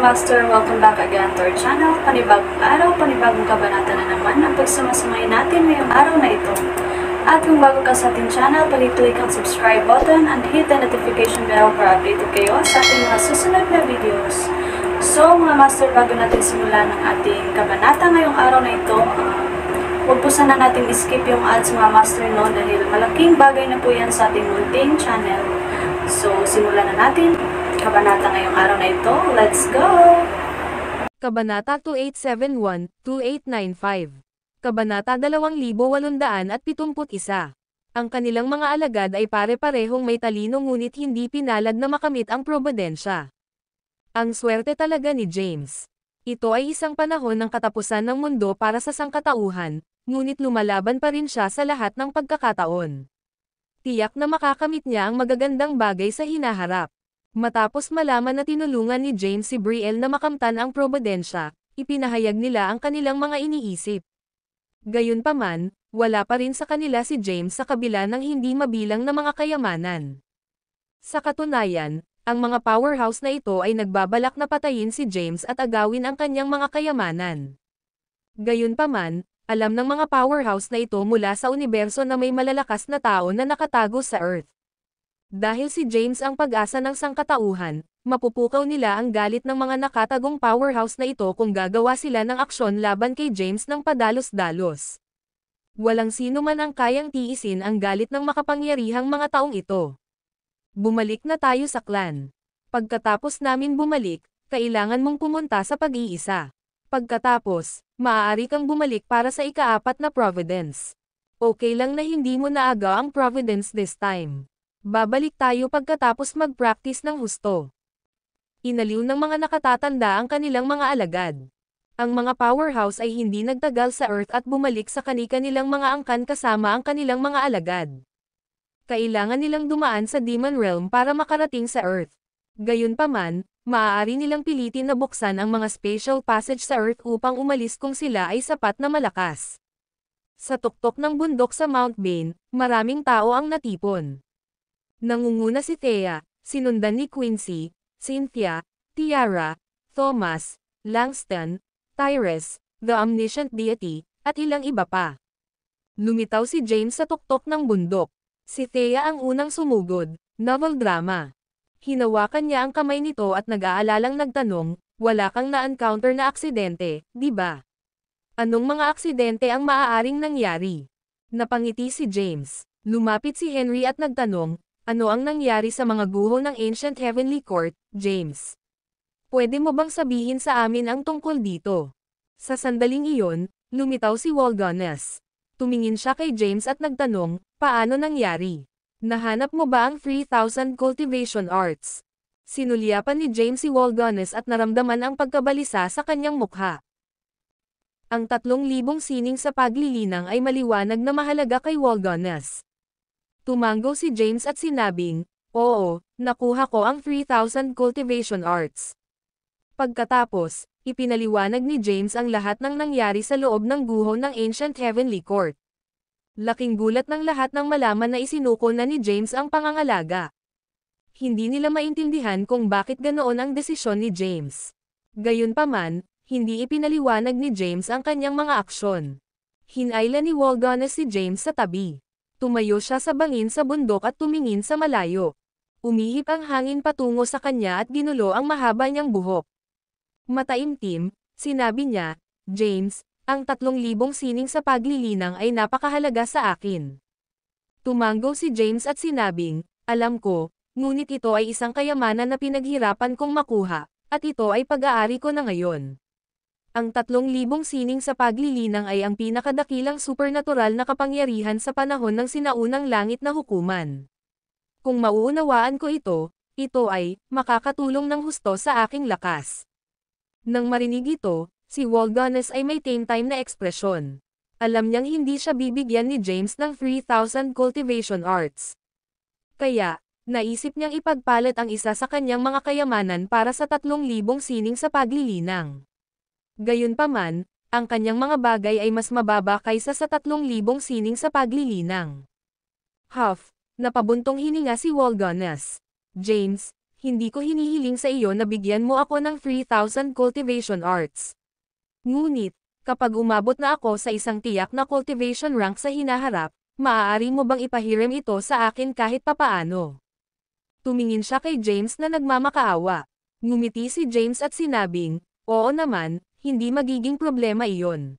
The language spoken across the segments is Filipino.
Master, welcome back again to our channel. Panibagong araw, panibagong kabanata na naman ang pagsumasamayin natin ngayong araw na ito. At kung bago ka sa ating channel, pag-click ang subscribe button and hit the notification bell para updated kayo sa ating mga susunod na videos. So mga Master, bago natin simulan ang ating kabanata ngayong araw na ito, huwag po sana natin skip yung ads mga Master, no, dahil malaking bagay na po yan sa ating munting channel. So simulan na natin kabanata ngayong araw na ito. Let's go! Kabanata 2871-2895. Kabanata 2871. Ang kanilang mga alagad ay pare-parehong may talino ngunit hindi pinalad na makamit ang probidensya. Ang swerte talaga ni James. Ito ay isang panahon ng katapusan ng mundo para sa sangkatauhan, ngunit lumalaban pa rin siya sa lahat ng pagkakataon. Tiyak na makakamit niya ang magagandang bagay sa hinaharap. Matapos malaman na tinulungan ni James si Brielle na makamtan ang probidensya, ipinahayag nila ang kanilang mga iniisip. Gayunpaman, wala pa rin sa kanila si James sa kabila ng hindi mabilang na mga kayamanan. Sa katunayan, ang mga powerhouse na ito ay nagbabalak na patayin si James at agawin ang kanyang mga kayamanan. Gayunpaman, alam ng mga powerhouse na ito mula sa universo na may malalakas na tao na nakatago sa Earth. Dahil si James ang pag-asa ng sangkatauhan, mapupukaw nila ang galit ng mga nakatagong powerhouse na ito kung gagawa sila ng aksyon laban kay James ng padalos-dalos. Walang sino man ang kayang tiisin ang galit ng makapangyarihang mga taong ito. Bumalik na tayo sa clan. Pagkatapos namin bumalik, kailangan mong pumunta sa pag-iisa. Pagkatapos, maaari kang bumalik para sa ika-4 na Providence. Okay lang na hindi mo naagaw ang Providence this time. Babalik tayo pagkatapos mag-practice ng husto. Inaliw ng mga nakatatanda ang kanilang mga alagad. Ang mga powerhouse ay hindi nagtagal sa Earth at bumalik sa kani-kanilang mga angkan kasama ang kanilang mga alagad. Kailangan nilang dumaan sa Demon Realm para makarating sa Earth. Gayunpaman, maaari nilang pilitin na buksan ang mga spatial passage sa Earth upang umalis kung sila ay sapat na malakas. Sa tuktok ng bundok sa Mount Bane, maraming tao ang natipon. Nangunguna si Thea, sinundan ni Quincy, Cynthia, Tiara, Thomas, Langston, Tyrese, the Omniscient Deity, at ilang iba pa. Lumitaw si James sa tuktok ng bundok. Si Thea ang unang sumugod, novel drama. Hinawakan niya ang kamay nito at nag-aalalang nagtanong, wala kang na-encounter na aksidente, di ba? Anong mga aksidente ang maaaring nangyari? Napangiti si James. Lumapit si Henry at nagtanong, ano ang nangyari sa mga guho ng Ancient Heavenly Court, James? Pwede mo bang sabihin sa amin ang tungkol dito? Sa sandaling iyon, lumitaw si Walgones. Tumingin siya kay James at nagtanong, paano nangyari? Nahanap mo ba ang 3,000 cultivation arts? Sinulyapan ni James si Walgones at naramdaman ang pagkabalisa sa kanyang mukha. Ang 3,000 sining sa paglilinang ay maliwanag na mahalaga kay Walgones. Tumango si James at sinabing, oo, nakuha ko ang 3,000 cultivation arts. Pagkatapos, ipinaliwanag ni James ang lahat ng nangyari sa loob ng guho ng Ancient Heavenly Court. Laking gulat ng lahat nang malaman na isinuko na ni James ang pangangalaga. Hindi nila maintindihan kung bakit ganoon ang desisyon ni James. Gayunpaman, hindi ipinaliwanag ni James ang kanyang mga aksyon. Hinayla ni Walgones si James sa tabi. Tumayo siya sa bangin sa bundok at tumingin sa malayo. Umihip ang hangin patungo sa kanya at ginulo ang mahaba niyang buhok. Mataimtim, sinabi niya, James, ang 3,000 sining sa paglilinang ay napakahalaga sa akin. Tumango si James at sinabing, alam ko, ngunit ito ay isang kayamanan na pinaghirapan kong makuha, at ito ay pag-aari ko na ngayon. Ang 3,000 sining sa paglilinang ay ang pinakadakilang supernatural na kapangyarihan sa panahon ng sinaunang langit na hukuman. Kung mauunawaan ko ito ay makakatulong ng husto sa aking lakas. Nang marinig ito, si Walgones ay may tame-time na ekspresyon. Alam niyang hindi siya bibigyan ni James ng 3,000 cultivation arts. Kaya, naisip niyang ipagpalit ang isa sa kanyang mga kayamanan para sa 3,000 sining sa paglilinang. Gayunpaman, ang kanyang mga bagay ay mas mababa kaysa sa 3,000 sining sa paglilinang. Huff, napabuntong hininga si Walgones. James, hindi ko hinihiling sa iyo na bigyan mo ako ng 3,000 cultivation arts. Ngunit, kapag umabot na ako sa isang tiyak na cultivation rank sa hinaharap, maaari mo bang ipahiram ito sa akin kahit papaano? Tumingin siya kay James na nagmamakaawa. Ngumiti si James at sinabing, oo naman, hindi magiging problema iyon.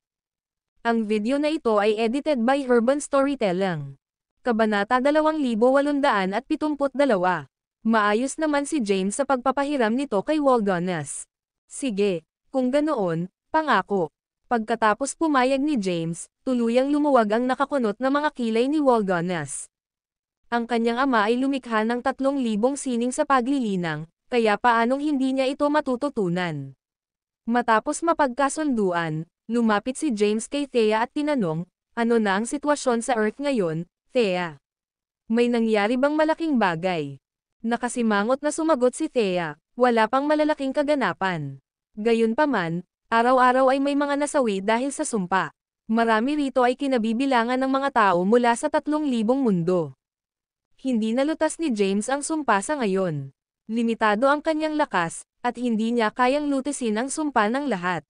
Ang video na ito ay edited by Urban Storytelling. Kabanata 2872. Maayos naman si James sa pagpapahiram nito kay Waldonas. Sige, kung ganoon, pangako. Pagkatapos pumayag ni James, tuluyang lumuwag ang nakakunot na mga kilay ni Waldonas. Ang kanyang ama ay lumikha ng 3,000 sining sa paglilinang, kaya paanong hindi niya ito matututunan? Matapos mapagkasunduan, lumapit si James kay Thea at tinanong, ano na ang sitwasyon sa Earth ngayon, Thea? May nangyari bang malaking bagay? Nakasimangot na sumagot si Thea, wala pang malalaking kaganapan. Gayunpaman, araw-araw ay may mga nasawi dahil sa sumpa. Marami rito ay kinabibilangan ng mga tao mula sa 3,000 mundo. Hindi nalutas ni James ang sumpa sa ngayon. Limitado ang kanyang lakas, at hindi niya kayang lutisin ang sumpa ng lahat.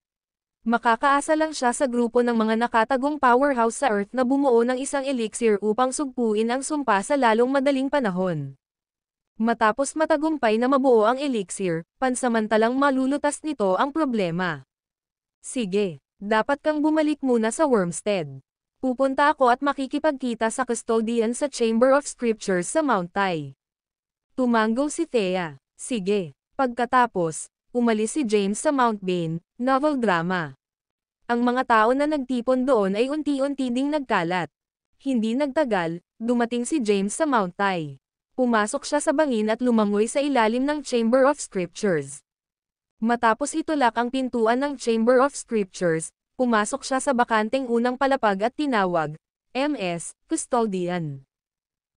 Makakaasa lang siya sa grupo ng mga nakatagong powerhouse sa Earth na bumuo ng isang elixir upang sugpuin ang sumpa sa lalong madaling panahon. Matapos matagumpay na mabuo ang elixir, pansamantalang malulutas nito ang problema. Sige, dapat kang bumalik muna sa Wormstead. Pupunta ako at makikipagkita sa custodian sa Chamber of Scriptures sa Mount Tai. Tumanggo si Thea. Sige. Pagkatapos, umalis si James sa Mount Bane, novel drama. Ang mga tao na nagtipon doon ay unti-unti ding nagkalat. Hindi nagtagal, dumating si James sa Mount Tai. Pumasok siya sa bangin at lumangoy sa ilalim ng Chamber of Scriptures. Matapos itulak ang pintuan ng Chamber of Scriptures, pumasok siya sa bakanteng unang palapag at tinawag, MS, Custodian.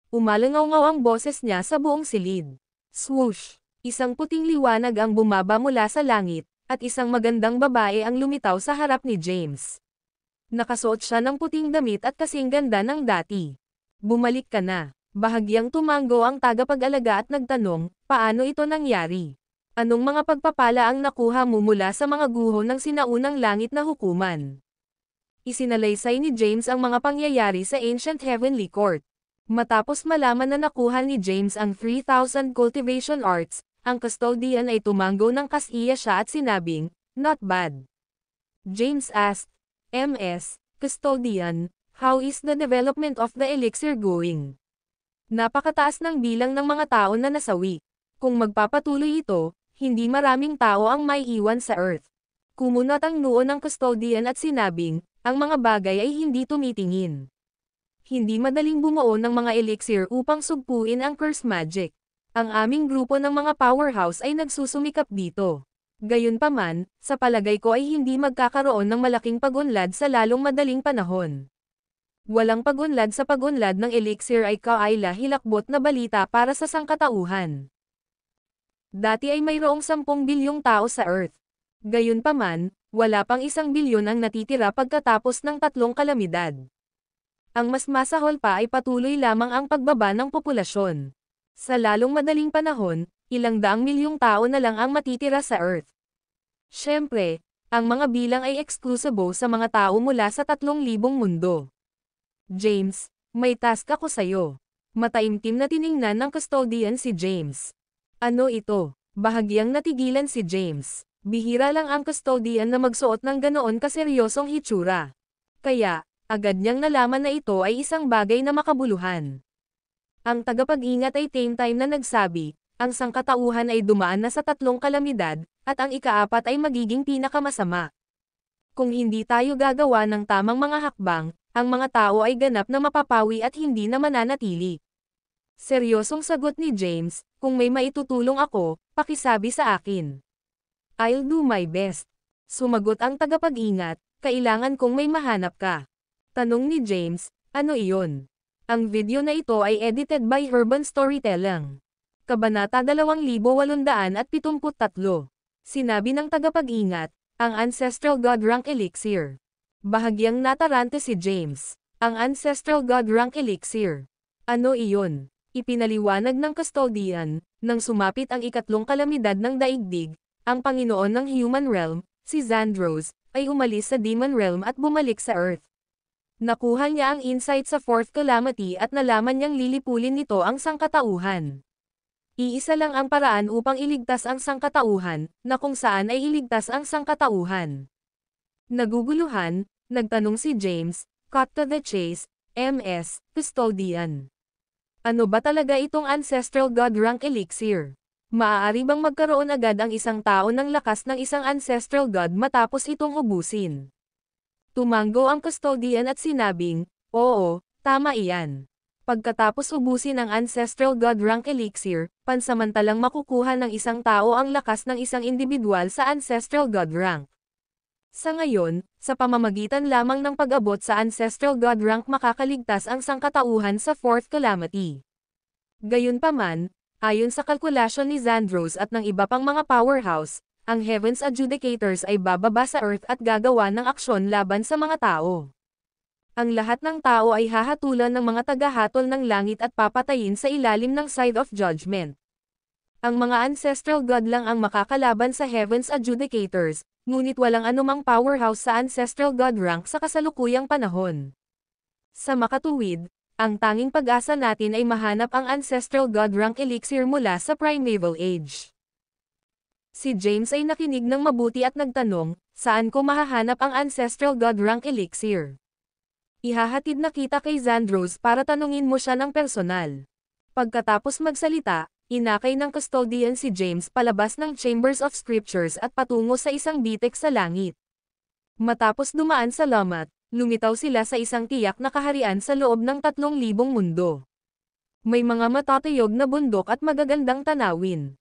Umalangaw-ngaw ang boses niya sa buong silid. Swoosh! Isang puting liwanag ang bumaba mula sa langit, at isang magandang babae ang lumitaw sa harap ni James. Nakasuot siya ng puting damit at kasing ganda ng dati. Bumalik ka na. Bahagyang tumanggo ang tagapag-alaga at nagtanong, paano ito nangyari? Anong mga pagpapala ang nakuha mo mula sa mga guho ng sinaunang langit na hukuman? Isinalaysay ni James ang mga pangyayari sa Ancient Heavenly Court. Matapos malaman na nakuha ni James ang 3,000 cultivation arts, ang custodian ay tumanggo ng kasiya siya at sinabing, not bad. James asked, MS, Custodian, how is the development of the elixir going? Napakataas ng bilang ng mga tao na nasawi. Kung magpapatuloy ito, hindi maraming tao ang may iwan sa Earth. Kumunat ang noo ng custodian at sinabing, ang mga bagay ay hindi tumitingin. Hindi madaling bumuo ng mga elixir upang sugpuin ang curse magic. Ang aming grupo ng mga powerhouse ay nagsusumikap dito. Gayunpaman, sa palagay ko ay hindi magkakaroon ng malaking pag-unlad sa lalong madaling panahon. Walang pag-unlad sa pag-unlad ng elixir ay kaila hilakbot na balita para sa sangkatauhan. Dati ay mayroong 10 bilyong tao sa Earth. Gayunpaman, wala pang 1 bilyon ang natitira pagkatapos ng 3 kalamidad. Ang mas masahol pa ay patuloy lamang ang pagbaba ng populasyon. Sa lalong madaling panahon, ilang daang milyong tao na lang ang matitira sa Earth. Siyempre, ang mga bilang ay eksklusibo sa mga tao mula sa 3,000 mundo. James, may task ako sa'yo. Mataimtim na tiningnan ng custodian si James. Ano ito? Bahagyang natigilan si James. Bihira lang ang custodian na magsuot ng ganoon kaseryosong hitsura. Kaya, agad niyang nalaman na ito ay isang bagay na makabuluhan. Ang tagapag-ingat ay time na nagsabi, ang sangkatauhan ay dumaan na sa 3 kalamidad, at ang ika-4 ay magiging pinakamasama. Kung hindi tayo gagawa ng tamang mga hakbang, ang mga tao ay ganap na mapapawi at hindi na mananatili. Seryosong sagot ni James, kung may maitutulong ako, pakisabi sa akin. I'll do my best. Sumagot ang tagapag-ingat, kailangan kong may mahanap ka. Tanong ni James, ano iyon? Ang video na ito ay edited by Urban Storytelling. Kabanata 2873. Sinabi ng tagapag-ingat, ang Ancestral God Rank Elixir. Bahagyang natarante si James. Ang Ancestral God Rank Elixir. Ano iyon? Ipinaliwanag ng custodian, nang sumapit ang ikatlong kalamidad ng daigdig, ang Panginoon ng Human Realm, si Xandros, ay umalis sa Demon Realm at bumalik sa Earth. Nakuha niya ang insight sa fourth calamity at nalaman niyang lilipulin nito ang sangkatauhan. Iisa lang ang paraan upang iligtas ang sangkatauhan, na kung saan ay iligtas ang sangkatauhan. Naguguluhan, nagtanong si James, cut to the chase, MS, custodian. Ano ba talaga itong Ancestral God Rank Elixir? Maaari bang magkaroon agad ang isang tao ng lakas ng isang Ancestral God matapos itong ubusin? Tumango ang custodian at sinabing, oo, tama iyan. Pagkatapos ubusin ang Ancestral God Rank Elixir, pansamantalang makukuha ng isang tao ang lakas ng isang individual sa Ancestral God Rank. Sa ngayon, sa pamamagitan lamang ng pag-abot sa Ancestral God Rank makakaligtas ang sangkatauhan sa fourth calamity. Gayunpaman, ayon sa kalkulasyon ni Xandros at ng iba pang mga powerhouse, ang Heaven's Adjudicators ay bababa sa Earth at gagawa ng aksyon laban sa mga tao. Ang lahat ng tao ay hahatulan ng mga tagahatol ng langit at papatayin sa ilalim ng Side of Judgment. Ang mga Ancestral God lang ang makakalaban sa Heaven's Adjudicators, ngunit walang anumang powerhouse sa Ancestral God rank sa kasalukuyang panahon. Sa makatuwid, ang tanging pag-asa natin ay mahanap ang Ancestral God rank elixir mula sa Primeval Age. Si James ay nakinig ng mabuti at nagtanong, saan ko mahahanap ang Ancestral God rank elixir? Ihahatid na kita kay Xandros para tanungin mo siya ng personal. Pagkatapos magsalita, inakay ng custodian si James palabas ng Chambers of Scriptures at patungo sa isang bitek sa langit. Matapos dumaan sa Lamat, lumitaw sila sa isang tiyak na kaharian sa loob ng 3,000 mundo. May mga matatayog na bundok at magagandang tanawin.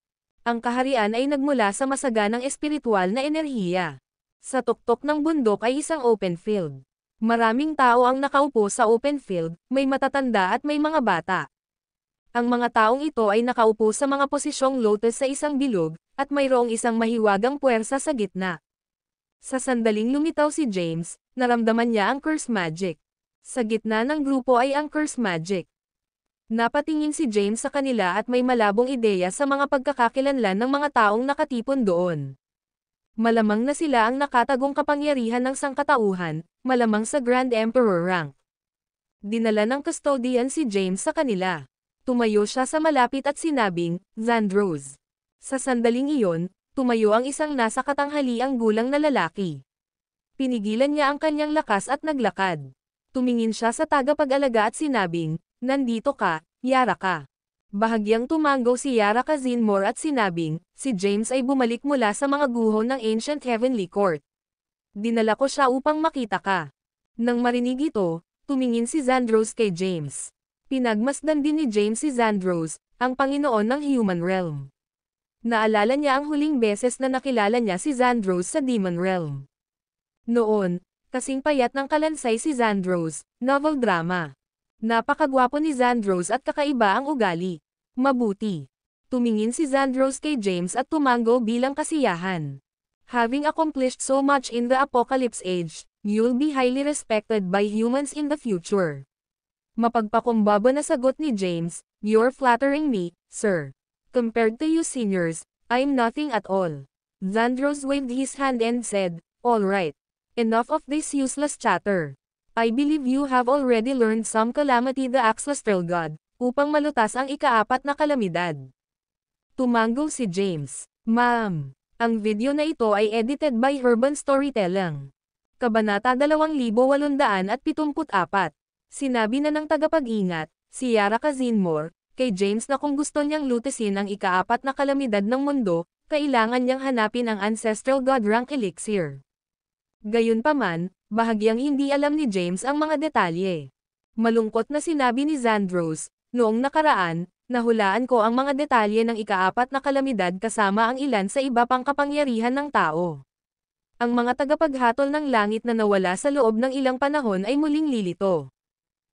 Ang kaharian ay nagmula sa masaganang espiritual na enerhiya. Sa tuktok ng bundok ay isang open field. Maraming tao ang nakaupo sa open field, may matatanda at may mga bata. Ang mga taong ito ay nakaupo sa mga posisyong lotus sa isang bilog, at mayroong isang mahiwagang puwersa sa gitna. Sa sandaling lumitaw si James, naramdaman niya ang curse magic. Sa gitna ng grupo ay ang curse magic. Napatingin si James sa kanila at may malabong ideya sa mga pagkakakilanlan ng mga taong nakatipon doon. Malamang na sila ang nakatagong kapangyarihan ng sangkatauhan, malamang sa Grand Emperor rank. Dinala ng custodian si James sa kanila. Tumayo siya sa malapit at sinabing, Xandros. Sa sandaling iyon, tumayo ang isang nasa katanghaliang gulang na lalaki. Pinigilan niya ang kanyang lakas at naglakad. Tumingin siya sa tagapag-alaga at sinabing, nandito ka, Yara ka. Bahagyang tumango si Yara Kazinmor at sinabing, si James ay bumalik mula sa mga guho ng Ancient Heavenly Court. Dinala ko siya upang makita ka. Nang marinig ito, tumingin si Xandros kay James. Pinagmasdan din ni James si Xandros, ang Panginoon ng Human Realm. Naalala niya ang huling beses na nakilala niya si Xandros sa Demon Realm. Noon, kasing payat ng kalansay si Xandros, novel drama. Napakagwapo ni Xandros at kakaiba ang ugali. Mabuti. Tumingin si Xandros kay James at tumango bilang kasiyahan. Having accomplished so much in the Apocalypse Age, you'll be highly respected by humans in the future. Mapagpakumbaba na sagot ni James, you're flattering me, sir. Compared to you seniors, I'm nothing at all. Xandros waved his hand and said, all right. Enough of this useless chatter. I believe you have already learned some calamity the Ancestral God, upang malutas ang ikaapat na kalamidad. Tumango si James. Ma'am, ang video na ito ay edited by Urban Storytelling. Kabanata 2874. Sinabi na ng tagapag-ingat, si Yara Kazinmor, kay James na kung gusto niyang lutesin ang ikaapat na kalamidad ng mundo, kailangan niyang hanapin ang Ancestral God rank elixir. Gayunpaman, bahagyang hindi alam ni James ang mga detalye. Malungkot na sinabi ni Xandros, noong nakaraan, nahulaan ko ang mga detalye ng ikaapat na kalamidad kasama ang ilan sa iba pang kapangyarihan ng tao. Ang mga tagapaghatol ng langit na nawala sa loob ng ilang panahon ay muling lilito.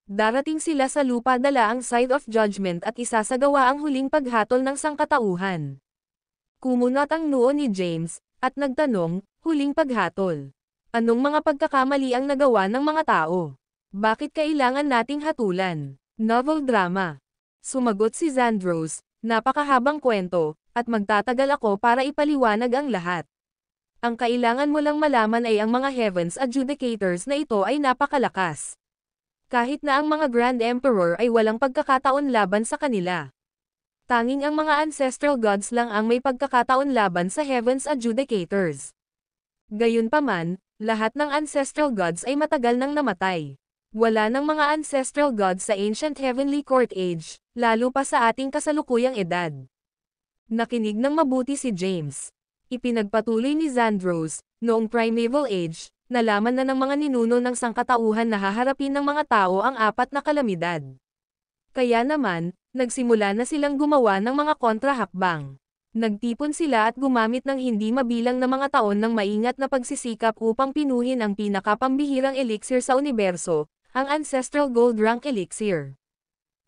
Darating sila sa lupa dala ang Side of Judgment at isasagawa ang huling paghatol ng sangkatauhan. Kumunat ang noo ni James, at nagtanong, huling paghatol. Anong mga pagkakamali ang nagawa ng mga tao? Bakit kailangan nating hatulan? Novel drama. Sumagot si Xandros, napakahabang kwento, at magtatagal ako para ipaliwanag ang lahat. Ang kailangan mo lang malaman ay ang mga Heavens Adjudicators na ito ay napakalakas. Kahit na ang mga Grand Emperor ay walang pagkakataon laban sa kanila. Tanging ang mga Ancestral Gods lang ang may pagkakataon laban sa Heavens Adjudicators. Gayunpaman, lahat ng Ancestral Gods ay matagal nang namatay. Wala ng mga Ancestral Gods sa Ancient Heavenly Court Age, lalo pa sa ating kasalukuyang edad. Nakinig ng mabuti si James. Ipinagpatuloy ni Xandros, noong Primeval Age, nalaman na ng mga ninuno ng sangkatauhan na haharapin ng mga tao ang 4 na kalamidad. Kaya naman, nagsimula na silang gumawa ng mga kontrahakbang. Nagtipon sila at gumamit ng hindi mabilang na mga taon ng maingat na pagsisikap upang pinuhin ang pinakapambihirang elixir sa universo, ang Ancestral Gold Rank Elixir.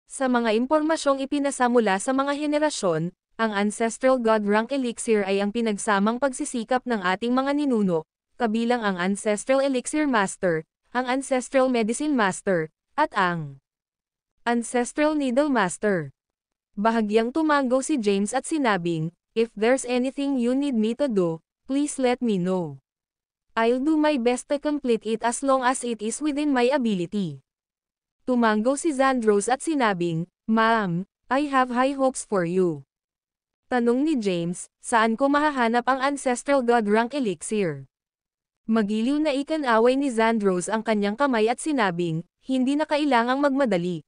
Sa mga impormasyong ipinasa mula sa mga henerasyon, ang Ancestral God Rank Elixir ay ang pinagsamang pagsisikap ng ating mga ninuno, kabilang ang Ancestral Elixir Master, ang Ancestral Medicine Master, at ang Ancestral Needle Master. Bahagyang tumango si James at sinabing, "If there's anything you need me to do, please let me know. I'll do my best to complete it as long as it is within my ability." Tumango si Xandros at sinabing, "Ma'am, I have high hopes for you." Tanong ni James, saan ko mahahanap ang Ancestral God Rank Elixir? Magiliw na ikanaway ni Xandros ang kanyang kamay at sinabing, "Hindi na kailangang magmadali.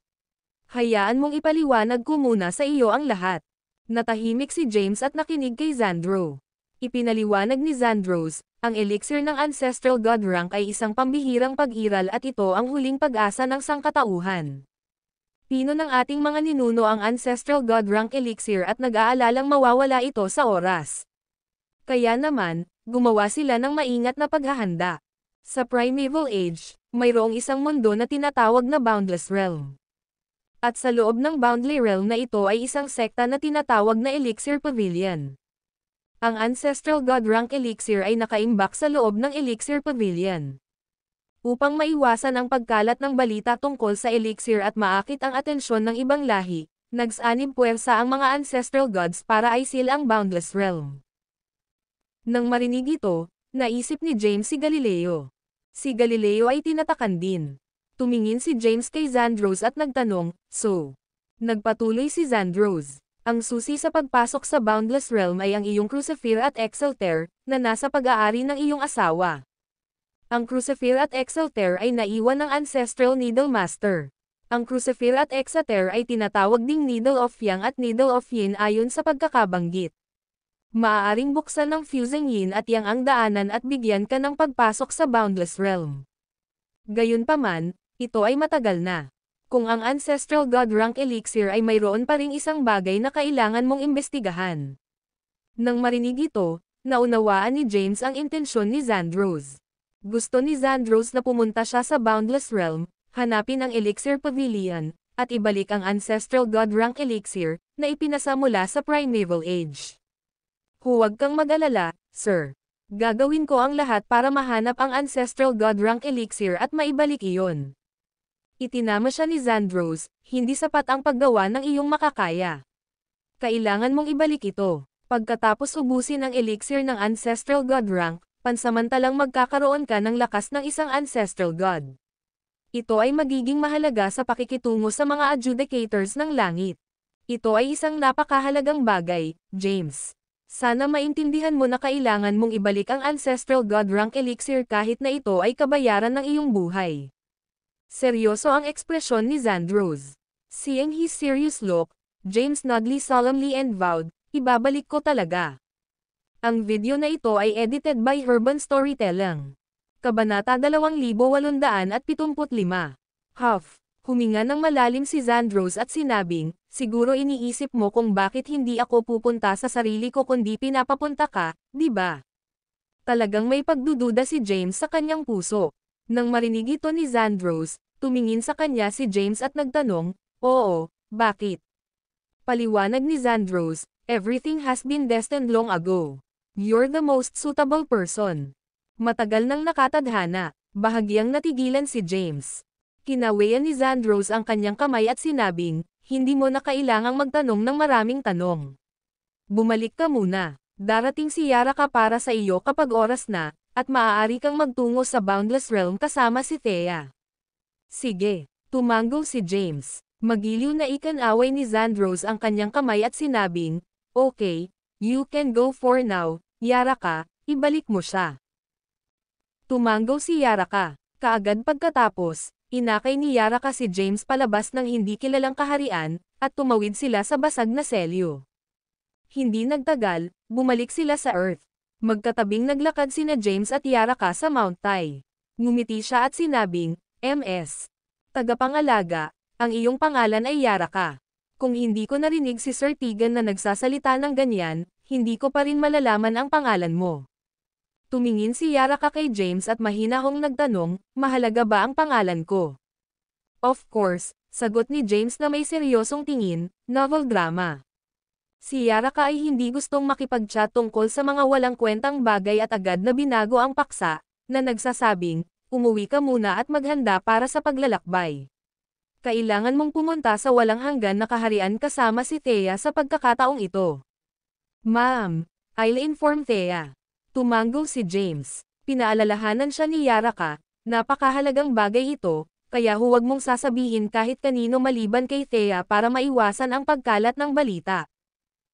Hayaan mong ipaliwanag ko muna sa iyo ang lahat." Natahimik si James at nakinig kay Xandro. Ipinaliwanag ni Xandros, ang elixir ng Ancestral God Rank ay isang pambihirang pag-iral at ito ang huling pag-asa ng sangkatauhan. Pino ng ating mga ninuno ang Ancestral God Rank Elixir at nag-aalalang mawawala ito sa oras. Kaya naman, gumawa sila ng maingat na paghahanda. Sa Primeval Age, mayroong isang mundo na tinatawag na Boundless Realm. At sa loob ng Boundless Realm na ito ay isang sekta na tinatawag na Elixir Pavilion. Ang Ancestral God Rank Elixir ay nakaimbak sa loob ng Elixir Pavilion. Upang maiwasan ang pagkalat ng balita tungkol sa elixir at maakit ang atensyon ng ibang lahi, nagsanib puwersa ang mga Ancestral Gods para aisil ang Boundless Realm. Nang marinig ito, naisip ni James si Galileo. Si Galileo ay tinatakan din. Tumingin si James kay Xandros at nagtanong, "So?" Nagpatuloy si Xandros, "Ang susi sa pagpasok sa Boundless Realm ay ang iyong Crucifer at Exalter, na nasa pag-aari ng iyong asawa. Ang Crucifer at Exalter ay naiwan ng Ancestral Needle Master. Ang Crucifer at Exalter ay tinatawag ding Needle of Yang at Needle of Yin ayon sa pagkakabanggit. Maaaring buksan ng fusing Yin at Yang ang daanan at bigyan ka ng pagpasok sa Boundless Realm. Gayunpaman, ito ay matagal na. Kung ang Ancestral God Rank Elixir ay mayroon pa ring isang bagay na kailangan mong imbestigahan." Nang marinig ito, naunawaan ni James ang intensyon ni Xandros. Gusto ni Xandros na pumunta siya sa Boundless Realm, hanapin ang Elixir Pavilion, at ibalik ang Ancestral God Rank Elixir, na ipinasa mula sa Primeval Age. "Huwag kang mag-alala, sir. Gagawin ko ang lahat para mahanap ang Ancestral God Rank Elixir at maibalik iyon." Itinama siya ni Xandros, "Hindi sapat ang paggawa ng iyong makakaya. Kailangan mong ibalik ito. Pagkatapos ubusin ang elixir ng Ancestral God Rank, pansamantalang magkakaroon ka ng lakas ng isang Ancestral God. Ito ay magiging mahalaga sa pakikitungo sa mga adjudicators ng langit. Ito ay isang napakahalagang bagay, James. Sana maintindihan mo na kailangan mong ibalik ang Ancestral God Rank Elixir kahit na ito ay kabayaran ng iyong buhay." Seryoso ang ekspresyon ni Xandros. Seeing his serious look, James nodded solemnly and vowed, "Ibabalik ko talaga." Ang video na ito ay edited by Urban Storytelling. Kabanata 2875. Huff. Huminga ng malalim si Xandros at sinabing, "Siguro iniisip mo kung bakit hindi ako pupunta sa sarili ko kundi pinapapunta ka, di ba?" Talagang may pagdududa si James sa kanyang puso. Nang marinig ito ni Xandros, tumingin sa kanya si James at nagtanong, "Oo, bakit?" Paliwanag ni Xandros, "Everything has been destined long ago. You're the most suitable person." Matagal nang nakatadhana, bahagyang natigilan si James. Kinawayan ni Xandros ang kanyang kamay at sinabing, hindi mo na kailangang magtanong ng maraming tanong. Bumalik ka muna. Darating si Yaraka para sa iyo kapag oras na, at maaari kang magtungo sa Boundless Realm kasama si Thea. Sige, tumango si James. Magiliw na ikan-away ni Xandros ang kanyang kamay at sinabing, "Okay, you can go for now, Yaraka, ibalik mo siya." Tumango si Yaraka. Kaagad pagkatapos, inakay ni Yaraka si James palabas ng hindi kilalang kaharian, at tumawid sila sa basag na selyo. Hindi nagtagal, bumalik sila sa Earth. Magkatabing naglakad sina James at Yaraka sa Mount Tai. Ngumiti siya at sinabing, "MS. Tagapangalaga, ang iyong pangalan ay Yaraka. Kung hindi ko narinig si Sir Tegan na nagsasalita ng ganyan, hindi ko pa rin malalaman ang pangalan mo." Tumingin si Yaraka kay James at mahinahong nagtanong, "Mahalaga ba ang pangalan ko?" "Of course," sagot ni James na may seryosong tingin, "novel drama." Si Yaraka ay hindi gustong makipag-chat tungkol sa mga walang kwentang bagay at agad na binago ang paksa, na nagsasabing, "Umuwi ka muna at maghanda para sa paglalakbay. Kailangan mong pumunta sa walang hanggan na kaharian kasama si Thea sa pagkakataong ito." "Ma'am, I'll inform Thea." Tumango si James. Pinaalalahanan siya ni Yaraka, "Napakahalagang bagay ito, kaya huwag mong sasabihin kahit kanino maliban kay Thea para maiwasan ang pagkalat ng balita.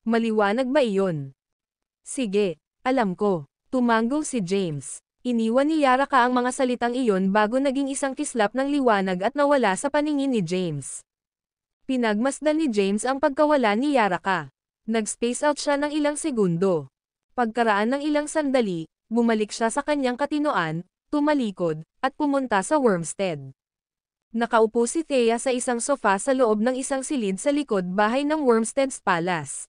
Maliwanag ba iyon?" "Sige, alam ko." Tumango si James. Iniwan ni Yaraka ang mga salitang iyon bago naging isang kislap ng liwanag at nawala sa paningin ni James. Pinagmasdan ni James ang pagkawala ni Yaraka. Nag-space out siya ng ilang segundo. Pagkaraan ng ilang sandali, bumalik siya sa kanyang katinoan, tumalikod, at pumunta sa Wormstead. Nakaupo si Thea sa isang sofa sa loob ng isang silid sa likod bahay ng Wormstead's Palace.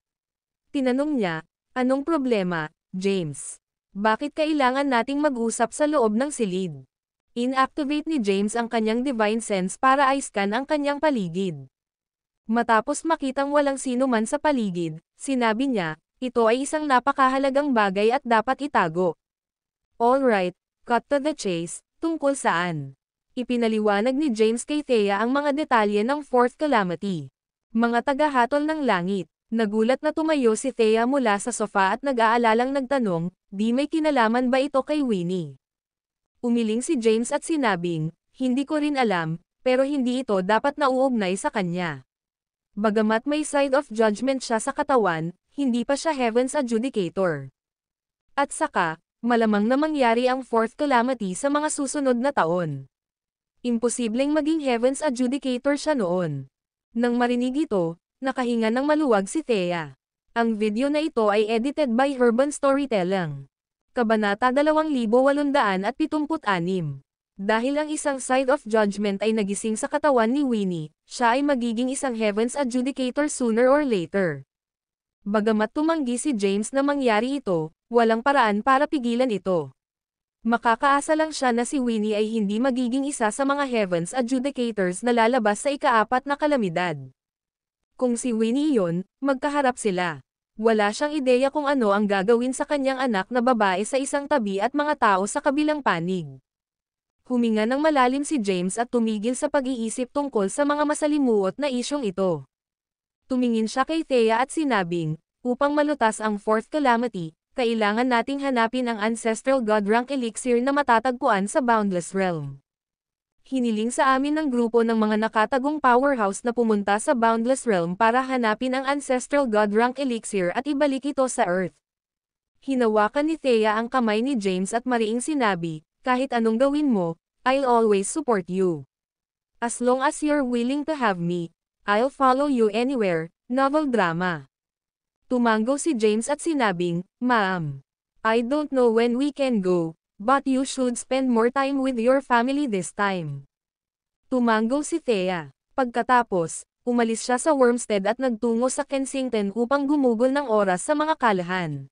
Tinanong niya, "Anong problema, James? Bakit kailangan nating mag-usap sa loob ng silid?" Inactivate ni James ang kanyang divine sense para i-scan ang kanyang paligid. Matapos makitang walang sino man sa paligid, sinabi niya, "Ito ay isang napakahalagang bagay at dapat itago." "Alright, cut to the chase, tungkol saan?" Ipinaliwanag ni James kay Thea ang mga detalye ng Fourth Calamity. Mga tagahatol ng langit. Nagulat na tumayo si Thea mula sa sofa at nag-aalalang nagtanong, "Di may kinalaman ba ito kay Winnie?" Umiling si James at sinabing, "Hindi ko rin alam, pero hindi ito dapat nauugnay sa kanya. Bagamat may side of judgment siya sa katawan, hindi pa siya Heaven's Adjudicator. At saka, malamang na mangyari ang Fourth Calamity sa mga susunod na taon. Imposibleng maging Heaven's Adjudicator siya noon." Nang marinig ito, nakahinga ng maluwag si Thea. Ang video na ito ay edited by Urban Storytelling. Kabanata 2876. Dahil ang isang side of judgment ay nagising sa katawan ni Winnie, siya ay magiging isang Heaven's Adjudicator sooner or later. Bagamat tumanggi si James na mangyari ito, walang paraan para pigilan ito. Makakaasa lang siya na si Winnie ay hindi magiging isa sa mga Heaven's Adjudicators na lalabas sa ika-4 na kalamidad. Kung si Winnie iyon, magkaharap sila. Wala siyang ideya kung ano ang gagawin sa kanyang anak na babae sa isang tabi at mga tao sa kabilang panig. Huminga ng malalim si James at tumigil sa pag-iisip tungkol sa mga masalimuot na isyong ito. Tumingin siya kay Thea at sinabing, "Upang malutas ang Fourth Calamity, kailangan nating hanapin ang Ancestral God Rank Elixir na matatagpuan sa Boundless Realm." Hiniling sa amin ng grupo ng mga nakatagong powerhouse na pumunta sa Boundless Realm para hanapin ang Ancestral God Rank Elixir at ibalik ito sa Earth. Hinawakan ni Thea ang kamay ni James at mariing sinabi, "Kahit anong gawin mo, I'll always support you. As long as you're willing to have me, I'll follow you anywhere." Novel drama. Tumango si James at sinabing, "Ma'am, I don't know when we can go, but you should spend more time with your family this time." Tumango si Thea. Pagkatapos, umalis siya sa Wormstead at nagtungo sa Kensington upang gumugol ng oras sa mga kalahan.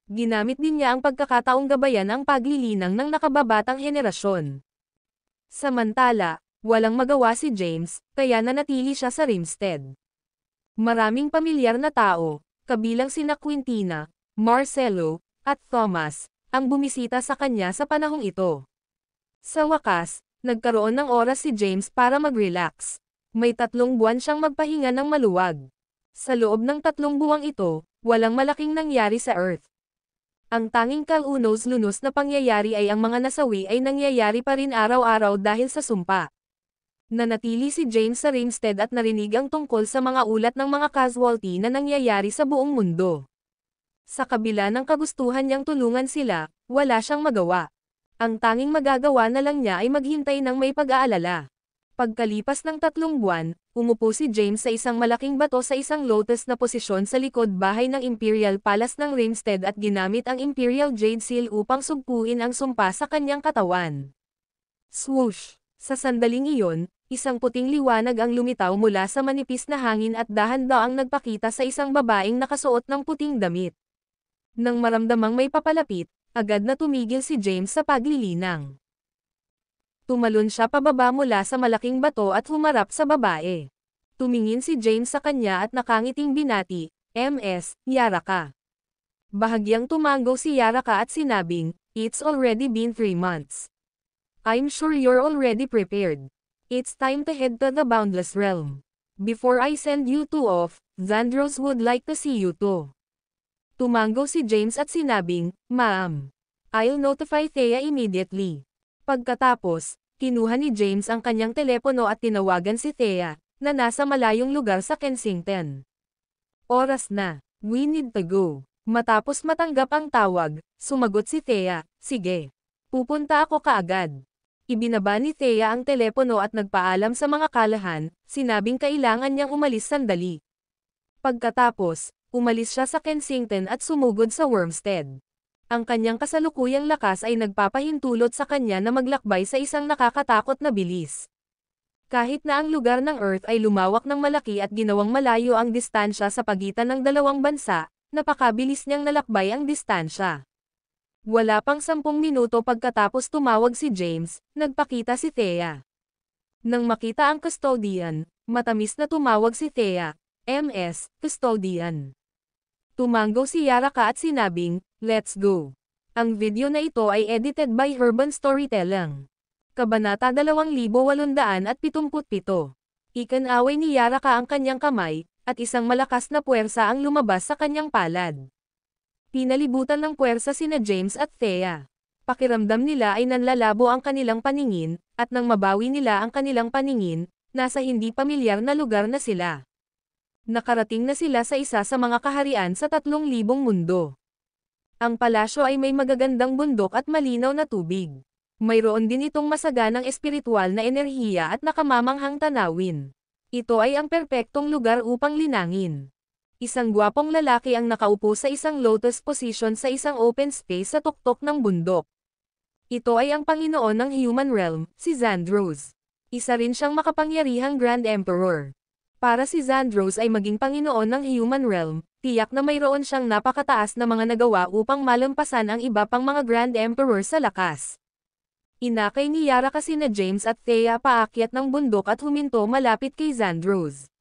Ginamit din niya ang pagkakataong gabayan ang paglilinang ng nakababatang henerasyon. Samantala, walang magawa si James, kaya nanatili siya sa Rimstead. Maraming pamilyar na tao, kabilang sina Quintina, Marcelo, at Thomas, ang bumisita sa kanya sa panahong ito. Sa wakas, nagkaroon ng oras si James para mag-relax. May 3 buwan siyang magpahinga ng maluwag. Sa loob ng 3 buwang ito, walang malaking nangyari sa Earth. Ang tanging kalunos-lunos na pangyayari ay ang mga nasawi ay nangyayari pa rin araw-araw dahil sa sumpa. Nanatili si James sa Rimstead at narinig ang tungkol sa mga ulat ng mga casualty na nangyayari sa buong mundo. Sa kabila ng kagustuhan niyang tulungan sila, wala siyang magawa. Ang tanging magagawa na lang niya ay maghintay ng may pag-aalala. Pagkalipas ng 3 buwan, umupo si James sa isang malaking bato sa isang lotus na posisyon sa likod bahay ng Imperial Palace ng Rimstead at ginamit ang Imperial Jade Seal upang sugpuin ang sumpa sa kanyang katawan. Swoosh! Sa sandaling iyon, isang puting liwanag ang lumitaw mula sa manipis na hangin at dahan-daang nagpakita sa isang babaeng nakasuot ng puting damit. Nang maramdamang may papalapit, agad na tumigil si James sa paglilinang. Tumalon siya pababa mula sa malaking bato at humarap sa babae. Tumingin si James sa kanya at nakangiting binati, "MS, Yaraka." Bahagyang tumango si Yaraka at sinabing, "It's already been 3 months. I'm sure you're already prepared. It's time to head to the Boundless Realm. Before I send you two off, Xandros would like to see you too." Tumango si James at sinabing, "Ma'am. I'll notify Thea immediately." Pagkatapos, kinuha ni James ang kanyang telepono at tinawagan si Thea, na nasa malayong lugar sa Kensington. "Oras na. We need to go." Matapos matanggap ang tawag, sumagot si Thea, "Sige. Pupunta ako kaagad." Ibinaba ni Thea ang telepono at nagpaalam sa mga kalahan, sinabing kailangan niyang umalis sandali. Pagkatapos, umalis siya sa Kensington at sumugod sa Wormstead. Ang kanyang kasalukuyang lakas ay nagpapahintulot sa kanya na maglakbay sa isang nakakatakot na bilis. Kahit na ang lugar ng Earth ay lumawak ng malaki at ginawang malayo ang distansya sa pagitan ng dalawang bansa, napakabilis niyang nalakbay ang distansya. Wala pang 10 minuto pagkatapos tumawag si James, nagpakita si Thea. Nang makita ang custodian, matamis na tumawag si Thea, "MS, custodian." Tumango si Yaraka at sinabing, "Let's go." Ang video na ito ay edited by Urban Storytelling. Kabanata 2877. Ikinaway ni Yaraka ang kanyang kamay, at isang malakas na puwersa ang lumabas sa kanyang palad. Pinalibutan ng puwersa sina James at Thea. Pakiramdam nila ay nanlalabo ang kanilang paningin, at nang mabawi nila ang kanilang paningin, nasa hindi pamilyar na lugar na sila. Nakarating na sila sa isa sa mga kaharian sa 3,000 mundo. Ang palasyo ay may magagandang bundok at malinaw na tubig. Mayroon din itong masaganang espiritual na enerhiya at nakamamanghang tanawin. Ito ay ang perpektong lugar upang linangin. Isang gwapong lalaki ang nakaupo sa isang lotus position sa isang open space sa tuktok ng bundok. Ito ay ang Panginoon ng Human Realm, si Xandros. Isa rin siyang makapangyarihang Grand Emperor. Para si Xandros ay maging Panginoon ng Human Realm, tiyak na mayroon siyang napakataas na mga nagawa upang malampasan ang iba pang mga Grand Emperor sa lakas. Inakay ni Yaraka sina James at Thea paakyat ng bundok at huminto malapit kay Xandros.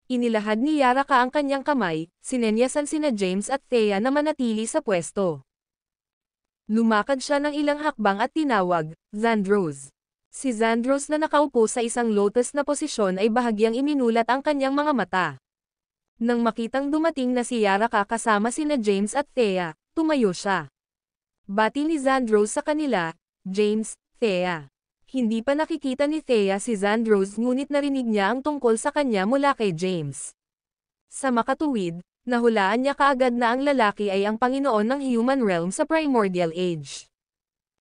Inilahad ni Yaraka ang kanyang kamay, sinenyasan sina James at Thea na manatili sa pwesto. Lumakad siya ng ilang hakbang at tinawag, "Xandros." Si Xandros na nakaupo sa isang lotus na posisyon ay bahagyang iminulat ang kanyang mga mata. Nang makitang dumating na si Yaraka kasama sina James at Thea, tumayo siya. Bati ni Xandros sa kanila, "James, Thea." Hindi pa nakikita ni Thea si Xandros ngunit narinig niya ang tungkol sa kanya mula kay James. Sa makatuwid, nahulaan niya kaagad na ang lalaki ay ang Panginoon ng Human Realm sa Primordial Age.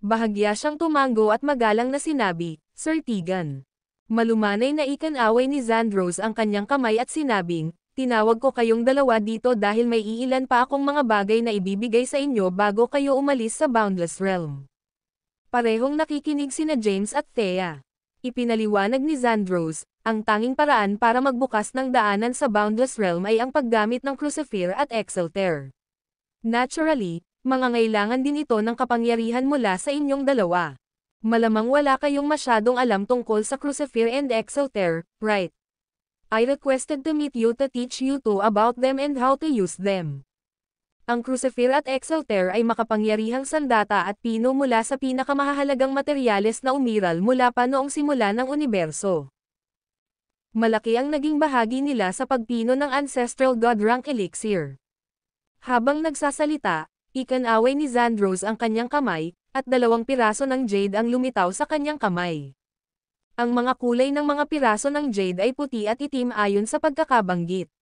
Bahagya siyang tumango at magalang na sinabi, "Sir Tegan." Malumanay na ikinaway ni Xandros ang kanyang kamay at sinabing, "Tinawag ko kayong dalawa dito dahil may iilan pa akong mga bagay na ibibigay sa inyo bago kayo umalis sa Boundless Realm." Parehong nakikinig sina James at Thea. Ipinaliwanag ni Xandros, ang tanging paraan para magbukas ng daanan sa Boundless Realm ay ang paggamit ng Crucifer at Exalter. Naturally, mangangailangan din ito ng kapangyarihan mula sa inyong dalawa. Malamang wala kayong masyadong alam tungkol sa Crucifer and Exalter, right? I requested to meet you to teach you too about them and how to use them. Ang Crucifer at Exalter ay makapangyarihang sandata at pino mula sa pinakamahalagang materyales na umiral mula pa noong simula ng universo. Malaki ang naging bahagi nila sa pagpino ng Ancestral God Rank Elixir. Habang nagsasalita, ikinaway ni Xandros ang kanyang kamay, at 2 piraso ng jade ang lumitaw sa kanyang kamay. Ang mga kulay ng mga piraso ng jade ay puti at itim ayon sa pagkakabanggit.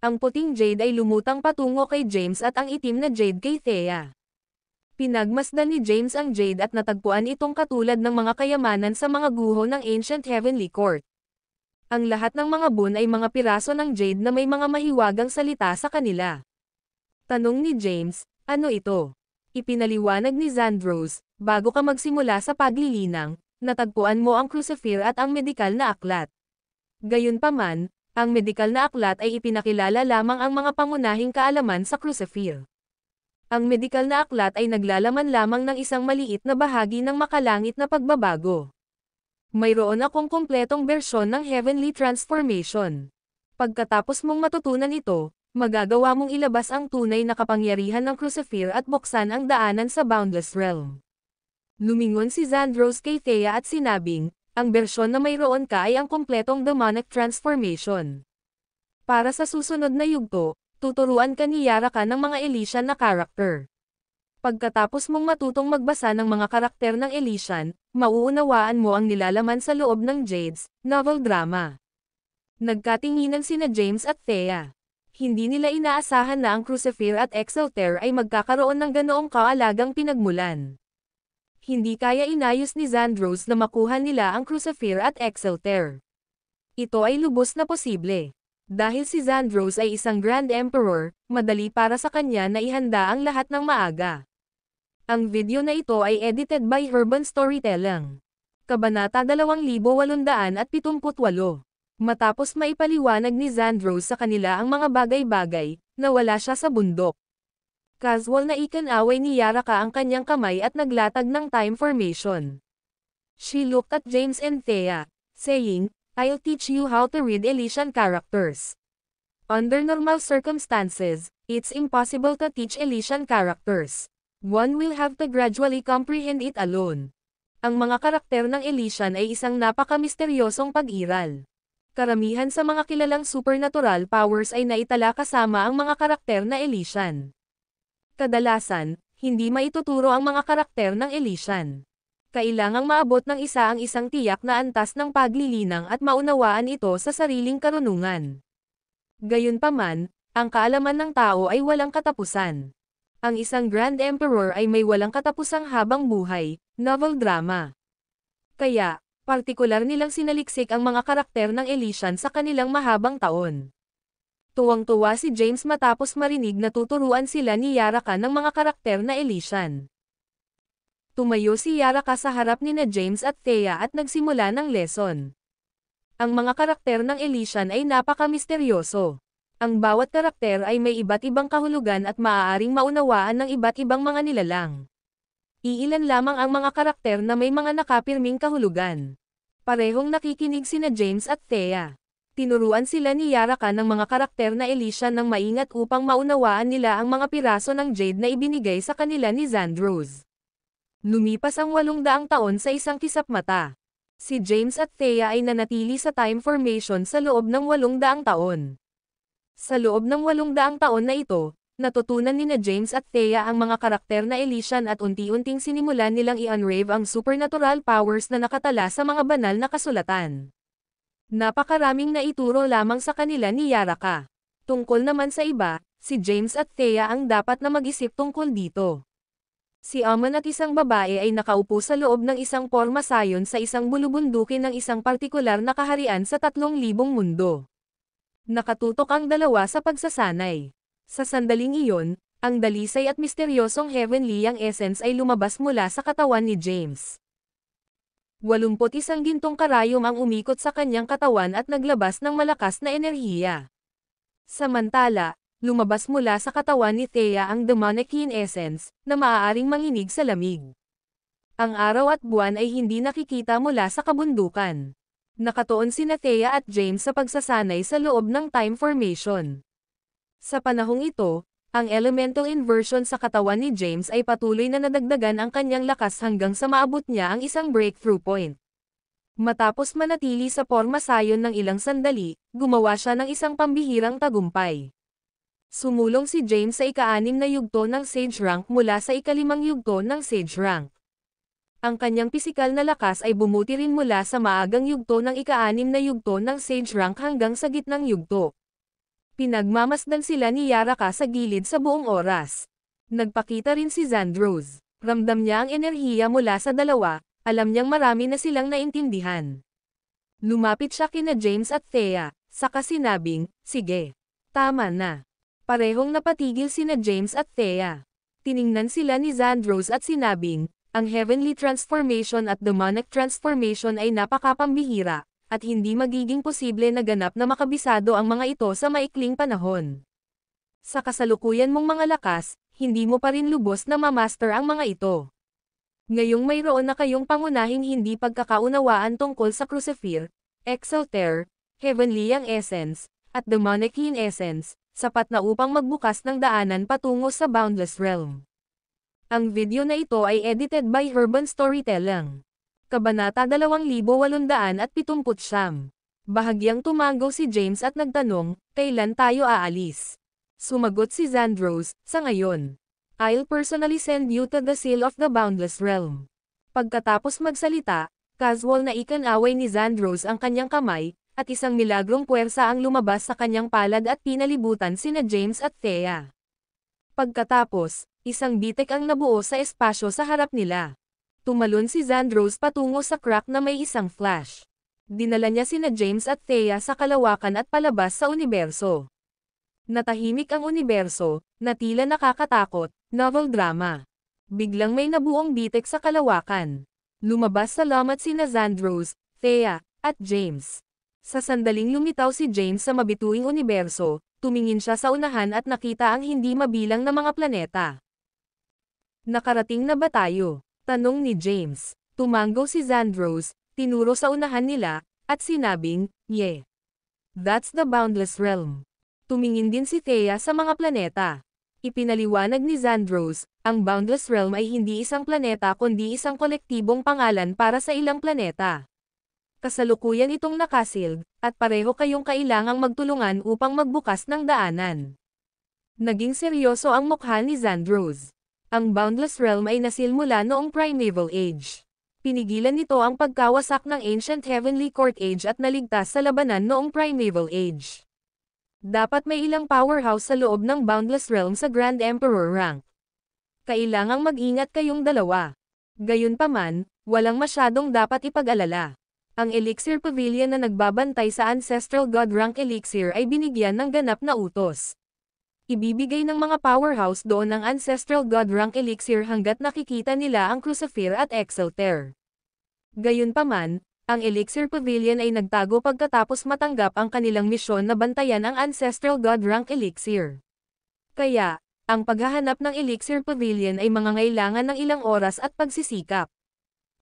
Ang puting jade ay lumutang patungo kay James at ang itim na jade kay Thea. Pinagmasdan ni James ang jade at natagpuan itong katulad ng mga kayamanan sa mga guho ng Ancient Heavenly Court. Ang lahat ng mga boon ay mga piraso ng jade na may mga mahiwagang salita sa kanila. Tanong ni James, ano ito? Ipinaliwanag ni Xandros, bago ka magsimula sa paglilinang, natagpuan mo ang crucifer at ang medikal na aklat. Gayunpaman, ang medikal na aklat ay ipinakilala lamang ang mga pangunahing kaalaman sa crucifer. Ang medikal na aklat ay naglalaman lamang ng isang maliit na bahagi ng makalangit na pagbabago. Mayroon akong kumpletong bersyon ng Heavenly Transformation. Pagkatapos mong matutunan ito, magagawa mong ilabas ang tunay na kapangyarihan ng crucifer at buksan ang daanan sa Boundless Realm. Lumingon si Xandros kay Thea at sinabing, ang bersyon na mayroon ka ay ang kumpletong demonic transformation. Para sa susunod na yugto, tuturuan ka ni Yaraka ng mga Elysian na karakter. Pagkatapos mong matutong magbasa ng mga karakter ng Elysian, mauunawaan mo ang nilalaman sa loob ng Jade's novel drama. Nagkatinginan sina James at Thea. Hindi nila inaasahan na ang Crucifer at Exalter ay magkakaroon ng ganoong kaalagang pinagmulan. Hindi kaya inayos ni Xandros na makuha nila ang Crucifer at Exalter. Ito ay lubos na posible. Dahil si Xandros ay isang Grand Emperor, madali para sa kanya na ihanda ang lahat ng maaga. Ang video na ito ay edited by Urban Storytelling. Kabanata 2878. Matapos maipaliwanag ni Xandros sa kanila ang mga bagay-bagay, nawala siya sa bundok. Casual na ikinaway ni Yaraka ang kanyang kamay at naglatag ng time formation. She looked at James and Thea, saying, I'll teach you how to read Elysian characters. Under normal circumstances, it's impossible to teach Elysian characters. One will have to gradually comprehend it alone. Ang mga karakter ng Elysian ay isang napaka-misteryosong pag-iral. Karamihan sa mga kilalang supernatural powers ay naitala kasama ang mga karakter na Elysian. Kadalasan, hindi maituturo ang mga karakter ng Elysian. Kailangang maabot ng isa ang isang tiyak na antas ng paglilinang at maunawaan ito sa sariling karunungan. Gayunpaman, ang kaalaman ng tao ay walang katapusan. Ang isang Grand Emperor ay may walang katapusang habang buhay, novel drama. Kaya, partikular nilang sinaliksik ang mga karakter ng Elysian sa kanilang mahabang taon. Tuwang-tuwa si James matapos marinig na tuturuan sila ni Yaraka ng mga karakter na Elysian. Tumayo si Yaraka sa harap nina James at Thea at nagsimula ng lesson. Ang mga karakter ng Elysian ay napaka-misteryoso. Ang bawat karakter ay may iba't ibang kahulugan at maaaring maunawaan ng iba't ibang mga nilalang. Iilan lamang ang mga karakter na may mga nakapirming kahulugan. Parehong nakikinig sina James at Thea. Tinuruan sila ni Yaraka ng mga karakter na Elysian ng maingat upang maunawaan nila ang mga piraso ng jade na ibinigay sa kanila ni Xandros. Lumipas ang 800 taon sa isang kisap mata. Si James at Thea ay nanatili sa time formation sa loob ng 800 taon. Sa loob ng 800 taon na ito, natutunan nina James at Thea ang mga karakter na Elysian at unti-unting sinimulan nilang i-unrave ang supernatural powers na nakatala sa mga banal na kasulatan. Napakaraming naituro lamang sa kanila ni Yaraka. Tungkol naman sa iba, si James at Thea ang dapat na mag-isip tungkol dito. Si Amon at isang babae ay nakaupo sa loob ng isang porma sayon sa isang bulubundukin ng isang partikular na kaharian sa 3,000 mundo. Nakatutok ang dalawa sa pagsasanay. Sa sandaling iyon, ang dalisay at misteryosong heavenly yang essence ay lumabas mula sa katawan ni James. 81 gintong karayom ang umikot sa kanyang katawan at naglabas ng malakas na enerhiya. Samantala, lumabas mula sa katawan ni Thea ang demonic yin essence, na maaaring manginig sa lamig. Ang araw at buwan ay hindi nakikita mula sa kabundukan. Nakatuon sina Thea at James sa pagsasanay sa loob ng time formation. Sa panahong ito, ang elemental inversion sa katawan ni James ay patuloy na nadagdagan ang kanyang lakas hanggang sa maabot niya ang isang breakthrough point. Matapos manatili sa porma sayon ng ilang sandali, gumawa siya ng isang pambihirang tagumpay. Sumulong si James sa ika-6 na yugto ng Sage Rank mula sa ika-5 yugto ng Sage Rank. Ang kanyang pisikal na lakas ay bumuti rin mula sa maagang yugto ng ika-6 na yugto ng Sage Rank hanggang sa gitnang yugto. Pinagmamasdan sila ni Yaraka sa gilid sa buong oras. Nagpakita rin si Xandros. Ramdam niya ang enerhiya mula sa dalawa, alam niyang marami na silang naintindihan. Lumapit siya kina James at Thea, saka sinabing, sige. Tama na. Parehong napatigil sina James at Thea. Tiningnan sila ni Xandros at sinabing, ang Heavenly Transformation at Demonic Transformation ay napakapambihira, at hindi magiging posible na ganap na makabisado ang mga ito sa maikling panahon. Sa kasalukuyan mong mga lakas, hindi mo pa rin lubos na mamaster ang mga ito. Ngayong mayroon na kayong pangunahing hindi pagkakaunawaan tungkol sa Crucifer, Exalter, Heavenly ang Essence, at Demonic in Essence, sapat na upang magbukas ng daanan patungo sa Boundless Realm. Ang video na ito ay edited by Urban Storytelling. Kabanata 2879. Bahagyang tumango si James at nagtanong, kailan tayo aalis? Sumagot si Xandros, sa ngayon. I'll personally send you to the seal of the Boundless Realm. Pagkatapos magsalita, casual na ikanaway ni Xandros ang kanyang kamay, at isang milagrong puwersa ang lumabas sa kanyang palad at pinalibutan sina James at Thea. Pagkatapos, isang bitek ang nabuo sa espasyo sa harap nila. Tumalon si Xandros patungo sa crack na may isang flash. Dinala niya sina James at Thea sa kalawakan at palabas sa universo. Natahimik ang universo, na tila nakakatakot, novel drama. Biglang may nabuong bitek sa kalawakan. Lumabas sa lamat sina Xandros, Thea, at James. Sa sandaling lumitaw si James sa mabituing universo, tumingin siya sa unahan at nakita ang hindi mabilang na mga planeta. Nakarating na ba tayo? Tanong ni James. Tumango si Xandros, tinuro sa unahan nila, at sinabing, yeah. That's the Boundless Realm. Tumingin din si Thea sa mga planeta. Ipinaliwanag ni Xandros, ang Boundless Realm ay hindi isang planeta kundi isang kolektibong pangalan para sa ilang planeta. Kasalukuyan itong nakasild, at pareho kayong kailangang magtulungan upang magbukas ng daanan. Naging seryoso ang mukha ni Xandros. Ang Boundless Realm ay nasil mula noong Primeval Age. Pinigilan nito ang pagkawasak ng Ancient Heavenly Court Age at naligtas sa labanan noong Primeval Age. Dapat may ilang powerhouse sa loob ng Boundless Realm sa Grand Emperor rank. Kailangang mag-ingat kayong dalawa. Gayunpaman, walang masyadong dapat ipag-alala. Ang Elixir Pavilion na nagbabantay sa Ancestral God Rank Elixir ay binigyan ng ganap na utos. Ibibigay ng mga powerhouse doon ng Ancestral God Rank Elixir hanggat nakikita nila ang Crucifer at Exalter. Gayunpaman, ang Elixir Pavilion ay nagtago pagkatapos matanggap ang kanilang misyon na bantayan ang Ancestral God Rank Elixir. Kaya, ang paghahanap ng Elixir Pavilion ay mangangailangan ng ilang oras at pagsisikap.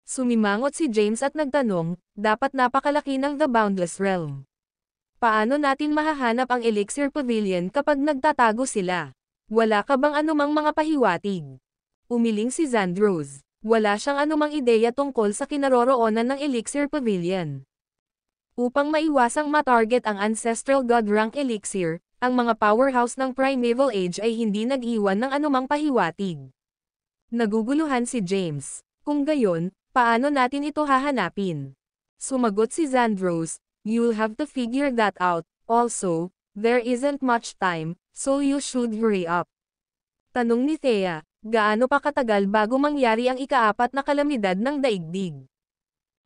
Sumimangot si James at nagtanong, dapat napakalaki ng The Boundless Realm. Paano natin mahahanap ang Elixir Pavilion kapag nagtatago sila? Wala ka bang anumang mga pahiwatig? Umiling si Xandros. Wala siyang anumang ideya tungkol sa kinaroroonan ng Elixir Pavilion. Upang maiwasang matarget ang Ancestral God Rank Elixir, ang mga powerhouse ng Primeval Age ay hindi nag-iwan ng anumang pahiwatig. Naguguluhan si James. Kung gayon, paano natin ito hahanapin? Sumagot si Xandros, you'll have to figure that out. Also, there isn't much time, so you should hurry up. Tanong ni Thea, gaano pa katagal bago mangyari ang ika-4 na kalamidad ng daigdig?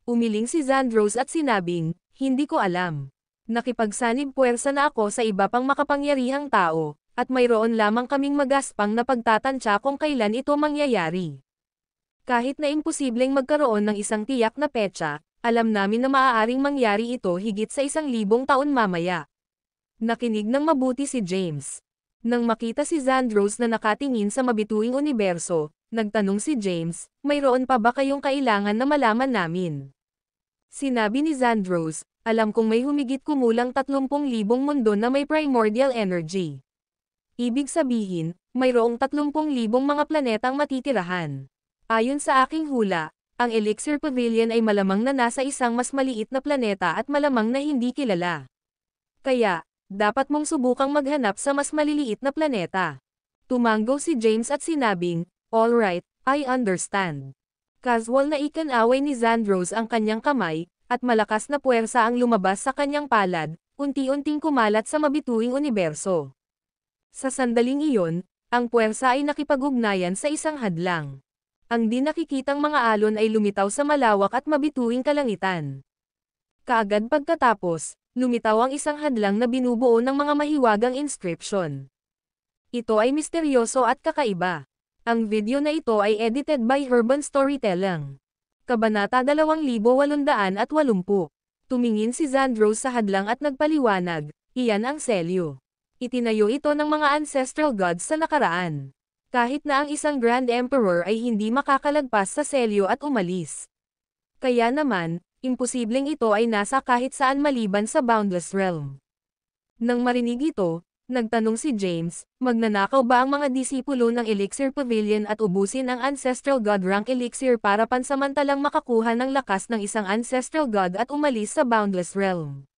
Umiling si Xandros at sinabing, hindi ko alam. Nakipagsanib puwersa na ako sa iba pang makapangyarihang tao, at mayroon lamang kaming magaspang na pagtatansya kung kailan ito mangyayari. Kahit na imposibleng magkaroon ng isang tiyak na petsa, alam namin na maaaring mangyari ito higit sa 1,000 taon mamaya. Nakinig ng mabuti si James. Nang makita si Xandros na nakatingin sa mabituing universo, nagtanong si James, mayroon pa ba kayong kailangan na malaman namin? Sinabi ni Xandros, alam kong may humigit kumulang 30,000 mundo na may primordial energy. Ibig sabihin, mayroong 30,000 mga planetang matitirahan. Ayon sa aking hula, Ang Elixir Pavilion ay malamang na nasa isang mas maliit na planeta at malamang na hindi kilala. Kaya, dapat mong subukang maghanap sa mas maliliit na planeta. Tumango si James at sinabing, "Alright, I understand." Casual na ikanaway ni Xandros ang kanyang kamay, at malakas na puwersa ang lumabas sa kanyang palad, unti-unting kumalat sa mabituing universo. Sa sandaling iyon, ang puwersa ay nakipag-ugnayan sa isang hadlang. Ang di nakikitang mga alon ay lumitaw sa malawak at mabituing kalangitan. Kaagad pagkatapos, lumitaw ang isang hadlang na binubuo ng mga mahiwagang inscription. Ito ay misteryoso at kakaiba. Ang video na ito ay edited by Urban Storytelling. Kabanata 2880. Tumingin si Xandros sa hadlang at nagpaliwanag, iyan ang selyo. Itinayo ito ng mga ancestral gods sa nakaraan. Kahit na ang isang Grand Emperor ay hindi makakalagpas sa selyo at umalis. Kaya naman, imposibleng ito ay nasa kahit saan maliban sa Boundless Realm. Nang marinig ito, nagtanong si James, magnanakaw ba ang mga disipulo ng Elixir Pavilion at ubusin ang Ancestral God rank Elixir para pansamantalang makakuha ng lakas ng isang Ancestral God at umalis sa Boundless Realm?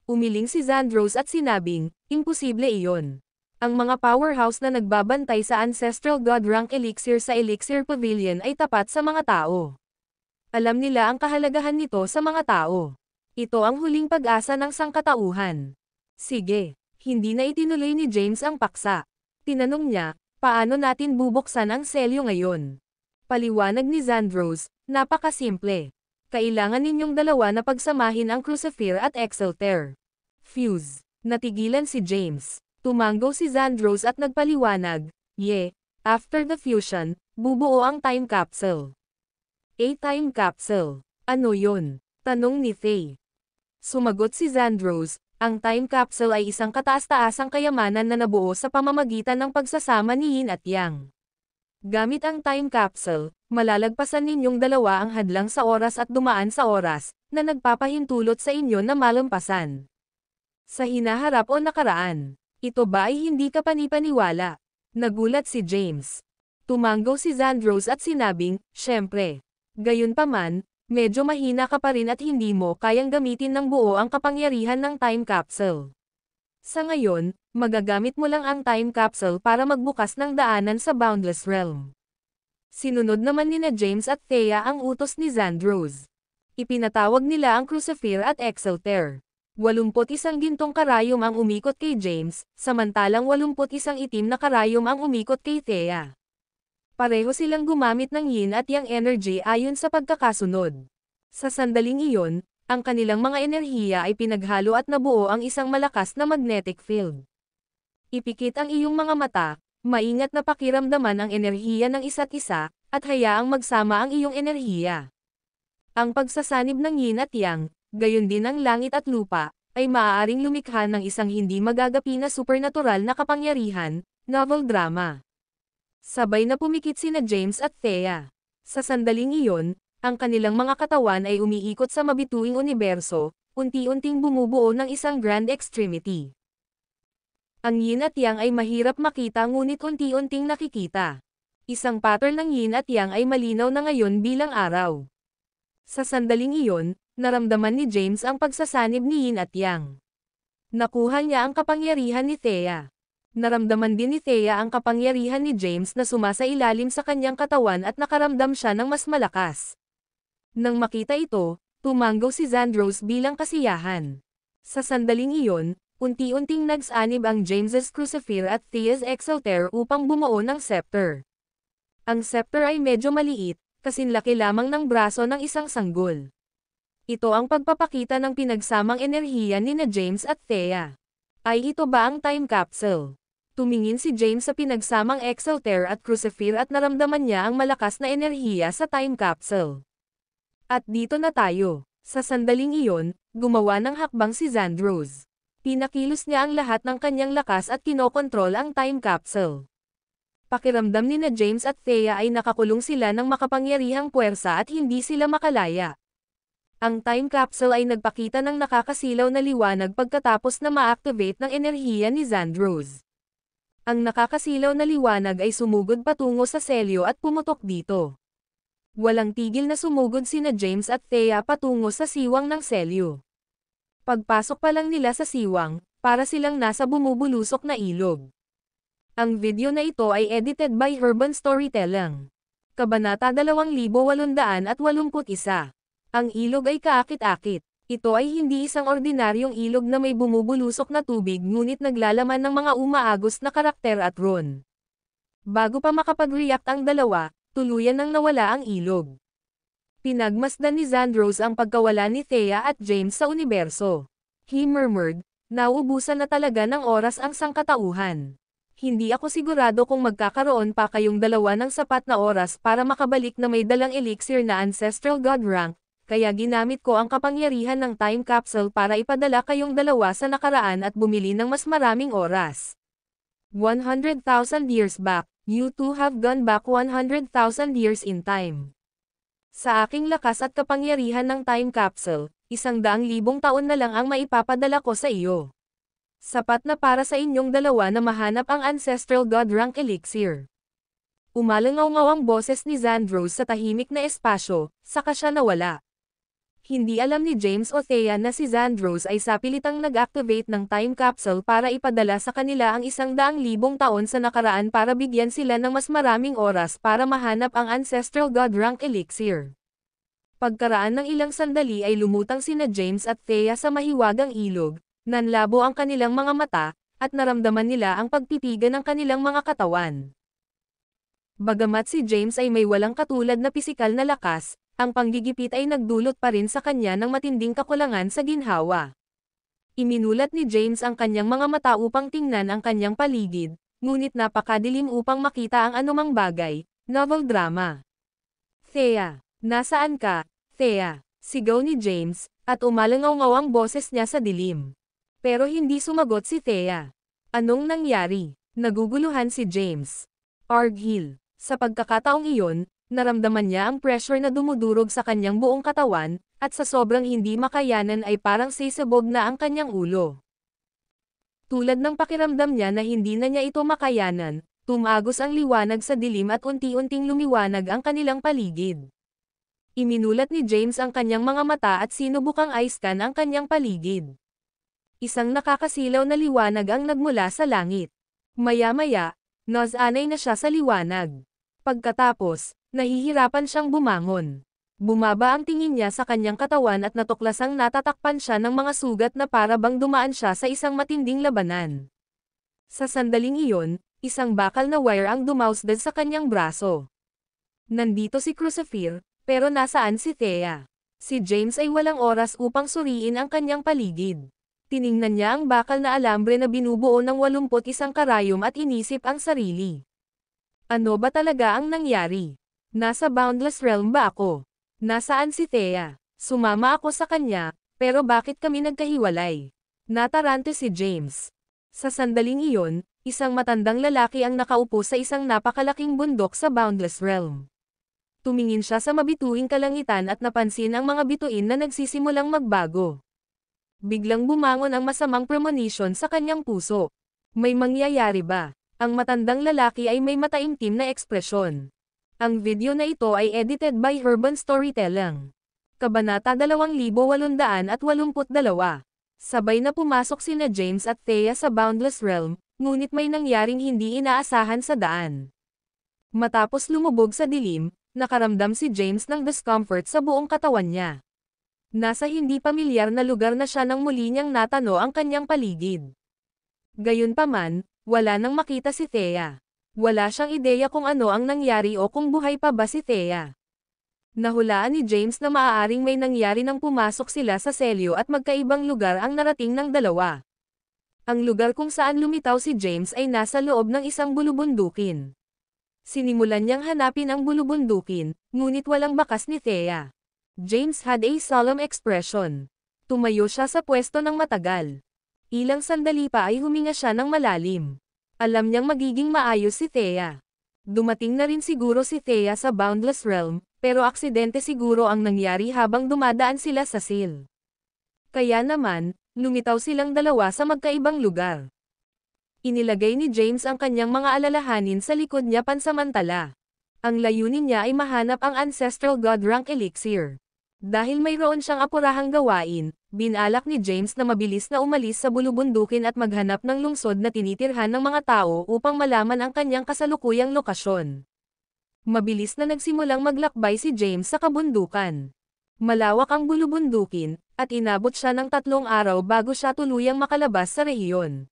Umiling si Xandros at sinabing, imposible iyon. Ang mga powerhouse na nagbabantay sa Ancestral God rank Elixir sa Elixir Pavilion ay tapat sa mga tao. Alam nila ang kahalagahan nito sa mga tao. Ito ang huling pag-asa ng sangkatauhan. Sige, hindi na itinuloy ni James ang paksa. Tinanong niya, paano natin bubuksan ang selyo ngayon? Paliwanag ni Xandros, napakasimple. Kailangan ninyong dalawa na pagsamahin ang Crucifer at Exalter. Fuse. Natigilan si James. Tumango si Xandros at nagpaliwanag, after the fusion, bubuo ang time capsule. A time capsule. Ano yun? Tanong ni Faye. Sumagot si Xandros, ang time capsule ay isang kataas-taasang kayamanan na nabuo sa pamamagitan ng pagsasama ni Yin at Yang. Gamit ang time capsule, malalagpasan ninyong dalawa ang hadlang sa oras at dumaan sa oras, na nagpapahintulot sa inyo na malampasan sa hinaharap o nakaraan. Ito ba ay hindi ka panipaniwala? Nagulat si James. Tumango si Xandros at sinabing, syempre. Gayunpaman, medyo mahina ka pa rin at hindi mo kayang gamitin ng buo ang kapangyarihan ng time capsule. Sa ngayon, magagamit mo lang ang time capsule para magbukas ng daanan sa Boundless Realm. Sinunod naman nina James at Thea ang utos ni Xandros. Ipinatawag nila ang Crucifer at Exalter. 81 gintong karayom ang umikot kay James, samantalang 81 itim na karayom ang umikot kay Thea. Pareho silang gumamit ng yin at yang energy ayon sa pagkakasunod. Sa sandaling iyon, ang kanilang mga enerhiya ay pinaghalo at nabuo ang isang malakas na magnetic field. Ipikit ang iyong mga mata, maingat na pakiramdaman ang enerhiya ng isa't isa, at hayaang magsama ang iyong enerhiya. Ang pagsasanib ng yin at yang, gayon din ang langit at lupa, ay maaaring lumikha ng isang hindi magagapi na supernatural na kapangyarihan, novel drama. Sabay na pumikit sina James at Thea. Sa sandaling iyon, ang kanilang mga katawan ay umiikot sa mabituing universo, unti-unting bumubuo ng isang grand extremity. Ang yin at yang ay mahirap makita ngunit unti-unting nakikita. Isang pattern ng yin at yang ay malinaw na ngayon bilang araw. Sa sandaling iyon, naramdaman ni James ang pagsasanib ni Yin at Yang. Nakuha niya ang kapangyarihan ni Thea. Naramdaman din ni Thea ang kapangyarihan ni James na sumasailalim sa kanyang katawan at nakaramdam siya ng mas malakas. Nang makita ito, tumango si Xandros bilang kasiyahan. Sa sandaling iyon, unti-unting nagsanib ang James's Crucifer at Thea's Exalter upang bumuo ng scepter. Ang scepter ay medyo maliit, kasinlaki lamang ng braso ng isang sanggol. Ito ang pagpapakita ng pinagsamang enerhiya ni na James at Thea. Ay ito ba ang time capsule? Tumingin si James sa pinagsamang Exalter at Crucifer at naramdaman niya ang malakas na enerhiya sa time capsule. At dito na tayo. Sa sandaling iyon, gumawa ng hakbang si Xandros. Pinakilos niya ang lahat ng kanyang lakas at kinokontrol ang time capsule. Pakiramdam ni na James at Thea ay nakakulong sila ng makapangyarihang puwersa at hindi sila makalaya. Ang time capsule ay nagpakita ng nakakasilaw na liwanag pagkatapos na ma-activate ng enerhiya ni Xandros. Ang nakakasilaw na liwanag ay sumugod patungo sa selyo at pumutok dito. Walang tigil na sumugod sina James at Thea patungo sa siwang ng selyo. Pagpasok pa lang nila sa siwang, para silang nasa bumubulusok na ilog. Ang video na ito ay edited by Urban Storytelling. Kabanata 2881. Ang ilog ay kaakit-akit. Ito ay hindi isang ordinaryong ilog na may bumubulusok na tubig ngunit naglalaman ng mga umaagos na karakter at ron. Bago pa makapag-react ang dalawa, tuluyan nang nawala ang ilog. Pinagmasdan ni Xandros ang pagkawala ni Thea at James sa universo. He murmured, nauubusan na talaga ng oras ang sangkatauhan. Hindi ako sigurado kung magkakaroon pa kayong dalawa ng sapat na oras para makabalik na may dalang elixir na ancestral god rank, kaya ginamit ko ang kapangyarihan ng time capsule para ipadala kayong dalawa sa nakaraan at bumili ng mas maraming oras. 100,000 years back, you two have gone back 100,000 years in time. Sa aking lakas at kapangyarihan ng time capsule, 100,000 taon na lang ang maipapadala ko sa iyo. Sapat na para sa inyong dalawa na mahanap ang ancestral god rank elixir. Umalangaw-ngaw ang boses ni Xandros sa tahimik na espasyo, saka siya nawala. Hindi alam ni James o Thea na si Xandros ay sapilitang nag-activate ng time capsule para ipadala sa kanila ang 100,000 taon sa nakaraan para bigyan sila ng mas maraming oras para mahanap ang ancestral god rank elixir. Pagkaraan ng ilang sandali ay lumutang sina James at Thea sa mahiwagang ilog, nanlabo ang kanilang mga mata, at naramdaman nila ang pagpitigan ng kanilang mga katawan. Bagamat si James ay may walang katulad na pisikal na lakas, ang panggigipit ay nagdulot pa rin sa kanya ng matinding kakulangan sa ginhawa. Iminulat ni James ang kanyang mga mata upang tingnan ang kanyang paligid, ngunit napakadilim upang makita ang anumang bagay. Novel drama. Thea, nasaan ka, Thea? Sigaw ni James, at umalangaw-ngaw ang boses niya sa dilim. Pero hindi sumagot si Thea. Anong nangyari? Naguguluhan si James. Argyle. Sa pagkakataong iyon, naramdaman niya ang pressure na dumudurog sa kanyang buong katawan, at sa sobrang hindi makayanan ay parang sisabog na ang kanyang ulo. Tulad ng pakiramdam niya na hindi na niya ito makayanan, tumagos ang liwanag sa dilim at unti-unting lumiwanag ang kanilang paligid. Iminulat ni James ang kanyang mga mata at sinubukang i-scan ang kanyang paligid. Isang nakakasilaw na liwanag ang nagmula sa langit. Maya-maya, nasanay na siya sa liwanag. Pagkatapos, nahihirapan siyang bumangon. Bumaba ang tingin niya sa kanyang katawan at natuklasang natatakpan siya ng mga sugat na para bang dumaan siya sa isang matinding labanan. Sa sandaling iyon, isang bakal na wire ang dumausdad sa kanyang braso. Nandito si Crucifer, pero nasaan si Thea? Si James ay walang oras upang suriin ang kanyang paligid. Tiningnan niya ang bakal na alambre na binubuo ng 81 karayom at inisip ang sarili. Ano ba talaga ang nangyari? Nasa Boundless Realm ba ako? Nasaan si Thea? Sumama ako sa kanya, pero bakit kami nagkahiwalay? Natarante si James. Sa sandaling iyon, isang matandang lalaki ang nakaupo sa isang napakalaking bundok sa Boundless Realm. Tumingin siya sa mabituing kalangitan at napansin ang mga bituin na nagsisimulang magbago. Biglang bumangon ang masamang premonition sa kanyang puso. May mangyayari ba? Ang matandang lalaki ay may mataimtim na ekspresyon. Ang video na ito ay edited by Urban Storytelling. Kabanata 2882. Sabay na pumasok sina James at Thea sa Boundless Realm, ngunit may nangyaring hindi inaasahan sa daan. Matapos lumubog sa dilim, nakaramdam si James ng discomfort sa buong katawan niya. Nasa hindi pamilyar na lugar na siya nang muli niyang natano ang kanyang paligid. Gayunpaman, wala nang makita si Thea. Wala siyang ideya kung ano ang nangyari o kung buhay pa ba si Thea. Nahulaan ni James na maaaring may nangyari nang pumasok sila sa selyo at magkaibang lugar ang narating ng dalawa. Ang lugar kung saan lumitaw si James ay nasa loob ng isang bulubundukin. Sinimulan niyang hanapin ang bulubundukin, ngunit walang bakas ni Thea. James had a solemn expression. Tumayo siya sa pwesto ng matagal. Ilang sandali pa ay huminga siya ng malalim. Alam niyang magiging maayos si Thea. Dumating na rin siguro si Thea sa Boundless Realm, pero aksidente siguro ang nangyari habang dumadaan sila sa seal. Kaya naman, lumitaw silang dalawa sa magkaibang lugar. Inilagay ni James ang kanyang mga alalahanin sa likod niya pansamantala. Ang layunin niya ay mahanap ang Ancestral God Rank Elixir. Dahil mayroon siyang apurahang gawain, binalak ni James na mabilis na umalis sa bulubundukin at maghanap ng lungsod na tinitirhan ng mga tao upang malaman ang kanyang kasalukuyang lokasyon. Mabilis na nagsimulang maglakbay si James sa kabundukan. Malawak ang bulubundukin, at inabot siya ng 3 araw bago siya tuluyang makalabas sa rehiyon.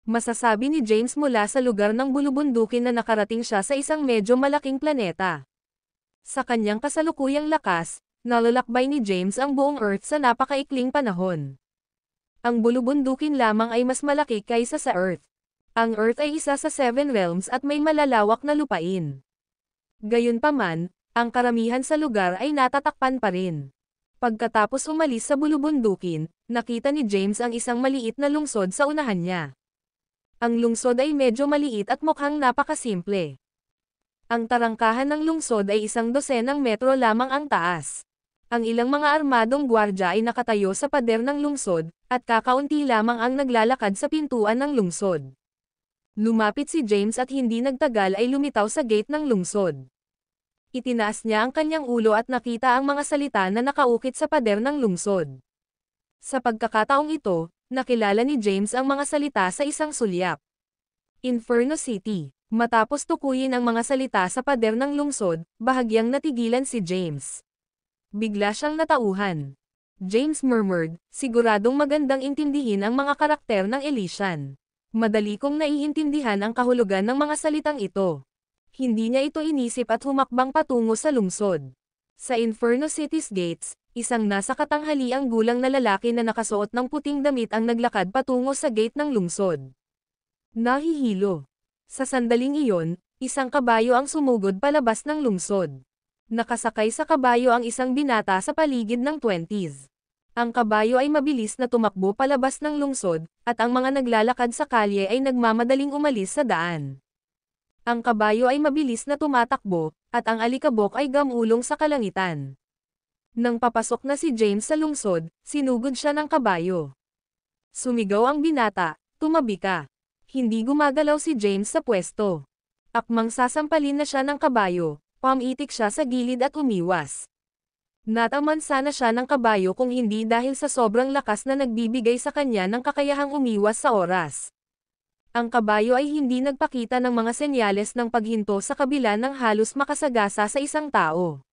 Masasabi ni James mula sa lugar ng bulubundukin na nakarating siya sa isang medyo malaking planeta. Sa kanyang kasalukuyang lakas, nalalakbay ni James ang buong Earth sa napakaikling panahon. Ang bulubundukin lamang ay mas malaki kaysa sa Earth. Ang Earth ay isa sa 7 realms at may malalawak na lupain. Gayunpaman, ang karamihan sa lugar ay natatakpan pa rin. Pagkatapos umalis sa bulubundukin, nakita ni James ang isang maliit na lungsod sa unahan niya. Ang lungsod ay medyo maliit at mukhang napakasimple. Ang tarangkahan ng lungsod ay 12 metro lamang ang taas. Ang ilang mga armadong gwardya ay nakatayo sa pader ng lungsod, at kakaunti lamang ang naglalakad sa pintuan ng lungsod. Lumapit si James at hindi nagtagal ay lumitaw sa gate ng lungsod. Itinaas niya ang kanyang ulo at nakita ang mga salita na nakaukit sa pader ng lungsod. Sa pagkakataong ito, nakilala ni James ang mga salita sa isang sulyap. Inferno City. Matapos tukuyin ang mga salita sa pader ng lungsod, bahagyang natigilan si James. Bigla siyang natauhan. James murmured, siguradong magandang intindihin ang mga karakter ng Elysian. Madali kong naiintindihan ang kahulugan ng mga salitang ito. Hindi niya ito inisip at humakbang patungo sa lungsod. Sa Inferno City's gates, isang nasa katanghaliang gulang na lalaki na nakasuot ng puting damit ang naglakad patungo sa gate ng lungsod. Nahihilo. Sa sandaling iyon, isang kabayo ang sumugod palabas ng lungsod. Nakasakay sa kabayo ang isang binata sa paligid ng 20s. Ang kabayo ay mabilis na tumakbo palabas ng lungsod, at ang mga naglalakad sa kalye ay nagmamadaling umalis sa daan. Ang kabayo ay mabilis na tumatakbo, at ang alikabok ay gamulong sa kalangitan. Nang papasok na si James sa lungsod, sinugod siya ng kabayo. Sumigaw ang binata, tumabi ka. Hindi gumagalaw si James sa pwesto. Akmang sasampalin na siya ng kabayo, pamitik siya sa gilid at umiwas. Nataman sana siya ng kabayo kung hindi dahil sa sobrang lakas na nagbibigay sa kanya ng kakayahang umiwas sa oras. Ang kabayo ay hindi nagpakita ng mga senyales ng paghinto sa kabila ng halos makasagasa sa isang tao.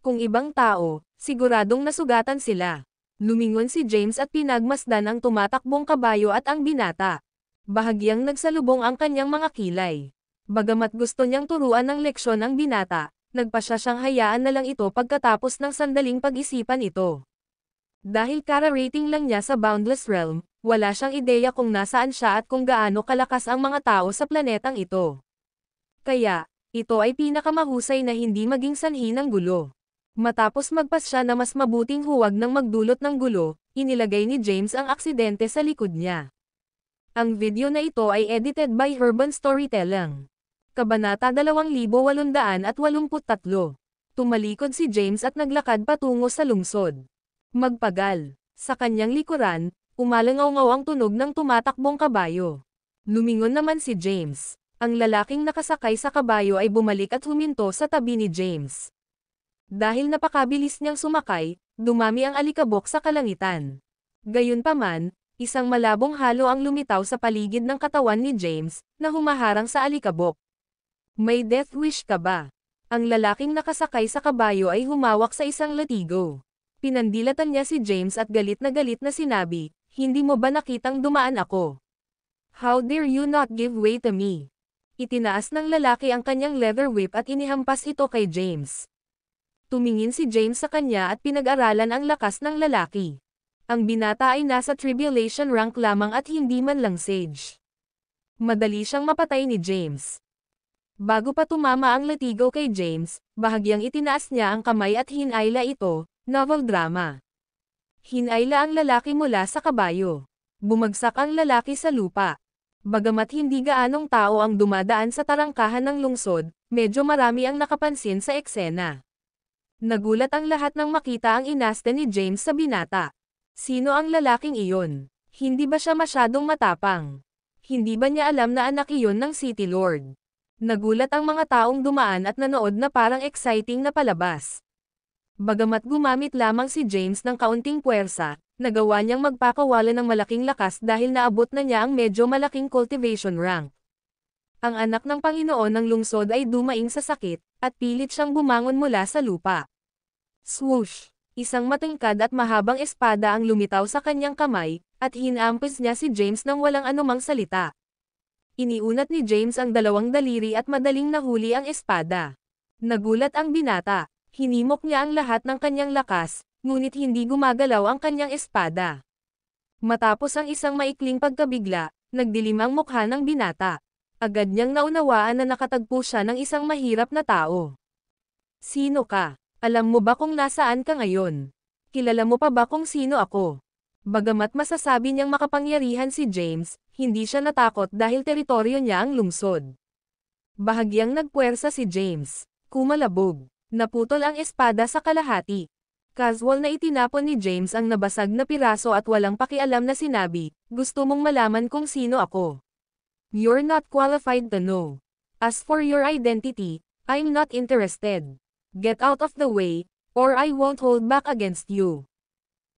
Kung ibang tao, siguradong nasugatan sila. Lumingon si James at pinagmasdan ang tumatakbong kabayo at ang binata. Bahagyang nagsalubong ang kanyang mga kilay. Bagamat gusto niyang turuan ng leksyon ang binata, nagpasya siyang hayaan na lang ito pagkatapos ng sandaling pag-isipan ito. Dahil kara-rating lang niya sa Boundless Realm, wala siyang ideya kung nasaan siya at kung gaano kalakas ang mga tao sa planetang ito. Kaya, ito ay pinakamahusay na hindi maging sanhi ng gulo. Matapos magpasya na mas mabuting huwag nang magdulot ng gulo, inilagay ni James ang aksidente sa likod niya. Ang video na ito ay edited by Urban Storytelling. Kabanata 2883. Tumalikod si James at naglakad patungo sa lungsod. Magpagal. Sa kanyang likuran, umalangaw-ngaw ang tunog ng tumatakbong kabayo. Lumingon naman si James. Ang lalaking nakasakay sa kabayo ay bumalik at huminto sa tabi ni James. Dahil napakabilis niyang sumakay, dumami ang alikabok sa kalangitan. Gayunpaman, isang malabong halo ang lumitaw sa paligid ng katawan ni James, na humaharang sa alikabok. May death wish ka ba? Ang lalaking nakasakay sa kabayo ay humawak sa isang latigo. Pinandilatan niya si James at galit na sinabi, hindi mo ba nakitang dumaan ako? How dare you not give way to me? Itinaas ng lalaki ang kanyang leather whip at inihampas ito kay James. Tumingin si James sa kanya at pinag-aralan ang lakas ng lalaki. Ang binata ay nasa tribulation rank lamang at hindi man lang sage. Madali siyang mapatay ni James. Bago pa tumama ang latigo kay James, bahagyang itinaas niya ang kamay at hinayla ito, novel drama. Hinayla ang lalaki mula sa kabayo. Bumagsak ang lalaki sa lupa. Bagamat hindi gaanong tao ang dumadaan sa tarangkahan ng lungsod, medyo marami ang nakapansin sa eksena. Nagulat ang lahat nang makita ang inaste ni James sa binata. Sino ang lalaking iyon? Hindi ba siya masyadong matapang? Hindi ba niya alam na anak iyon ng City Lord? Nagulat ang mga taong dumaan at nanood na parang exciting na palabas. Bagamat gumamit lamang si James ng kaunting puwersa, nagawa niyang magpakawala ng malaking lakas dahil naabot na niya ang medyo malaking cultivation rank. Ang anak ng Panginoon ng lungsod ay dumaing sa sakit, at pilit siyang bumangon mula sa lupa. Swoosh! Isang matingkad at mahabang espada ang lumitaw sa kanyang kamay, at hinampis niya si James nang walang anumang salita. Iniunat ni James ang dalawang daliri at madaling nahuli ang espada. Nagulat ang binata. Hinimok niya ang lahat ng kanyang lakas, ngunit hindi gumagalaw ang kanyang espada. Matapos ang isang maikling pagkabigla, nagdilim ang mukha ng binata. Agad niyang naunawaan na nakatagpo siya ng isang mahirap na tao. Sino ka? Alam mo ba kung nasaan ka ngayon? Kilala mo pa ba kung sino ako? Bagamat masasabi niyang makapangyarihan si James, hindi siya natakot dahil teritoryo niya ang lungsod. Bahagyang nagpuwersa si James. Kumalabog. Naputol ang espada sa kalahati. Casual na itinapon ni James ang nabasag na piraso at walang pakialam na sinabi, "Gusto mong malaman kung sino ako? You're not qualified to know. As for your identity, I'm not interested. Get out of the way, or I won't hold back against you."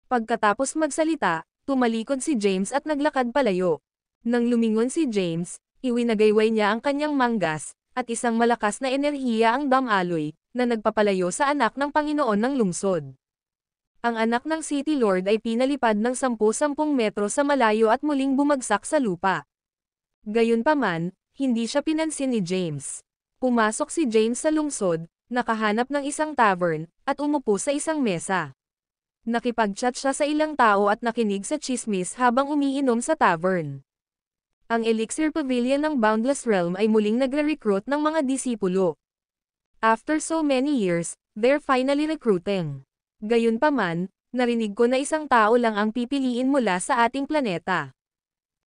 Pagkatapos magsalita, tumalikod si James at naglakad palayo. Nang lumingon si James, iwinagayway niya ang kanyang manggas, at isang malakas na enerhiya ang damaloy, na nagpapalayo sa anak ng Panginoon ng lungsod. Ang anak ng City Lord ay pinalipad ng 10-10 metro sa malayo at muling bumagsak sa lupa. Gayunpaman, hindi siya pinansin ni James. Pumasok si James sa lungsod, nakahanap ng isang tavern, at umupo sa isang mesa. Nakipag-chat siya sa ilang tao at nakinig sa chismis habang umiinom sa tavern. Ang Elixir Pavilion ng Boundless Realm ay muling nagre-recruit ng mga disipulo. After so many years, they're finally recruiting. Gayunpaman, narinig ko na isang tao lang ang pipiliin mula sa ating planeta.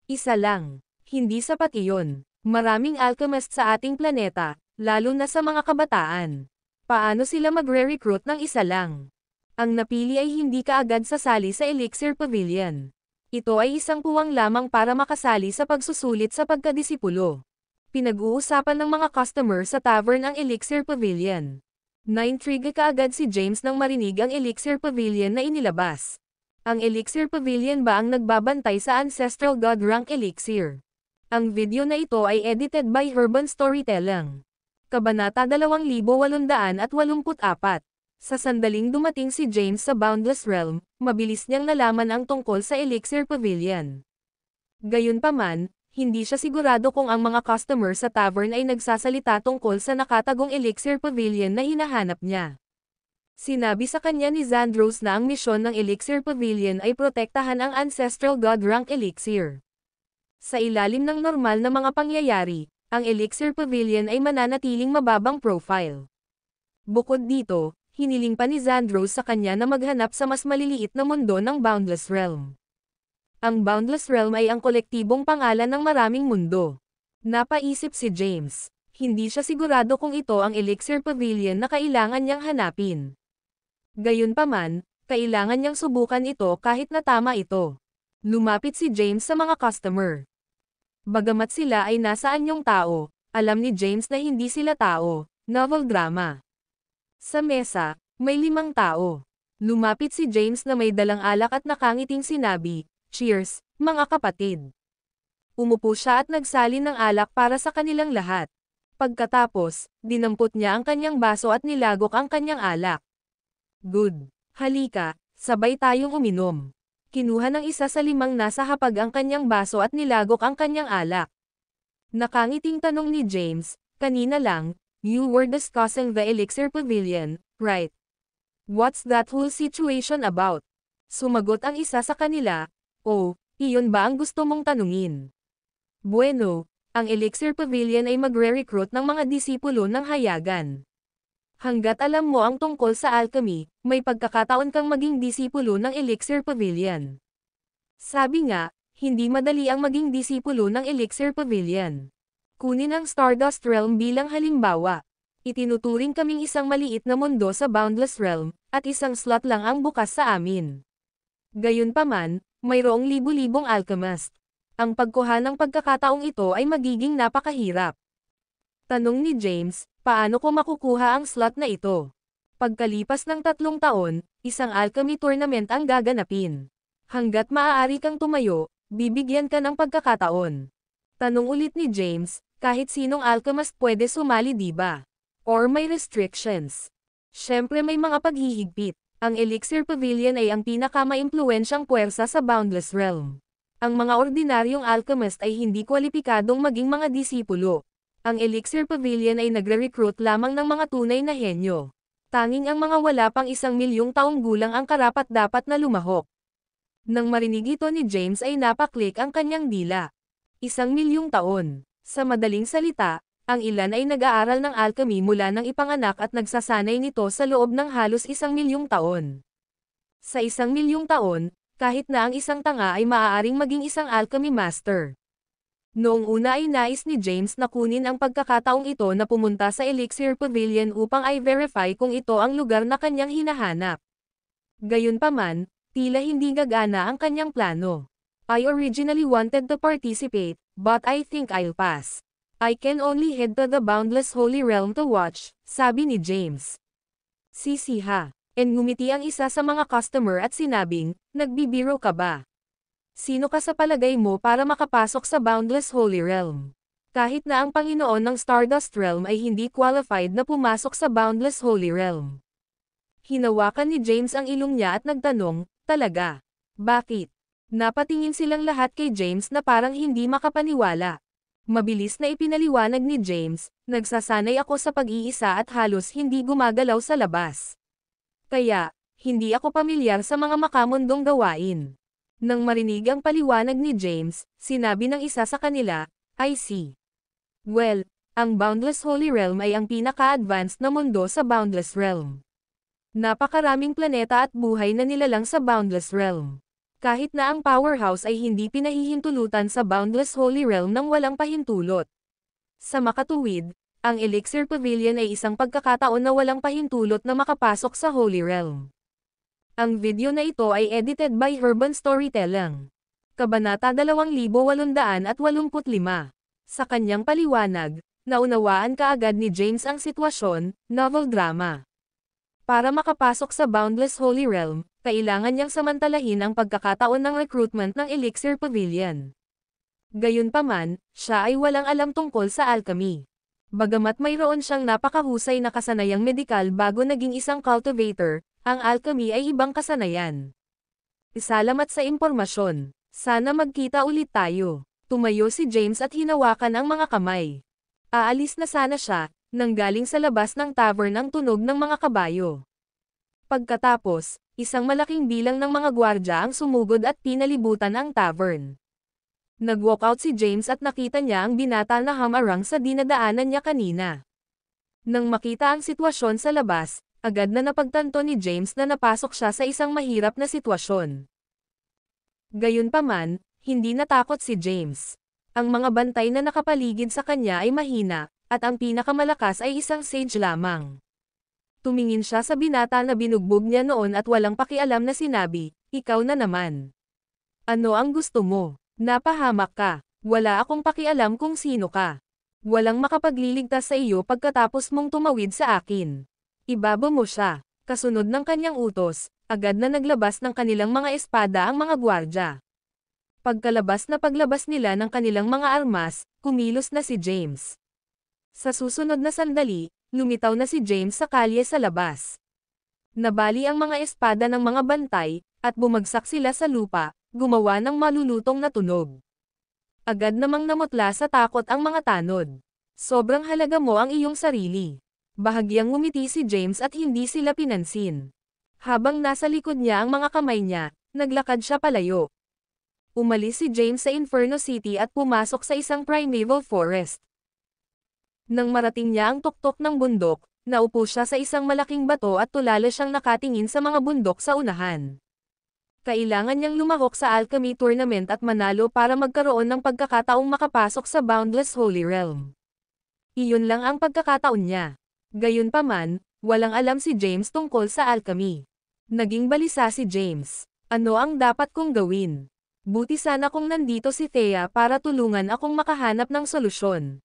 Isa lang. Hindi sapat iyon. Maraming alchemist sa ating planeta, lalo na sa mga kabataan. Paano sila magre-recruit ng isa lang? Ang napili ay hindi kaagad sasali sa Elixir Pavilion. Ito ay isang puwang lamang para makasali sa pagsusulit sa pagkadisipulo. Pinag-uusapan ng mga customer sa tavern ang Elixir Pavilion. Naintriga kaagad si James nang marinig ang Elixir Pavilion na inilabas. Ang Elixir Pavilion ba ang nagbabantay sa Ancestral God Rank Elixir? Ang video na ito ay edited by Herban Storytelling. Kabanata 2884. Sa sandaling dumating si James sa Boundless Realm, mabilis niyang nalaman ang tungkol sa Elixir Pavilion. Gayunpaman, hindi siya sigurado kung ang mga customer sa tavern ay nagsasalita tungkol sa nakatagong Elixir Pavilion na hinahanap niya. Sinabi sa kanya ni Zandros na ang misyon ng Elixir Pavilion ay protektahan ang Ancestral God Rank Elixir. Sa ilalim ng normal na mga pangyayari, ang Elixir Pavilion ay mananatiling mababang profile. Bukod dito, hiniling pa ni Zandros sa kanya na maghanap sa mas maliliit na mundo ng Boundless Realm. Ang Boundless Realm ay ang kolektibong pangalan ng maraming mundo. Napaisip si James. Hindi siya sigurado kung ito ang Elixir Pavilion na kailangan niyang hanapin. Gayunpaman, kailangan niyang subukan ito kahit na tama ito. Lumapit si James sa mga customer. Bagamat sila ay nasa anyong tao, alam ni James na hindi sila tao, novel drama. Sa mesa, may 5 tao. Lumapit si James na may dalang alak at nakangiting sinabi, "Cheers, mga kapatid." Umupo siya at nagsalin ng alak para sa kanilang lahat. Pagkatapos, dinampot niya ang kanyang baso at nilagok ang kanyang alak. "Good. Halika, sabay tayong uminom." Kinuha ng isa sa 5 nasa hapag ang kanyang baso at nilagok ang kanyang alak. Nakangiting tanong ni James, "Kanina lang, you were discussing the Elixir Pavilion, right? What's that whole situation about?" Sumagot ang isa sa kanila, "Oh, iyon ba ang gusto mong tanungin? Bueno, ang Elixir Pavilion ay magre-recruit ng mga disipulo ng hayagan. Hanggat alam mo ang tungkol sa alchemy, may pagkakataon kang maging disipulo ng Elixir Pavilion." Sabi nga, hindi madali ang maging disipulo ng Elixir Pavilion. Kunin ang Stardust Realm bilang halimbawa. Itinuturing kaming isang maliit na mundo sa Boundless Realm, at isang slot lang ang bukas sa amin. Gayunpaman, mayroong libu-libong alchemist. Ang pagkuha ng pagkakataong ito ay magiging napakahirap. Tanong ni James, paano ko makukuha ang slot na ito? Pagkalipas ng 3 taon, isang alchemy tournament ang gaganapin. Hanggat maaari kang tumayo, bibigyan ka ng pagkakataon. Tanong ulit ni James, kahit sinong alchemist pwede sumali diba? Or may restrictions? Syempre may mga paghihigpit. Ang Elixir Pavilion ay ang pinakamaimpluwensyang puwersa sa Boundless Realm. Ang mga ordinaryong alchemist ay hindi kwalipikadong maging mga disipulo. Ang Elixir Pavilion ay nagre-recruit lamang ng mga tunay na henyo. Tanging ang mga wala pang 1,000,000 taong gulang ang karapat-dapat na lumahok. Nang marinig ito ni James ay napaklik ang kanyang dila. 1,000,000 taon. Sa madaling salita, ang ilan ay nag-aaral ng alchemy mula nang ipanganak at nagsasanay nito sa loob ng halos 1,000,000 taon. Sa 1,000,000 taon, kahit na ang isang tanga ay maaaring maging isang alchemy master. Noong una ay nais ni James na kunin ang pagkakataong ito na pumunta sa Elixir Pavilion upang i-verify kung ito ang lugar na kanyang hinahanap. Gayunpaman, tila hindi gagana ang kanyang plano. I originally wanted to participate, but I think I'll pass. I can only head to the Boundless Holy Realm to watch, sabi ni James. Sisiha. And ngumiti ang isa sa mga customer at sinabing, nagbibiro ka ba? Sino ka sa palagay mo para makapasok sa Boundless Holy Realm? Kahit na ang Panginoon ng Stardust Realm ay hindi qualified na pumasok sa Boundless Holy Realm. Hinawakan ni James ang ilong niya at nagtanong, talaga? Bakit? Napatingin silang lahat kay James na parang hindi makapaniwala. Mabilis na ipinaliwanag ni James, nagsasanay ako sa pag-iisa at halos hindi gumagalaw sa labas. Kaya, hindi ako pamilyar sa mga makamundong gawain. Nang marinig ang paliwanag ni James, sinabi ng isa sa kanila, I see. Well, ang Boundless Holy Realm ay ang pinaka-advanced na mundo sa Boundless Realm. Napakaraming planeta at buhay na nilalang sa Boundless Realm. Kahit na ang powerhouse ay hindi pinahihintulutan sa Boundless Holy Realm nang walang pahintulot. Sa makatuwid, ang Elixir Pavilion ay isang pagkakataon na walang pahintulot na makapasok sa Holy Realm. Ang video na ito ay edited by Urban Storytelling. Kabanata 2885. Sa kanyang paliwanag, naunawaan kaagad ni James ang sitwasyon, novel drama. Para makapasok sa Boundless Holy Realm, kailangan niyang samantalahin ang pagkakataon ng recruitment ng Elixir Pavilion. Gayunpaman, siya ay walang alam tungkol sa alchemy. Bagamat mayroon siyang napakahusay na kasanayang medikal bago naging isang cultivator, ang alchemy ay ibang kasanayan. Salamat sa impormasyon. Sana magkita ulit tayo. Tumayo si James at hinawakan ang mga kamay. Aalis na sana siya, nang galing sa labas ng tavern ang tunog ng mga kabayo. Pagkatapos, isang malaking bilang ng mga gwardya ang sumugod at pinalibutan ang tavern. Nag-walk out si James at nakita niya ang binata na hamarang sa dinadaanan niya kanina. Nang makita ang sitwasyon sa labas, agad na napagtanto ni James na napasok siya sa isang mahirap na sitwasyon. Gayunpaman, hindi natakot si James. Ang mga bantay na nakapaligid sa kanya ay mahina, at ang pinakamalakas ay isang sage lamang. Tumingin siya sa binata na binugbog niya noon at walang pakialam na sinabi, ikaw na naman. Ano ang gusto mo? Napahamak ka. Wala akong pakialam kung sino ka. Walang makapagliligtas sa iyo pagkatapos mong tumawid sa akin. Ibaba mo siya. Kasunod ng kanyang utos, agad na naglabas ng kanilang mga espada ang mga gwardya. Pagkalabas na paglabas nila ng kanilang mga armas, kumilos na si James. Sa susunod na sandali, lumitaw na si James sa kalye sa labas. Nabali ang mga espada ng mga bantay, at bumagsak sila sa lupa, gumawa ng malulutong na tunog. Agad namang namutla sa takot ang mga tanod. Sobrang halaga mo ang iyong sarili. Bahagyang ngumiti si James at hindi sila pinansin. Habang nasa likod niya ang mga kamay niya, naglakad siya palayo. Umalis si James sa Inferno City at pumasok sa isang primeval forest. Nang marating niya ang tuktok ng bundok, naupo siya sa isang malaking bato at tulala siyang nakatingin sa mga bundok sa unahan. Kailangan niyang lumahok sa alchemy tournament at manalo para magkaroon ng pagkakataong makapasok sa Boundless Holy Realm. Iyon lang ang pagkakataon niya. Gayunpaman, walang alam si James tungkol sa alchemy. Naging balisa si James. Ano ang dapat kong gawin? Buti sana kung nandito si Thea para tulungan akong makahanap ng solusyon.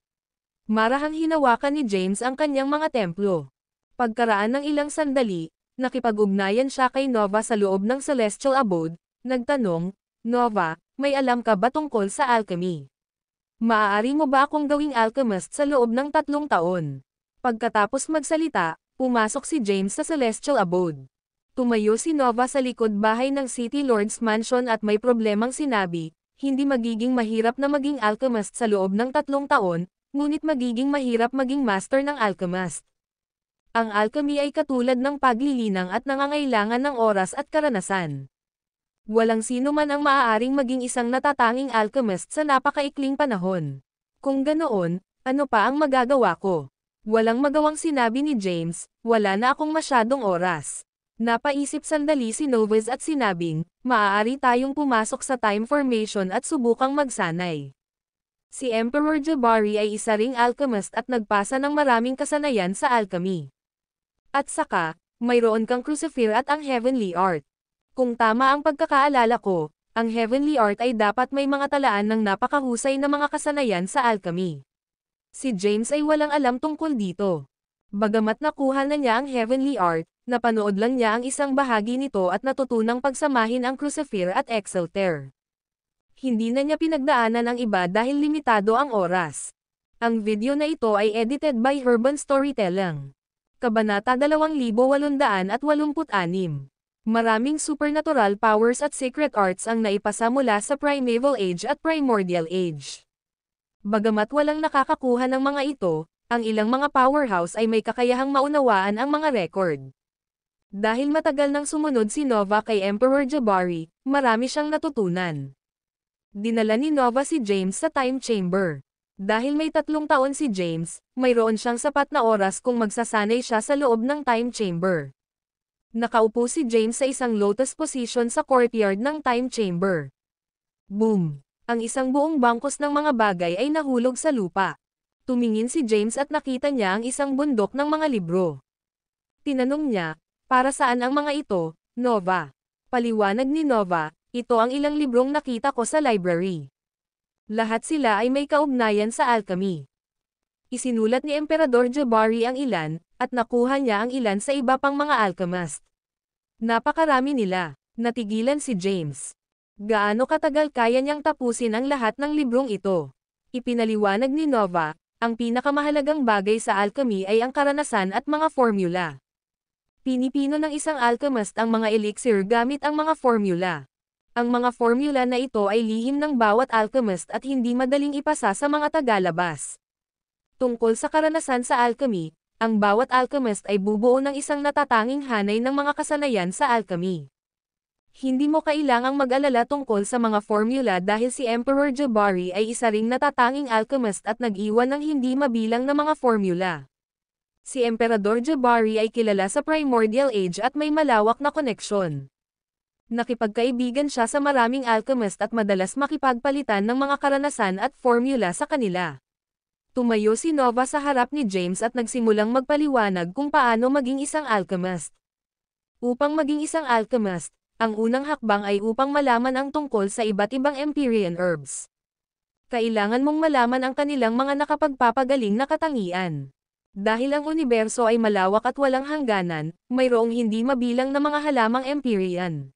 Marahang hinawakan ni James ang kanyang mga templo. Pagkaraan ng ilang sandali, nakipag-ugnayan siya kay Nova sa loob ng Celestial Abode, nagtanong, Nova, may alam ka ba tungkol sa alchemy? Maaari mo ba akong gawing alchemist sa loob ng 3 taon? Pagkatapos magsalita, pumasok si James sa Celestial Abode. Tumayo si Nova sa likod bahay ng City Lord's Mansion at may problemang sinabi, hindi magiging mahirap na maging alchemist sa loob ng 3 taon, ngunit magiging mahirap maging master ng alchemist. Ang alchemy ay katulad ng paglilinang at nangangailangan ng oras at karanasan. Walang sino man ang maaaring maging isang natatanging alchemist sa napakaikling panahon. Kung ganoon, ano pa ang magagawa ko? Walang magawang sinabi ni James, wala na akong masyadong oras. Napaisip sandali si Novas at sinabing, maaari tayong pumasok sa time formation at subukang magsanay. Si Emperor Jabari ay isa ring alchemist at nagpasa ng maraming kasanayan sa alchemy. At saka, mayroon kang crucifer at ang heavenly art. Kung tama ang pagkakaalala ko, ang heavenly art ay dapat may mga talaan ng napakahusay na mga kasanayan sa alchemy. Si James ay walang alam tungkol dito. Bagamat nakuha na niya ang heavenly art, napanood lang niya ang isang bahagi nito at natutunang pagsamahin ang crucifer at exalter. Hindi na niya pinagdaanan ang iba dahil limitado ang oras. Ang video na ito ay edited by Urban Storytelling. Kabanata 2886. Maraming supernatural powers at secret arts ang naipasa mula sa Primeval Age at Primordial Age. Bagamat walang nakakakuha ng mga ito, ang ilang mga powerhouse ay may kakayahang maunawaan ang mga record. Dahil matagal nang sumunod si Nova kay Emperor Jabari, marami siyang natutunan. Dinala ni Nova si James sa time chamber. Dahil may 3 taon si James, mayroon siyang sapat na oras kung magsasanay siya sa loob ng time chamber. Nakaupo si James sa isang lotus position sa courtyard ng time chamber. Boom! Ang isang buong bangkos ng mga bagay ay nahulog sa lupa. Tumingin si James at nakita niya ang isang bundok ng mga libro. Tinanong niya, para saan ang mga ito, Nova? Paliwanag ni Nova, ito ang ilang librong nakita ko sa library. Lahat sila ay may kaugnayan sa alchemy. Isinulat ni Emperador Jabari ang ilan, at nakuha niya ang ilan sa iba pang mga alchemist. Napakarami nila. Natigilan si James. Gaano katagal kaya niyang tapusin ang lahat ng librong ito? Ipinaliwanag ni Nova, ang pinakamahalagang bagay sa alchemy ay ang karanasan at mga formula. Pinipino ng isang alchemist ang mga elixir gamit ang mga formula. Ang mga formula na ito ay lihim ng bawat alchemist at hindi madaling ipasa sa mga tagalabas. Tungkol sa karanasan sa alchemy, ang bawat alchemist ay bubuo ng isang natatanging hanay ng mga kasanayan sa alchemy. Hindi mo kailangang mag-alala tungkol sa mga formula dahil si Emperor Jabari ay isa ring natatanging alchemist at nag-iwan ng hindi mabilang na mga formula. Si Emperador Jabari ay kilala sa Primordial Age at may malawak na koneksyon. Nakipagkaibigan siya sa maraming alchemist at madalas makipagpalitan ng mga karanasan at formula sa kanila. Tumayo si Nova sa harap ni James at nagsimulang magpaliwanag kung paano maging isang alchemist. Upang maging isang alchemist, ang unang hakbang ay upang malaman ang tungkol sa iba't ibang Empyrean herbs. Kailangan mong malaman ang kanilang mga nakapagpapagaling na katangian. Dahil ang universo ay malawak at walang hangganan, mayroong hindi mabilang na mga halamang Empyrean.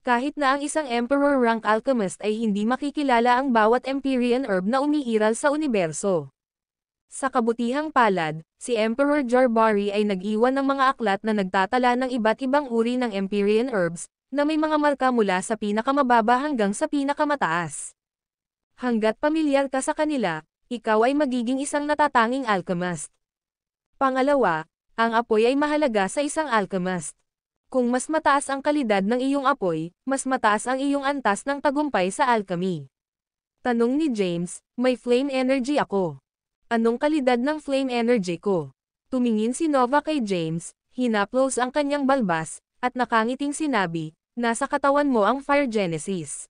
Kahit na ang isang Emperor rank alchemist ay hindi makikilala ang bawat Empyrean herb na umiiral sa universo. Sa kabutihang palad, si Emperor Jabari ay nag-iwan ng mga aklat na nagtatala ng iba't ibang uri ng Empyrean herbs, na may mga marka mula sa pinakamababa hanggang sa pinakamataas. Hanggat pamilyar ka sa kanila, ikaw ay magiging isang natatanging alchemist. Pangalawa, ang apoy ay mahalaga sa isang alchemist. Kung mas mataas ang kalidad ng iyong apoy, mas mataas ang iyong antas ng tagumpay sa alchemy. Tanong ni James, may flame energy ako. Anong kalidad ng flame energy ko? Tumingin si Nova kay James, hinaplos ang kanyang balbas, at nakangiting sinabi, nasa katawan mo ang fire genesis.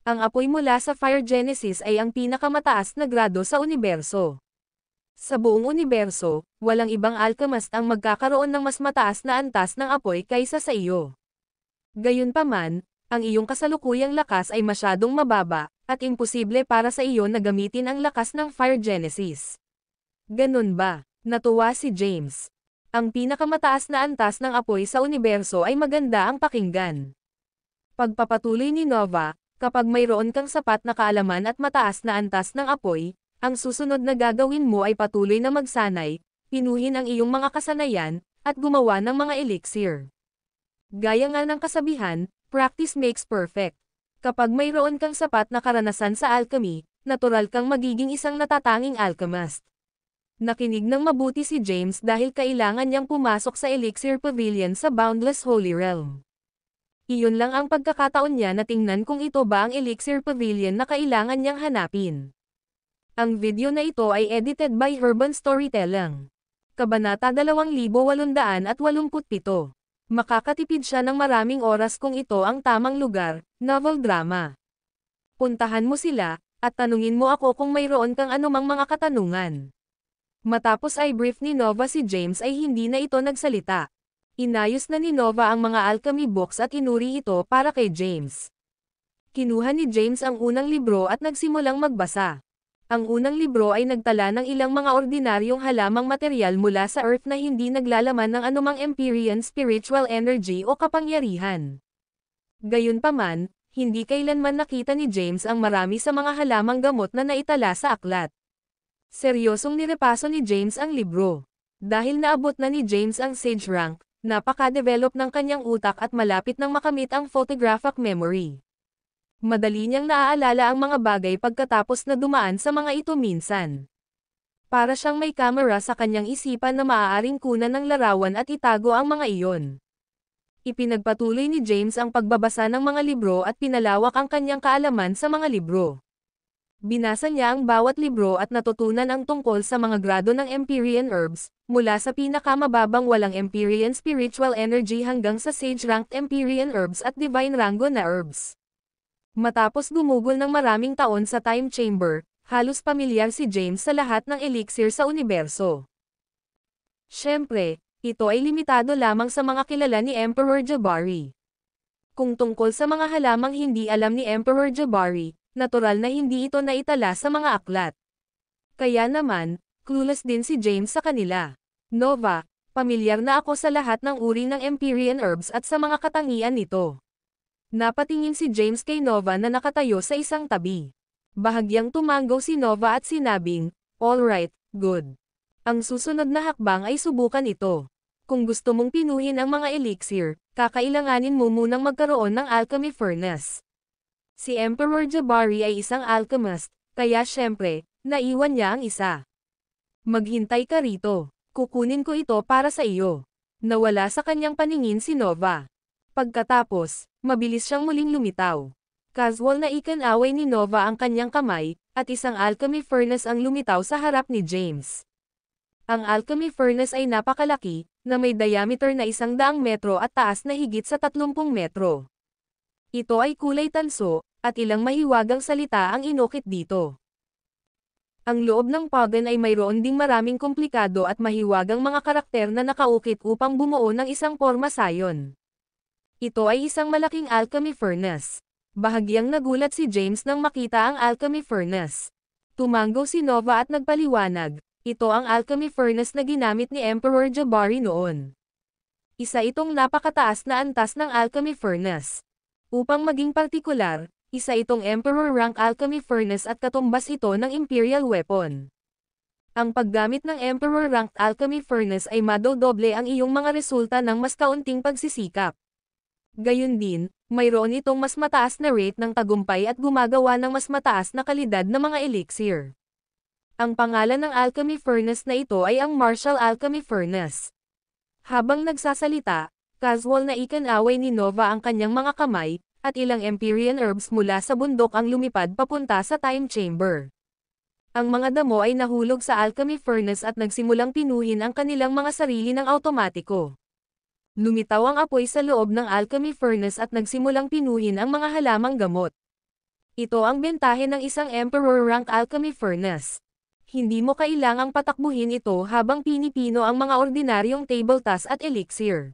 Ang apoy mula sa fire genesis ay ang pinakamataas na grado sa universo. Sa buong universo, walang ibang alchemist ang magkakaroon ng mas mataas na antas ng apoy kaysa sa iyo. Gayunpaman, ang iyong kasalukuyang lakas ay masyadong mababa, at imposible para sa iyo na gamitin ang lakas ng Fire Genesis. Ganun ba? Natuwa si James. Ang pinakamataas na antas ng apoy sa universo ay maganda ang pakinggan. Pagpapatuloy ni Nova, kapag mayroon kang sapat na kaalaman at mataas na antas ng apoy, ang susunod na gagawin mo ay patuloy na magsanay, pinuhin ang iyong mga kasanayan, at gumawa ng mga elixir. Gaya nga ng kasabihan, practice makes perfect. Kapag mayroon kang sapat na karanasan sa alchemy, natural kang magiging isang natatanging alchemist. Nakinig ng mabuti si James dahil kailangan niyang pumasok sa Elixir Pavilion sa Boundless Holy Realm. Iyon lang ang pagkakataon niya na tingnan kung ito ba ang Elixir Pavilion na kailangan niyang hanapin. Ang video na ito ay edited by Urban Storytelling. Kabanata 2887. Makakatipid siya ng maraming oras kung ito ang tamang lugar, novel drama. Puntahan mo sila, at tanungin mo ako kung mayroon kang anumang mga katanungan. Matapos ay brief ni Nova si James ay hindi na ito nagsalita. Inayos na ni Nova ang mga alchemy books at inuri ito para kay James. Kinuha ni James ang unang libro at nagsimulang magbasa. Ang unang libro ay nagtala ng ilang mga ordinaryong halamang material mula sa Earth na hindi naglalaman ng anumang Empyrean spiritual energy o kapangyarihan. Gayunpaman, hindi kailanman nakita ni James ang marami sa mga halamang gamot na naitala sa aklat. Seryosong nirepaso ni James ang libro. Dahil naabot na ni James ang Sage rank, napaka-develop ng kanyang utak at malapit nang makamit ang photographic memory. Madali niyang naaalala ang mga bagay pagkatapos na dumaan sa mga ito minsan. Para siyang may kamera sa kanyang isipan na maaaring kunan ng larawan at itago ang mga iyon. Ipinagpatuloy ni James ang pagbabasa ng mga libro at pinalawak ang kanyang kaalaman sa mga libro. Binasa niya ang bawat libro at natutunan ang tungkol sa mga grado ng Empyrean herbs, mula sa pinakamababang walang Empyrean spiritual energy hanggang sa Sage-ranked Empyrean herbs at Divine rango na herbs. Matapos gumugol ng maraming taon sa time chamber, halos pamilyar si James sa lahat ng elixir sa universo. Siyempre, ito ay limitado lamang sa mga kilala ni Emperor Jabari. Kung tungkol sa mga halamang hindi alam ni Emperor Jabari, natural na hindi ito naitala sa mga aklat. Kaya naman, clueless din si James sa kanila. Nova, pamilyar na ako sa lahat ng uri ng Empyrean herbs at sa mga katangian nito. Napatingin si James kay Nova na nakatayo sa isang tabi. Bahagyang tumango si Nova at sinabing, "Alright, good. Ang susunod na hakbang ay subukan ito. Kung gusto mong pinuhin ang mga elixir, kakailanganin mo munang magkaroon ng alchemy furnace." Si Emperor Jabari ay isang alchemist, kaya syempre, naiwan niya ang isa. "Maghintay ka rito. Kukunin ko ito para sa iyo." Nawala sa kanyang paningin si Nova. Pagkatapos, mabilis siyang muling lumitaw. Casual na ikinaway ni Nova ang kanyang kamay, at isang alchemy furnace ang lumitaw sa harap ni James. Ang alchemy furnace ay napakalaki, na may diameter na 100 metro at taas na higit sa 30 metro. Ito ay kulay tanso, at ilang mahiwagang salita ang inukit dito. Ang loob ng Pagan ay mayroon ding maraming komplikado at mahiwagang mga karakter na nakaukit upang bumuo ng isang forma sayon. Ito ay isang malaking alchemy furnace. Bahagyang nagulat si James nang makita ang alchemy furnace. Tumango si Nova at nagpaliwanag, ito ang alchemy furnace na ginamit ni Emperor Jabari noon. Isa itong napakataas na antas ng alchemy furnace. Upang maging partikular, isa itong Emperor rank alchemy furnace at katumbas ito ng Imperial weapon. Ang paggamit ng Emperor ranked alchemy furnace ay madodoble ang iyong mga resulta ng mas kaunting pagsisikap. Gayun din, mayroon itong mas mataas na rate ng tagumpay at gumagawa ng mas mataas na kalidad na mga elixir. Ang pangalan ng alchemy furnace na ito ay ang Martial Alchemy Furnace. Habang nagsasalita, casual na ikinaway ni Nova ang kanyang mga kamay, at ilang Empyrean herbs mula sa bundok ang lumipad papunta sa time chamber. Ang mga damo ay nahulog sa alchemy furnace at nagsimulang pinuhin ang kanilang mga sarili ng automatiko. Lumitaw ang apoy sa loob ng alchemy furnace at nagsimulang pinuhin ang mga halamang gamot. Ito ang bentahe ng isang Emperor rank alchemy furnace. Hindi mo kailangang patakbuhin ito habang pinipino ang mga ordinaryong table tasks at elixir.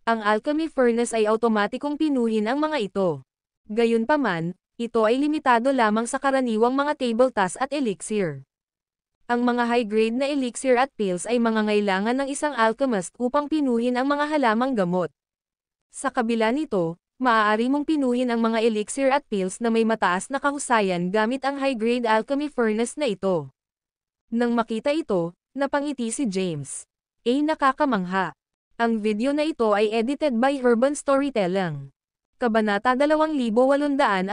Ang alchemy furnace ay automatikong pinuhin ang mga ito. Gayunpaman, Ito ay limitado lamang sa karaniwang mga table tasks at elixir. Ang mga high-grade na elixir at pills ay mangangailangan ng isang alchemist upang pinuhin ang mga halamang gamot. Sa kabila nito, maaari mong pinuhin ang mga elixir at pills na may mataas na kahusayan gamit ang high-grade alchemy furnace na ito. Nang makita ito, napangiti si James. Nakakamangha. Ang video na ito ay edited by Urban Storytelling. Kabanata 2888.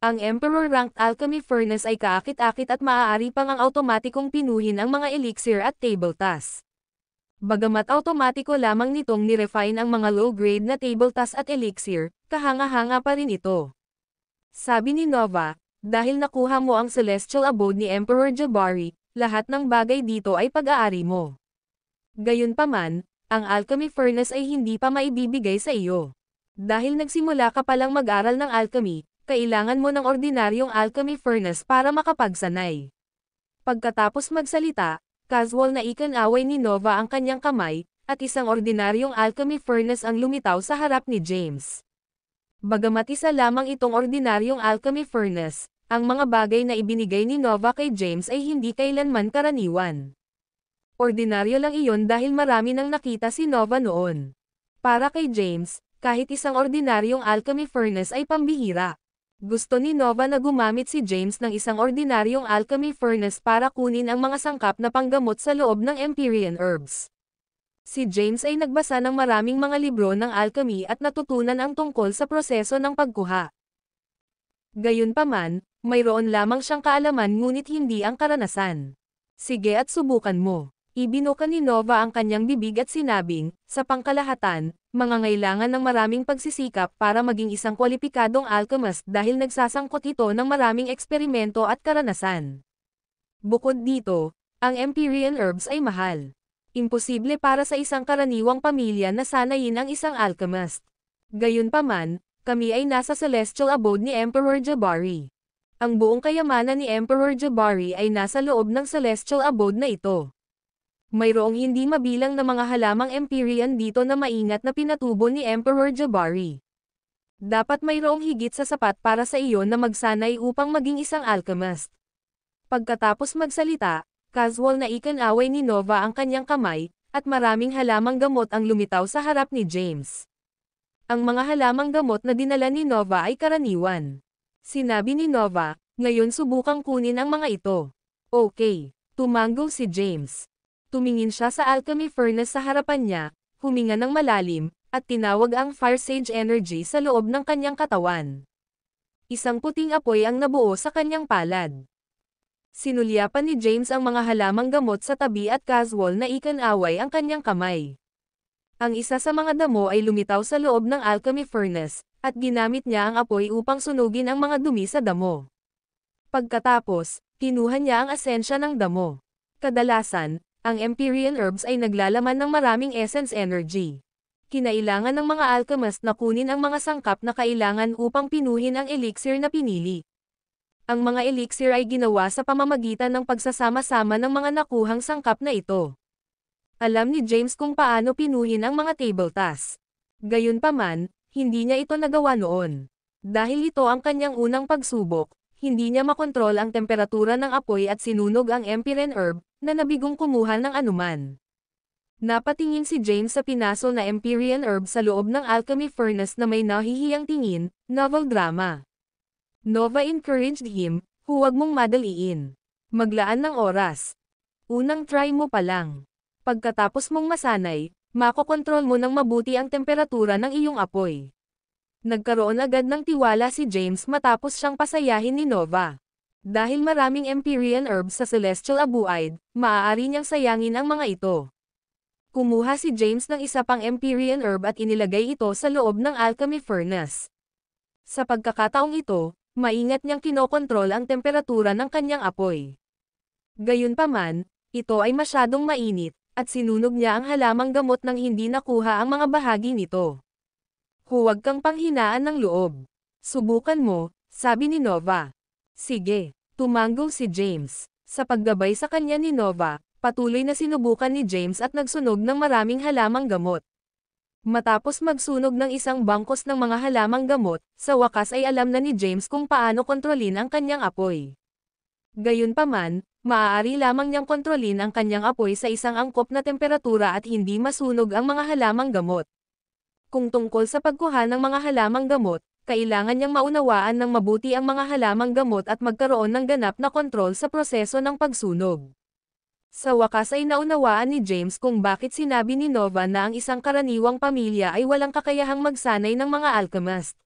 Ang Emperor-ranked alchemy furnace ay kaakit-akit at maaari pang ang automatikong pinuhin ang mga elixir at table tasks. Bagamat automatiko lamang nitong nirefine ang mga low-grade na table tasks at elixir, kahanga-hanga pa rin ito. Sabi ni Nova, dahil nakuha mo ang celestial abode ni Emperor Jabari, lahat ng bagay dito ay pag-aari mo. Gayunpaman, ang alchemy furnace ay hindi pa maibibigay sa iyo. Dahil nagsimula ka palang mag-aral ng alchemy, kailangan mo ng ordinaryong alchemy furnace para makapagsanay. Pagkatapos magsalita, casual na ikan-away ni Nova ang kanyang kamay, at isang ordinaryong alchemy furnace ang lumitaw sa harap ni James. Bagamat isa lamang itong ordinaryong alchemy furnace, ang mga bagay na ibinigay ni Nova kay James ay hindi kailanman karaniwan. Ordinaryo lang iyon dahil marami nang nakita si Nova noon. Para kay James, kahit isang ordinaryong alchemy furnace ay pambihira. Gusto ni Nova na gumamit si James ng isang ordinaryong alchemy furnace para kunin ang mga sangkap na panggamot sa loob ng Empyrean herbs. Si James ay nagbasa ng maraming mga libro ng alchemy at natutunan ang tungkol sa proseso ng pagkuha. Gayunpaman, mayroon lamang siyang kaalaman ngunit hindi ang karanasan. Sige at subukan mo. Ibinuka ni Nova ang kanyang bibig at sinabing, sa pangkalahatan, mangangailangan ng maraming pagsisikap para maging isang kwalipikadong alchemist dahil nagsasangkot ito ng maraming eksperimento at karanasan. Bukod dito, ang Empyrean herbs ay mahal. Imposible para sa isang karaniwang pamilya na sanayin ang isang alchemist. Gayunpaman, kami ay nasa celestial abode ni Emperor Jabari. Ang buong kayamanan ni Emperor Jabari ay nasa loob ng celestial abode na ito. Mayroong hindi mabilang na mga halamang Empyrean dito na maingat na pinatubo ni Emperor Jabari. Dapat mayroong higit sa sapat para sa iyo na magsanay upang maging isang alchemist. Pagkatapos magsalita, casual na ikan-away ni Nova ang kanyang kamay, at maraming halamang gamot ang lumitaw sa harap ni James. Ang mga halamang gamot na dinala ni Nova ay karaniwan. Sinabi ni Nova, ngayon subukang kunin ang mga ito. Okay, tumango si James. Tumingin siya sa alchemy furnace sa harapan niya, huminga ng malalim, at tinawag ang fire sage energy sa loob ng kanyang katawan. Isang puting apoy ang nabuo sa kanyang palad. Sinulyapan ni James ang mga halamang gamot sa tabi at casual na ikan-away ang kanyang kamay. Ang isa sa mga damo ay lumitaw sa loob ng alchemy furnace, at ginamit niya ang apoy upang sunugin ang mga dumi sa damo. Pagkatapos, kinuha niya ang asensya ng damo. Kadalasan, ang Empyrean herbs ay naglalaman ng maraming essence energy. Kinailangan ng mga alchemist na kunin ang mga sangkap na kailangan upang pinuhin ang elixir na pinili. Ang mga elixir ay ginawa sa pamamagitan ng pagsasama-sama ng mga nakuhang sangkap na ito. Alam ni James kung paano pinuhin ang mga table tasks. Gayunpaman, hindi niya ito nagawa noon. Dahil ito ang kanyang unang pagsubok, hindi niya makontrol ang temperatura ng apoy at sinunog ang Empyrean herb, na nabigong kumuha ng anuman. Napatingin si James sa pinaso na Empyrean herb sa loob ng alchemy furnace na may nahihiyang tingin, novel drama. Nova encouraged him, huwag mong madaliin. Maglaan ng oras. Unang try mo pa lang. Pagkatapos mong masanay, makokontrol mo ng mabuti ang temperatura ng iyong apoy. Nagkaroon agad ng tiwala si James matapos siyang pasayahin ni Nova. Dahil maraming Empyrean herbs sa Celestial Abuide, maaari niyang sayangin ang mga ito. Kumuha si James ng isa pang Empyrean herb at inilagay ito sa loob ng alchemy furnace. Sa pagkakataong ito, maingat niyang kinokontrol ang temperatura ng kanyang apoy. Gayunpaman, ito ay masyadong mainit, at sinunog niya ang halamang gamot nang hindi nakuha ang mga bahagi nito. Huwag kang panghinaan ng loob. Subukan mo, sabi ni Nova. Sige, tumango si James. Sa paggabay sa kanya ni Nova, patuloy na sinubukan ni James at nagsunog ng maraming halamang gamot. Matapos magsunog ng isang bangkos ng mga halamang gamot, sa wakas ay alam na ni James kung paano kontrolin ang kanyang apoy. Gayunpaman, maaari lamang niyang kontrolin ang kanyang apoy sa isang angkop na temperatura at hindi masunog ang mga halamang gamot. Kung tungkol sa pagkuha ng mga halamang gamot, kailangan niyang maunawaan ng mabuti ang mga halamang gamot at magkaroon ng ganap na kontrol sa proseso ng pagsunog. Sa wakas ay naunawaan ni James kung bakit sinabi ni Nova na ang isang karaniwang pamilya ay walang kakayahang magsanay ng mga alchemist.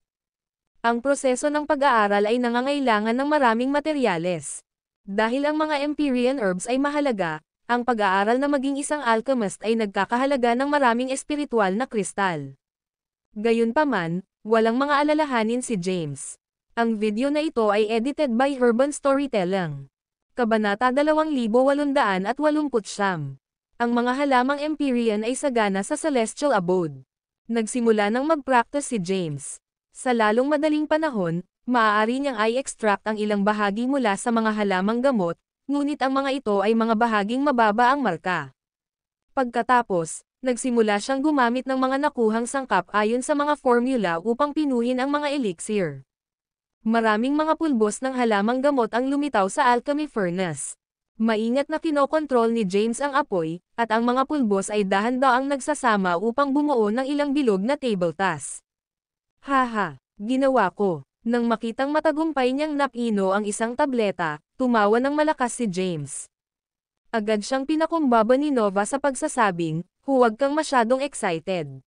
Ang proseso ng pag-aaral ay nangangailangan ng maraming materyales. Dahil ang mga Empyrean herbs ay mahalaga, ang pag-aaral na maging isang alchemist ay nagkakahalaga ng maraming espiritual na kristal. Gayunpaman, walang mga alalahanin si James. Ang video na ito ay edited by Urban Storytelling. Kabanata 2889. Ang mga halamang Empyrean ay sagana sa Celestial Abode. Nagsimula nang mag-practice si James. Sa lalong madaling panahon, maaari niyang i-extract ang ilang bahagi mula sa mga halamang gamot, ngunit ang mga ito ay mga bahaging mababa ang marka. Pagkatapos, nagsimula siyang gumamit ng mga nakuhang sangkap ayon sa mga formula upang pinuhin ang mga elixir. Maraming mga pulbos ng halamang gamot ang lumitaw sa alchemy furnace. Maingat na kinokontrol ni James ang apoy, at ang mga pulbos ay dahan-daang nagsasama upang bumuo ng ilang bilog na table task. Haha, ginawa ko. Nang makitang matagumpay niyang napino ang isang tableta, tumawa ng malakas si James. Agad siyang pinakumbaba ni Nova sa pagsasabing, huwag kang masyadong excited.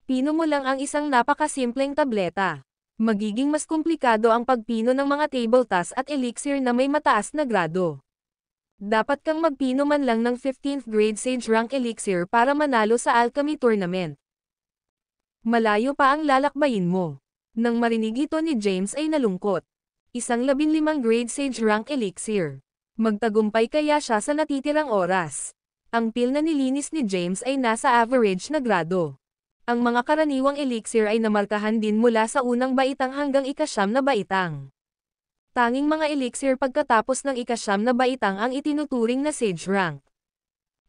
Pino mo lang ang isang napakasimpleng tableta. Magiging mas komplikado ang pagpino ng mga table task at elixir na may mataas na grado. Dapat kang magpino man lang ng 15th grade Sage Rank Elixir para manalo sa Alchemy Tournament. Malayo pa ang lalakbayin mo. Nang marinig ito ni James ay nalungkot. Isang 15 grade Sage Rank Elixir. Magtagumpay kaya siya sa natitirang oras. Ang pil na nilinis ni James ay nasa average na grado. Ang mga karaniwang elixir ay namarkahan din mula sa unang baitang hanggang ika-9 na baitang. Tanging mga elixir pagkatapos ng ika-9 na baitang ang itinuturing na Sage Rank.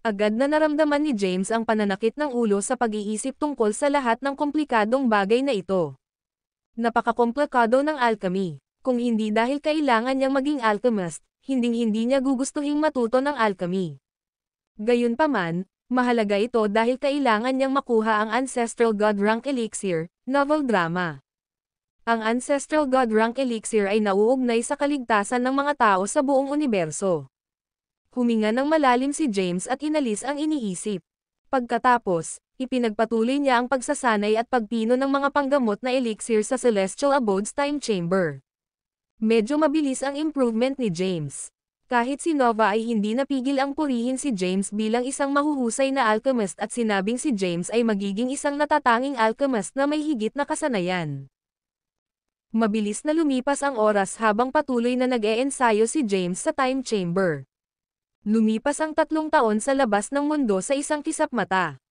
Agad na naramdaman ni James ang pananakit ng ulo sa pag-iisip tungkol sa lahat ng komplikadong bagay na ito. Napakakomplikado ng alchemy. Kung hindi dahil kailangan niyang maging alchemist, hinding-hindi niya gugustuhing matuto ng alchemy. Gayunpaman, mahalaga ito dahil kailangan niyang makuha ang Ancestral God Rank Elixir, novel drama. Ang Ancestral God Rank Elixir ay nauugnay sa kaligtasan ng mga tao sa buong universo. Huminga ng malalim si James at inalis ang iniisip. Pagkatapos, ipinagpatuloy niya ang pagsasanay at pagpino ng mga panggamot na elixir sa Celestial Abode's Time Chamber. Medyo mabilis ang improvement ni James. Kahit si Nova ay hindi napigil ang purihin si James bilang isang mahuhusay na alchemist at sinabing si James ay magiging isang natatanging alchemist na may higit na kasanayan. Mabilis na lumipas ang oras habang patuloy na nag-e-ensayo si James sa time chamber. Lumipas ang 3 taon sa labas ng mundo sa isang kisap mata.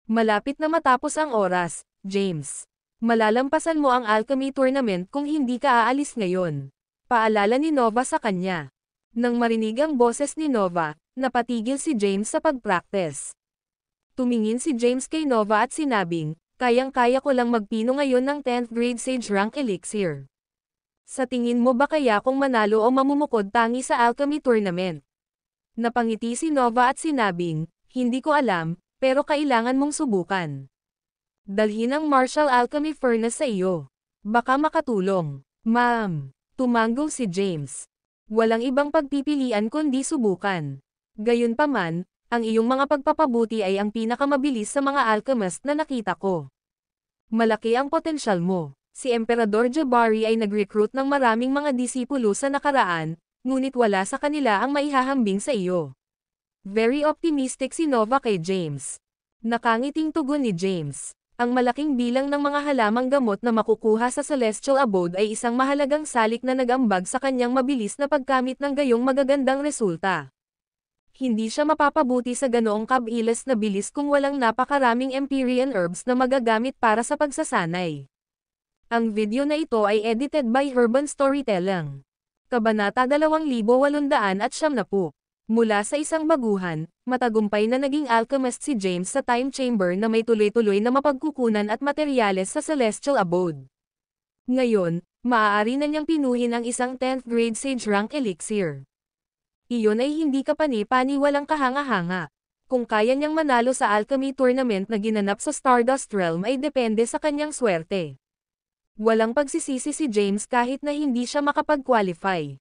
Malapit na matapos ang oras, James. Malalampasan mo ang alchemy tournament kung hindi ka aalis ngayon. Paalala ni Nova sa kanya. Nang marinig ang boses ni Nova, napatigil si James sa pag-practice. Tumingin si James kay Nova at sinabing, kayang-kaya ko lang magpino ngayon ng 10th grade Sage Rank Elixir. Sa tingin mo ba kaya kung manalo o mamumukod tangi sa alchemy tournament? Napangiti si Nova at sinabing, hindi ko alam, pero kailangan mong subukan. Dalhin ang Martial Alchemy Furnace sa iyo. Baka makatulong. Ma'am. Tumango si James. Walang ibang pagpipilian kundi subukan. Gayunpaman, ang iyong mga pagpapabuti ay ang pinakamabilis sa mga alchemist na nakita ko. Malaki ang potensyal mo. Si Emperador Jabari ay nag-recruit ng maraming mga disipulo sa nakaraan, ngunit wala sa kanila ang maihahambing sa iyo. Very optimistic si Nova kay James. Nakangiting tugon ni James. Ang malaking bilang ng mga halamang gamot na makukuha sa Celestial Abode ay isang mahalagang salik na nag-ambag sa kanyang mabilis na pagkamit ng gayong magagandang resulta. Hindi siya mapapabuti sa ganoong kabilis na bilis kung walang napakaraming Empyrean herbs na magagamit para sa pagsasanay. Ang video na ito ay edited by Urban Storytelling. Kabanata 2890. Mula sa isang baguhan, matagumpay na naging alchemist si James sa time chamber na may tuloy-tuloy na mapagkukunan at materyales sa Celestial Abode. Ngayon, maaari na niyang pinuhin ang isang 10th grade sage rank elixir. Iyon ay hindi kapani-paniwalang kahanga-hanga. Kung kaya niyang manalo sa alchemy tournament na ginanap sa Stardust Realm ay depende sa kanyang swerte. Walang pagsisisi si James kahit na hindi siya makapag-qualify.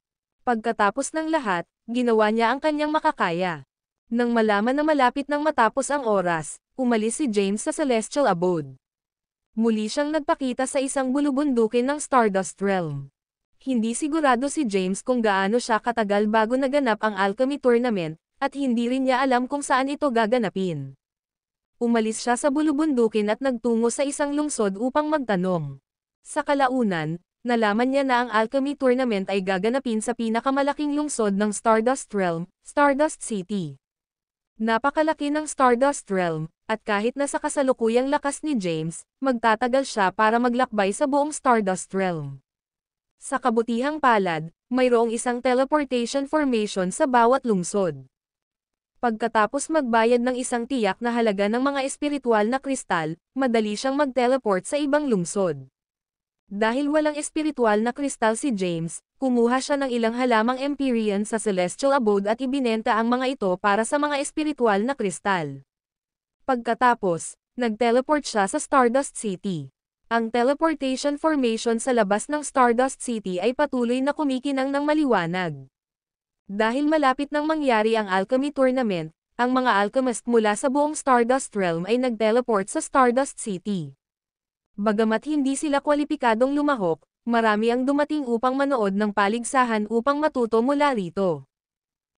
Pagkatapos ng lahat, ginawa niya ang kanyang makakaya. Nang malaman na malapit nang matapos ang oras, umalis si James sa Celestial Abode. Muli siyang nagpakita sa isang bulubundukin ng Stardust Realm. Hindi sigurado si James kung gaano siya katagal bago naganap ang alchemy tournament, at hindi rin niya alam kung saan ito gaganapin. Umalis siya sa bulubundukin at nagtungo sa isang lungsod upang magtanong. Sa kalaunan, nalaman niya na ang alchemy tournament ay gaganapin sa pinakamalaking lungsod ng Stardust Realm, Stardust City. Napakalaki ng Stardust Realm, at kahit na sa kasalukuyang lakas ni James, magtatagal siya para maglakbay sa buong Stardust Realm. Sa kabutihang palad, mayroong isang teleportation formation sa bawat lungsod. Pagkatapos magbayad ng isang tiyak na halaga ng mga espiritual na kristal, madali siyang mag-teleport sa ibang lungsod. Dahil walang espiritual na kristal si James, kumuha siya ng ilang halamang Empyrean sa Celestial Abode at ibinenta ang mga ito para sa mga espiritual na kristal. Pagkatapos, nag-teleport siya sa Stardust City. Ang teleportation formation sa labas ng Stardust City ay patuloy na kumikinang ng maliwanag. Dahil malapit nang mangyari ang alchemy tournament, ang mga alchemist mula sa buong Stardust Realm ay nag-teleport sa Stardust City. Bagamat hindi sila kwalipikadong lumahok, marami ang dumating upang manood ng paligsahan upang matuto mula rito.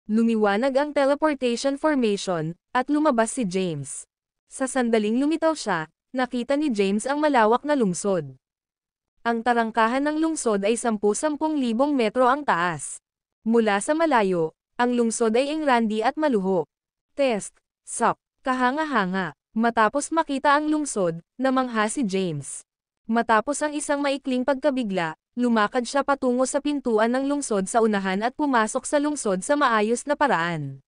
Lumiwanag ang teleportation formation, at lumabas si James. Sa sandaling lumitaw siya, nakita ni James ang malawak na lungsod. Ang tarangkahan ng lungsod ay 10,000 metro ang taas. Mula sa malayo, ang lungsod ay engrandi at maluho. Test, suck, kahanga-hanga. Matapos makita ang lungsod, namangha si James. Matapos ang isang maikling pagkabigla, lumakad siya patungo sa pintuan ng lungsod sa unahan at pumasok sa lungsod sa maayos na paraan.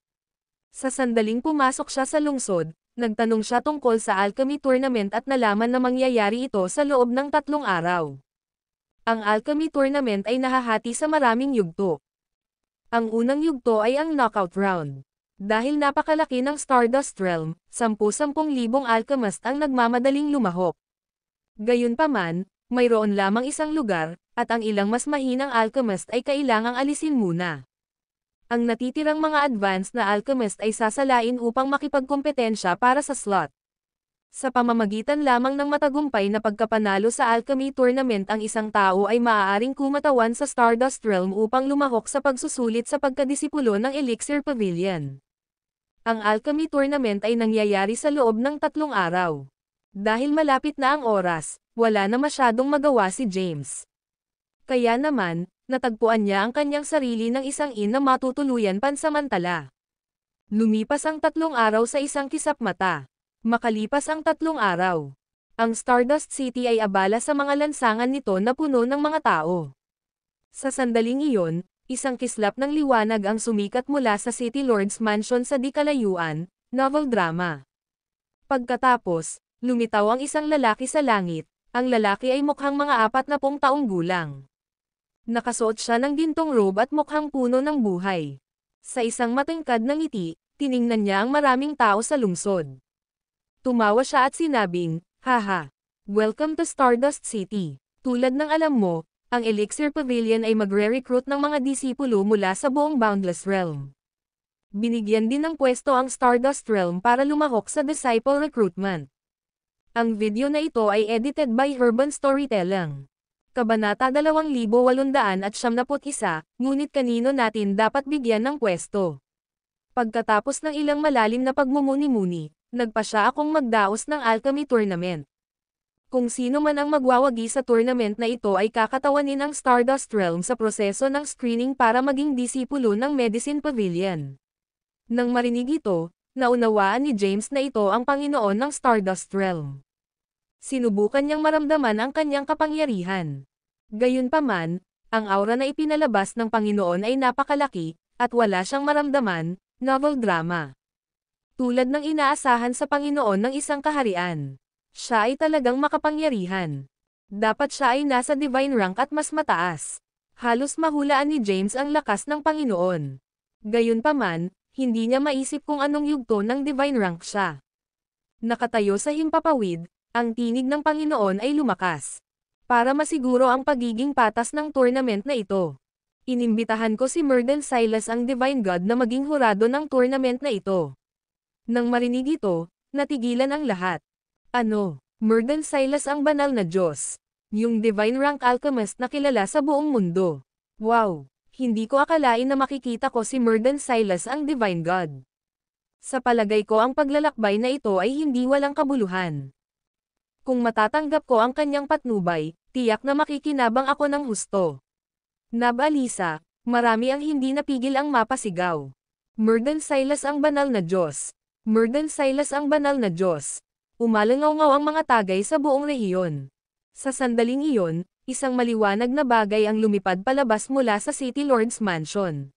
Sa sandaling pumasok siya sa lungsod, nagtanong siya tungkol sa alchemy tournament at nalaman na mangyayari ito sa loob ng 3 araw. Ang alchemy tournament ay nahahati sa maraming yugto. Ang unang yugto ay ang knockout round. Dahil napakalaki ng Stardust Realm, 10,000 alchemist ang nagmamadaling lumahok. Gayunpaman, mayroon lamang isang lugar, at ang ilang mas mahinang alchemist ay kailangang alisin muna. Ang natitirang mga advanced na alchemist ay sasalain upang makipagkompetensya para sa slot. Sa pamamagitan lamang ng matagumpay na pagkapanalo sa alchemy tournament ang isang tao ay maaaring kumatawan sa Stardust Realm upang lumahok sa pagsusulit sa pagkadisipulo ng Elixir Pavilion. Ang alchemy tournament ay nangyayari sa loob ng 3 araw. Dahil malapit na ang oras, wala na masyadong magawa si James. Kaya naman, natagpuan niya ang kanyang sarili ng isang inn na matutuluyan pansamantala. Lumipas ang 3 araw sa isang kisap mata. Makalipas ang 3 araw. Ang Stardust City ay abala sa mga lansangan nito na puno ng mga tao. Sa sandaling iyon, isang kislap ng liwanag ang sumikat mula sa City Lord's Mansion sa di kalayuan, novel drama. Pagkatapos, lumitaw ang isang lalaki sa langit, ang lalaki ay mukhang mga 40 taong gulang. Nakasuot siya ng gintong robe at mukhang puno ng buhay. Sa isang matingkad na ngiti, tiningnan niya ang maraming tao sa lungsod. Tumawa siya at sinabing, "Haha, welcome to Stardust City. Tulad ng alam mo, ang Elixir Pavilion ay magre-recruit ng mga disipulo mula sa buong Boundless Realm." Binigyan din ng pwesto ang Stardust Realm para lumahok sa disciple recruitment. Ang video na ito ay edited by Urban Storytelling. Kabanata 2871, ngunit kanino natin dapat bigyan ng pwesto? Pagkatapos ng ilang malalim na pagmumuni-muni, nagpa siya akong magdaos ng alchemy tournament. Kung sino man ang magwawagi sa tournament na ito ay kakatawanin ang Stardust Realm sa proseso ng screening para maging disipulo ng Medicine Pavilion. Nang marinig ito, naunawaan ni James na ito ang Panginoon ng Stardust Realm. Sinubukan niyang maramdaman ang kanyang kapangyarihan. Gayunpaman, ang aura na ipinalabas ng Panginoon ay napakalaki, at wala siyang maramdaman, novel drama. Tulad ng inaasahan sa Panginoon ng isang kaharian. Siya ay talagang makapangyarihan. Dapat siya ay nasa divine rank at mas mataas. Halos mahulaan ni James ang lakas ng Panginoon. Gayunpaman, hindi niya maisip kung anong yugto ng divine rank siya. Nakatayo sa himpapawid, ang tinig ng Panginoon ay lumakas. Para masiguro ang pagiging patas ng tournament na ito. Inimbitahan ko si Murden Silas ang Divine God na maging hurado ng tournament na ito. Nang marinig ito, natigilan ang lahat. Ano? Murden Silas ang banal na Diyos. Yung divine rank alchemist na kilala sa buong mundo. Wow! Hindi ko akalain na makikita ko si Murden Silas ang divine God. Sa palagay ko ang paglalakbay na ito ay hindi walang kabuluhan. Kung matatanggap ko ang kanyang patnubay, tiyak na makikinabang ako ng husto. Nabalisa, marami ang hindi napigil ang mapasigaw. Murden Silas ang banal na Diyos. Murden Silas ang banal na Diyos. Umalangaw-ngaw ang mga tagay sa buong rehiyon. Sa sandaling iyon, isang maliwanag na bagay ang lumipad palabas mula sa City Lord's Mansion.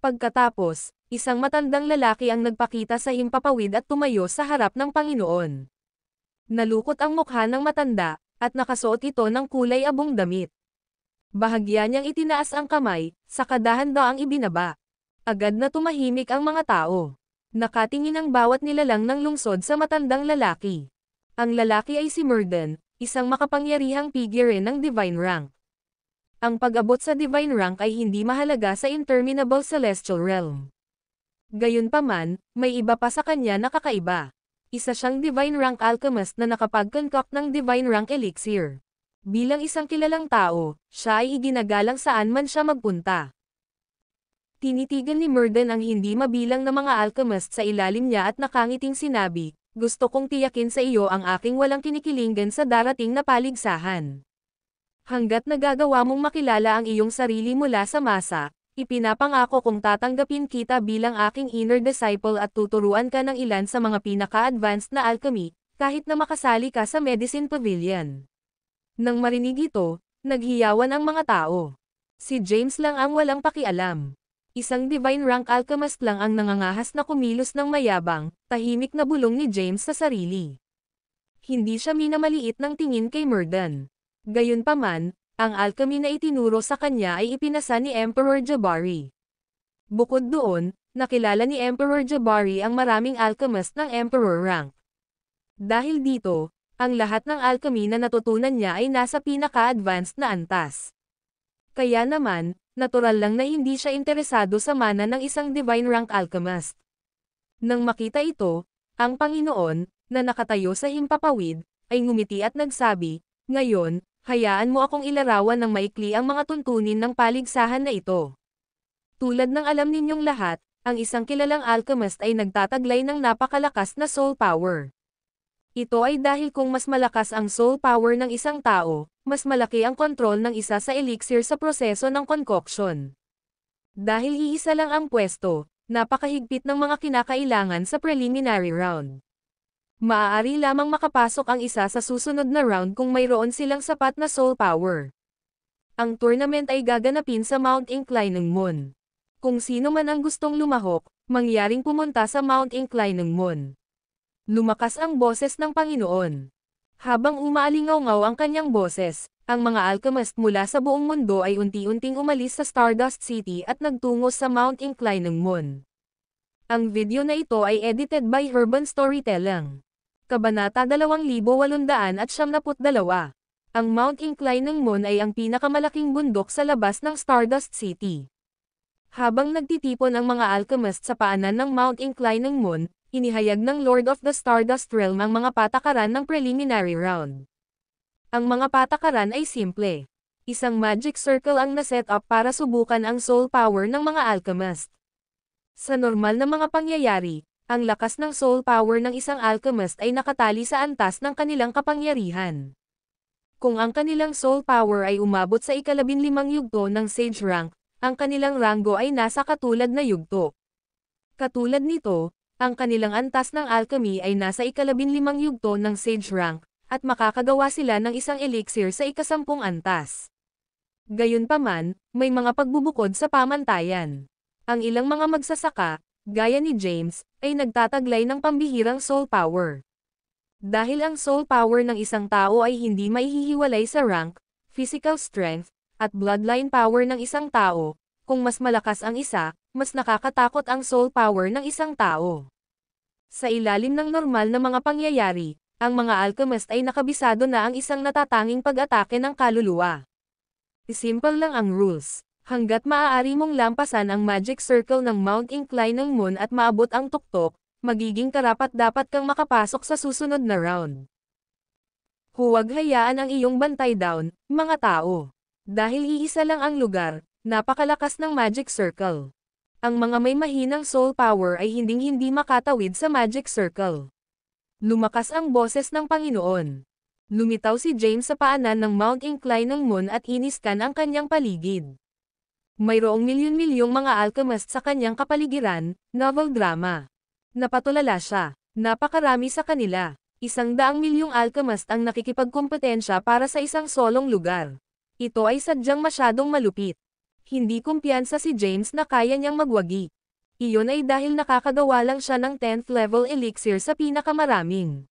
Pagkatapos, isang matandang lalaki ang nagpakita sa himpapawid at tumayo sa harap ng Panginoon. Nalukot ang mukha ng matanda, at nakasuot ito ng kulay abong damit. Bahagya niyang itinaas ang kamay, sa kadahan-daang ibinaba. Agad na tumahimik ang mga tao. Nakatingin ang bawat nilalang ng lungsod sa matandang lalaki. Ang lalaki ay si Murden, isang makapangyarihang figure ng divine rank. Ang pag-abot sa divine rank ay hindi mahalaga sa interminable celestial realm. Gayunpaman, may iba pa sa kanya na kakaiba. Isa siyang divine rank alchemist na nakapag-concoct ng divine rank elixir. Bilang isang kilalang tao, siya ay iginagalang saan man siya magpunta. Tinitigan ni Murden ang hindi mabilang na mga alchemist sa ilalim niya at nakangiting sinabi, "Gusto kong tiyakin sa iyo ang aking walang kinikilingan sa darating na paligsahan. Hanggat nagagawa mong makilala ang iyong sarili mula sa masa, ipinapangako kong tatanggapin kita bilang aking inner disciple at tuturuan ka ng ilan sa mga pinaka-advanced na alchemy, kahit na makasali ka sa Medicine Pavilion." Nang marinig ito, naghiyawan ang mga tao. Si James lang ang walang pakialam. Isang divine rank alchemist lang ang nangangahas na kumilos ng mayabang, tahimik na bulong ni James sa sarili. Hindi siya minamaliit ng tingin kay Murden. Gayunpaman, ang alchemy na itinuro sa kanya ay ipinasa ni Emperor Jabari. Bukod doon, nakilala ni Emperor Jabari ang maraming alchemist ng Emperor rank. Dahil dito, ang lahat ng alchemy na natutunan niya ay nasa pinaka-advanced na antas. Kaya naman, natural lang na hindi siya interesado sa mana ng isang divine rank alchemist. Nang makita ito, ang Panginoon, na nakatayo sa himpapawid, ay ngumiti at nagsabi, "Ngayon, hayaan mo akong ilarawan ng maikli ang mga tuntunin ng paligsahan na ito." Tulad ng alam ninyong lahat, ang isang kilalang alchemist ay nagtataglay ng napakalakas na soul power. Ito ay dahil kung mas malakas ang soul power ng isang tao, mas malaki ang kontrol ng isa sa elixir sa proseso ng concoction. Dahil iisa lang ang pwesto, napakahigpit ng mga kinakailangan sa preliminary round. Maaari lamang makapasok ang isa sa susunod na round kung mayroon silang sapat na soul power. Ang tournament ay gaganapin sa Mount Inclining Moon. Kung sino man ang gustong lumahok, mangyaring pumunta sa Mount Inclining Moon. Lumakas ang boses ng Panginoon. Habang umaalingaw-ngaw ang kanyang boses, ang mga alchemist mula sa buong mundo ay unti-unting umalis sa Stardust City at nagtungo sa Mount Inclining Moon. Ang video na ito ay edited by Urban Storytelling. Kabanata 2872. Ang Mount Inclining Moon ay ang pinakamalaking bundok sa labas ng Stardust City. Habang nagtitipon ang mga alchemist sa paanan ng Mount Inclining Moon, inihayag ng Lord of the Stardust Realm ang mga patakaran ng preliminary round. Ang mga patakaran ay simple. Isang magic circle ang naset up para subukan ang soul power ng mga alchemist. Sa normal na mga pangyayari, ang lakas ng soul power ng isang alchemist ay nakatali sa antas ng kanilang kapangyarihan. Kung ang kanilang soul power ay umabot sa ika-15 yugto ng Sage rank, ang kanilang ranggo ay nasa katulad na yugto. Katulad nito, ang kanilang antas ng alchemy ay nasa ika-15 yugto ng Sage rank, at makakagawa sila ng isang elixir sa ika-10 antas. Gayunpaman, may mga pagbubukod sa pamantayan. Ang ilang mga magsasaka, gaya ni James, ay nagtataglay ng pambihirang soul power. Dahil ang soul power ng isang tao ay hindi maihihiwalay sa rank, physical strength, at bloodline power ng isang tao, kung mas malakas ang isa, mas nakakatakot ang soul power ng isang tao. Sa ilalim ng normal na mga pangyayari, ang mga alchemist ay nakabisado na ang isang natatanging pag-atake ng kaluluwa. Simple lang ang rules. Hanggat maaari mong lampasan ang magic circle ng Mount Incline ng Moon at maabot ang tuktok, magiging karapat-dapat kang makapasok sa susunod na round. Huwag hayaan ang iyong bantay down, mga tao. Dahil iisa lang ang lugar, napakalakas ng magic circle. Ang mga may mahinang soul power ay hinding-hindi makatawid sa magic circle. Lumakas ang boses ng Panginoon. Lumitaw si James sa paanan ng Mount Incline ng Moon at iniskan ang kanyang paligid. Mayroong milyon-milyong mga alchemist sa kanyang kapaligiran, novel drama. Napatulala siya. Napakarami sa kanila. 100 milyong alchemist ang nakikipagkumpetensya para sa isang solong lugar. Ito ay sadyang masyadong malupit. Hindi kumpiyansa si James na kaya niyang magwagi. Iyon ay dahil nakakagawa lang siya ng 10th level elixir sa pinakamaraming.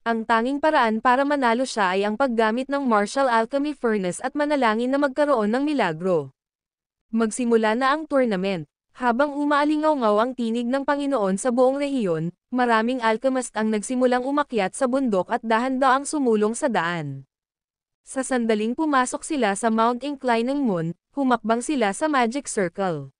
Ang tanging paraan para manalo siya ay ang paggamit ng martial alchemy furnace at manalangin na magkaroon ng milagro. Magsimula na ang tournament. Habang umaalingaw-ngaw ang tinig ng Panginoon sa buong rehiyon, maraming alchemist ang nagsimulang umakyat sa bundok at dahan-daang sumulong sa daan. Sa sandaling pumasok sila sa Mount Incline ng Moon, humakbang sila sa Magic Circle.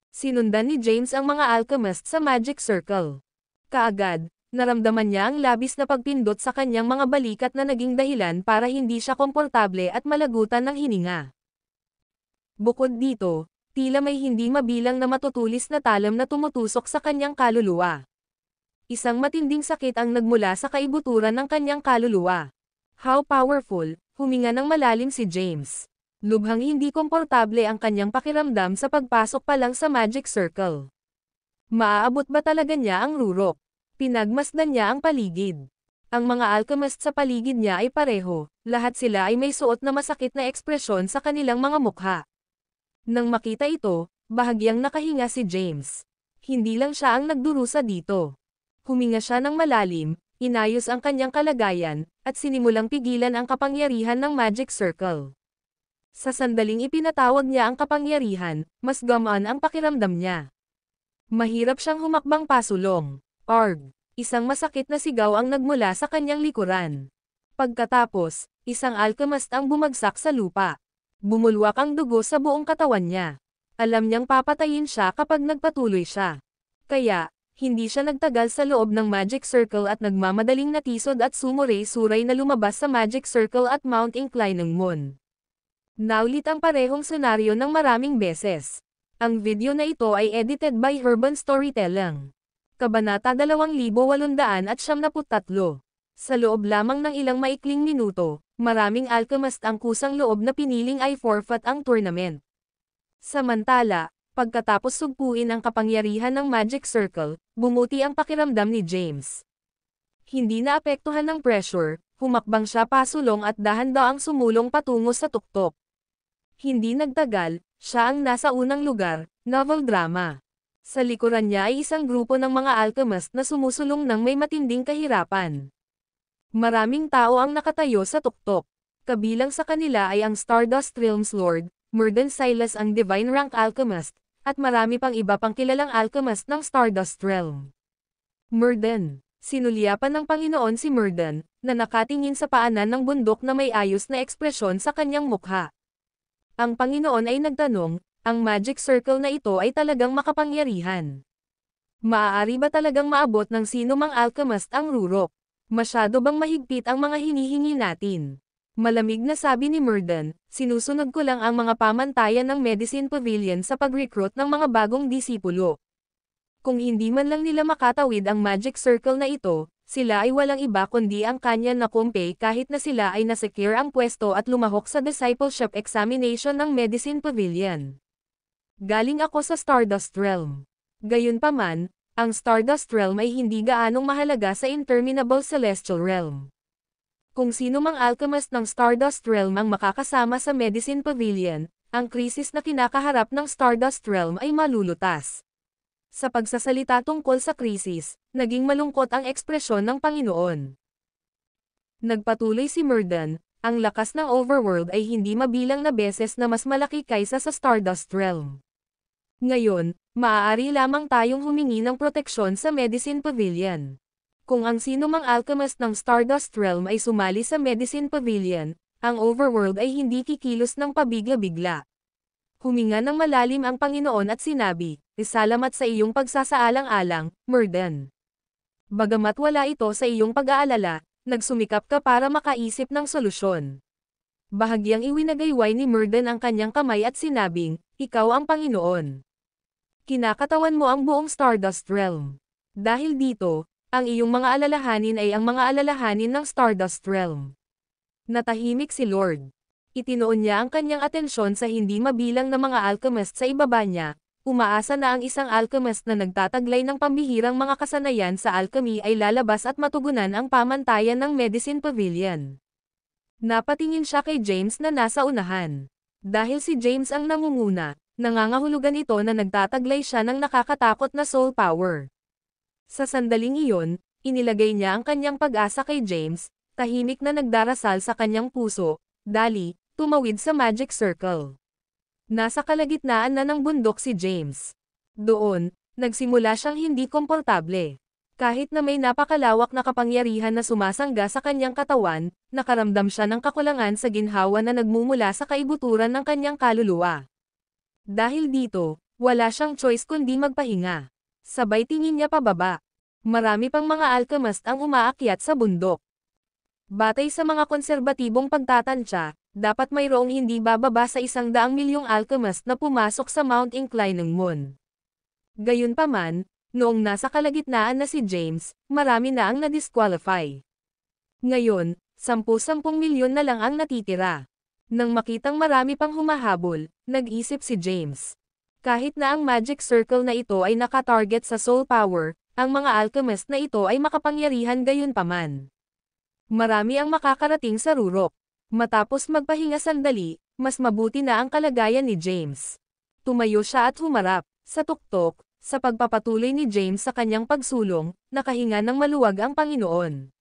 Sinundan ni James ang mga alchemist sa Magic Circle. Kaagad, naramdaman niya ang labis na pagpindot sa kanyang mga balikat na naging dahilan para hindi siya komportable at malagutan ng hininga. Bukod dito, tila may hindi mabilang na matutulis na talam na tumutusok sa kanyang kaluluwa. Isang matinding sakit ang nagmula sa kaibuturan ng kanyang kaluluwa. How powerful, huminga ng malalim si James. Lubhang hindi komportable ang kanyang pakiramdam sa pagpasok pa lang sa Magic Circle. Maaabot ba talaga niya ang rurok? Pinagmasdan niya ang paligid. Ang mga alchemist sa paligid niya ay pareho, lahat sila ay may suot na masakit na ekspresyon sa kanilang mga mukha. Nang makita ito, bahagyang nakahinga si James. Hindi lang siya ang nagdurusa dito. Huminga siya ng malalim, inayos ang kanyang kalagayan, at sinimulang pigilan ang kapangyarihan ng Magic Circle. Sa sandaling ipinatawag niya ang kapangyarihan, mas gamaan ang pakiramdam niya. Mahirap siyang humakbang pasulong. Arg! Isang masakit na sigaw ang nagmula sa kanyang likuran. Pagkatapos, isang alchemist ang bumagsak sa lupa. Bumulwak ang dugo sa buong katawan niya. Alam niyang papatayin siya kapag nagpatuloy siya. Kaya, hindi siya nagtagal sa loob ng Magic Circle at nagmamadaling natisod at sumuray-suray na lumabas sa Magic Circle at Mount Incline ng Moon. Naulit ang parehong senaryo ng maraming beses. Ang video na ito ay edited by Urban Storytelling. Kabanata 2873. Sa loob lamang ng ilang maikling minuto, maraming alchemist ang kusang loob na piniling ay forfeit ang tournament. Samantala, pagkatapos sugpuin ang kapangyarihan ng Magic Circle, bumuti ang pakiramdam ni James. Hindi naapektuhan ng pressure, humakbang siya pasulong at dahan-daang sumulong patungo sa tuktok. Hindi nagtagal, siya ang nasa unang lugar, novel drama. Sa likuran niya ay isang grupo ng mga alchemist na sumusulong ng may matinding kahirapan. Maraming tao ang nakatayo sa tuktok. Kabilang sa kanila ay ang Stardust Realms Lord, Murden Silas ang Divine Rank Alchemist, at marami pang iba pang kilalang alchemist ng Stardust Realm. Murden. Sinulyapan ng Panginoon si Murden, na nakatingin sa paanan ng bundok na may ayos na ekspresyon sa kanyang mukha. Ang Panginoon ay nagtanong, ang Magic Circle na ito ay talagang makapangyarihan. Maaari ba talagang maabot ng sino mang alchemist ang rurok? Masyado bang mahigpit ang mga hinihingi natin? Malamig na sabi ni Murden, sinusunod ko lang ang mga pamantayan ng Medicine Pavilion sa pag-recruit ng mga bagong disipulo. Kung hindi man lang nila makatawid ang Magic Circle na ito, sila ay walang iba kundi ang kanya na kumpe kahit na sila ay nasecure ang pwesto at lumahok sa discipleship examination ng Medicine Pavilion. Galing ako sa Stardust Realm. Gayunpaman, ang Stardust Realm ay hindi gaanong mahalaga sa Interminable Celestial Realm. Kung sino mang alchemist ng Stardust Realm ang makakasama sa Medicine Pavilion, ang krisis na kinakaharap ng Stardust Realm ay malulutas. Sa pagsasalita tungkol sa krisis, naging malungkot ang ekspresyon ng Panginoon. Nagpatuloy si Murden, ang lakas ng overworld ay hindi mabilang na beses na mas malaki kaysa sa Stardust Realm. Ngayon, maaari lamang tayong humingi ng proteksyon sa Medicine Pavilion. Kung ang sinumang alchemist ng Stardust Realm ay sumali sa Medicine Pavilion, ang overworld ay hindi kikilos ng pabigla-bigla. Huminga ng malalim ang Panginoon at sinabi, "Salamat sa iyong pagsasaalang-alang, Murden. Bagamat wala ito sa iyong pag-aalala, nagsumikap ka para makaisip ng solusyon." Bahagyang iwinagayway ni Murden ang kanyang kamay at sinabing, "Ikaw ang Panginoon. Kinakatawan mo ang buong Stardust Realm. Dahil dito, ang iyong mga alalahanin ay ang mga alalahanin ng Stardust Realm." Natahimik si Lord. Itinoon niya ang kanyang atensyon sa hindi mabilang na mga alchemist sa ibaba niya, umaasa na ang isang alchemist na nagtataglay ng pambihirang mga kasanayan sa alchemy ay lalabas at matugunan ang pamantayan ng Medicine Pavilion. Napatingin siya kay James na nasa unahan. Dahil si James ang nangunguna, nangangahulugan ito na nagtataglay siya ng nakakatakot na soul power. Sa sandaling iyon, inilagay niya ang kanyang pag-asa kay James, tahimik na nagdarasal sa kanyang puso, dali, tumawid sa Magic Circle. Nasa kalagitnaan na ng bundok si James. Doon, nagsimula siyang hindi komportable. Kahit na may napakalawak na kapangyarihan na sumasangga sa kanyang katawan, nakaramdam siya ng kakulangan sa ginhawa na nagmumula sa kaibuturan ng kanyang kaluluwa. Dahil dito, wala siyang choice kundi magpahinga. Sabay tingin niya pababa. Marami pang mga alchemist ang umaakyat sa bundok. Batay sa mga konserbatibong pagtatansya, dapat mayroong hindi bababa sa 100 milyong alchemist na pumasok sa Mount Inclining Moon. Gayunpaman, noong nasa kalagitnaan na si James, marami na ang na-disqualify. Ngayon, 10-10 milyon na lang ang natitira. Nang makitang marami pang humahabol, nag-isip si James. Kahit na ang Magic Circle na ito ay nakatarget sa soul power, ang mga alchemist na ito ay makapangyarihan gayunpaman. Marami ang makakarating sa rurok. Matapos magpahinga sandali, mas mabuti na ang kalagayan ni James. Tumayo siya at humarap. Sa tuktok, sa pagpapatuloy ni James sa kanyang pagsulong, nakahinga ng maluwag ang Panginoon.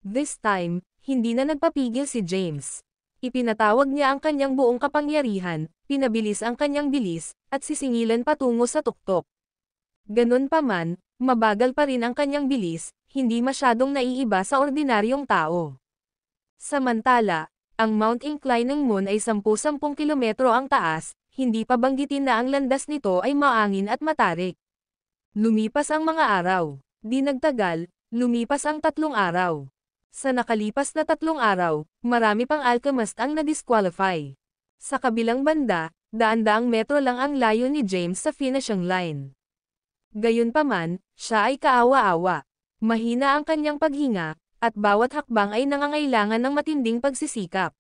This time, hindi na nagpapigil si James. Ipinatawag niya ang kanyang buong kapangyarihan, pinabilis ang kanyang bilis, at sisingilan patungo sa tuktok. Ganun pa man, mabagal pa rin ang kanyang bilis, hindi masyadong naiiba sa ordinaryong tao. Samantala, ang Mount Inclining Moon ay 10-10 kilometro ang taas, hindi pa banggitin na ang landas nito ay maangin at matarik. Lumipas ang mga araw. Di nagtagal, lumipas ang 3 araw. Sa nakalipas na 3 araw, marami pang alchemist ang na-disqualify. Sa kabilang banda, daan-daang metro lang ang layo ni James sa finishing line. Gayunpaman, siya ay kaawa-awa. Mahina ang kanyang paghinga, at bawat hakbang ay nangangailangan ng matinding pagsisikap.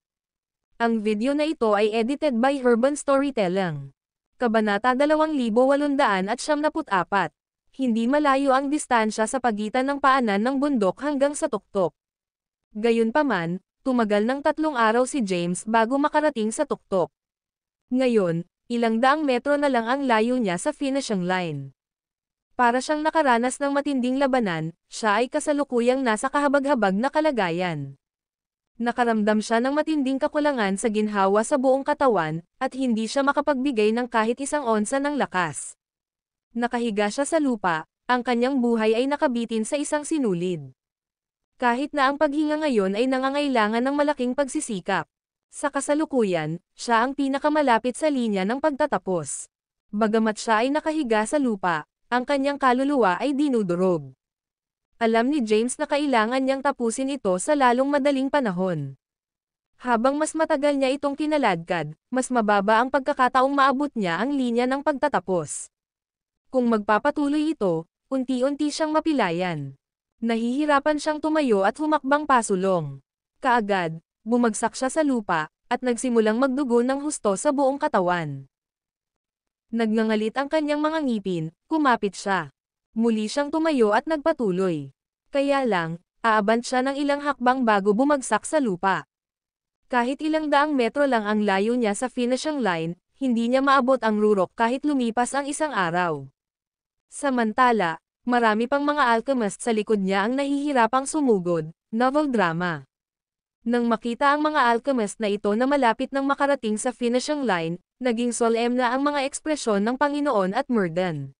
Ang video na ito ay edited by Urban Storytelling. Kabanata 2874. Hindi malayo ang distansya sa pagitan ng paanan ng bundok hanggang sa tuktok. Gayunpaman, tumagal ng 3 araw si James bago makarating sa tuktok. Ngayon, ilang daang metro na lang ang layo niya sa finishing line. Para siyang nakaranas ng matinding labanan, siya ay kasalukuyang nasa kahabag-habag na kalagayan. Nakaramdam siya ng matinding kakulangan sa ginhawa sa buong katawan, at hindi siya makapagbigay ng kahit 1 onsa ng lakas. Nakahiga siya sa lupa, ang kanyang buhay ay nakabitin sa isang sinulid. Kahit na ang paghinga ngayon ay nangangailangan ng malaking pagsisikap. Sa kasalukuyan, siya ang pinakamalapit sa linya ng pagtatapos. Bagamat siya ay nakahiga sa lupa, ang kanyang kaluluwa ay dinudurog. Alam ni James na kailangan niyang tapusin ito sa lalong madaling panahon. Habang mas matagal niya itong kinaladkad, mas mababa ang pagkakataong maabot niya ang linya ng pagtatapos. Kung magpapatuloy ito, unti-unti siyang mapilayan. Nahihirapan siyang tumayo at humakbang pasulong. Kaagad, bumagsak siya sa lupa, at nagsimulang magdugo ng husto sa buong katawan. Nagngangalit ang kanyang mga ngipin, kumapit siya. Muli siyang tumayo at nagpatuloy. Kaya lang, aabant siya ng ilang hakbang bago bumagsak sa lupa. Kahit ilang daang metro lang ang layo niya sa finishing line, hindi niya maabot ang rurok kahit lumipas ang 1 araw. Samantala, marami pang mga alchemist sa likod niya ang nahihirapang sumugod, novel drama. Nang makita ang mga alchemist na ito na malapit nang makarating sa finishing line, naging solemn na ang mga ekspresyon ng Panginoon at Murden.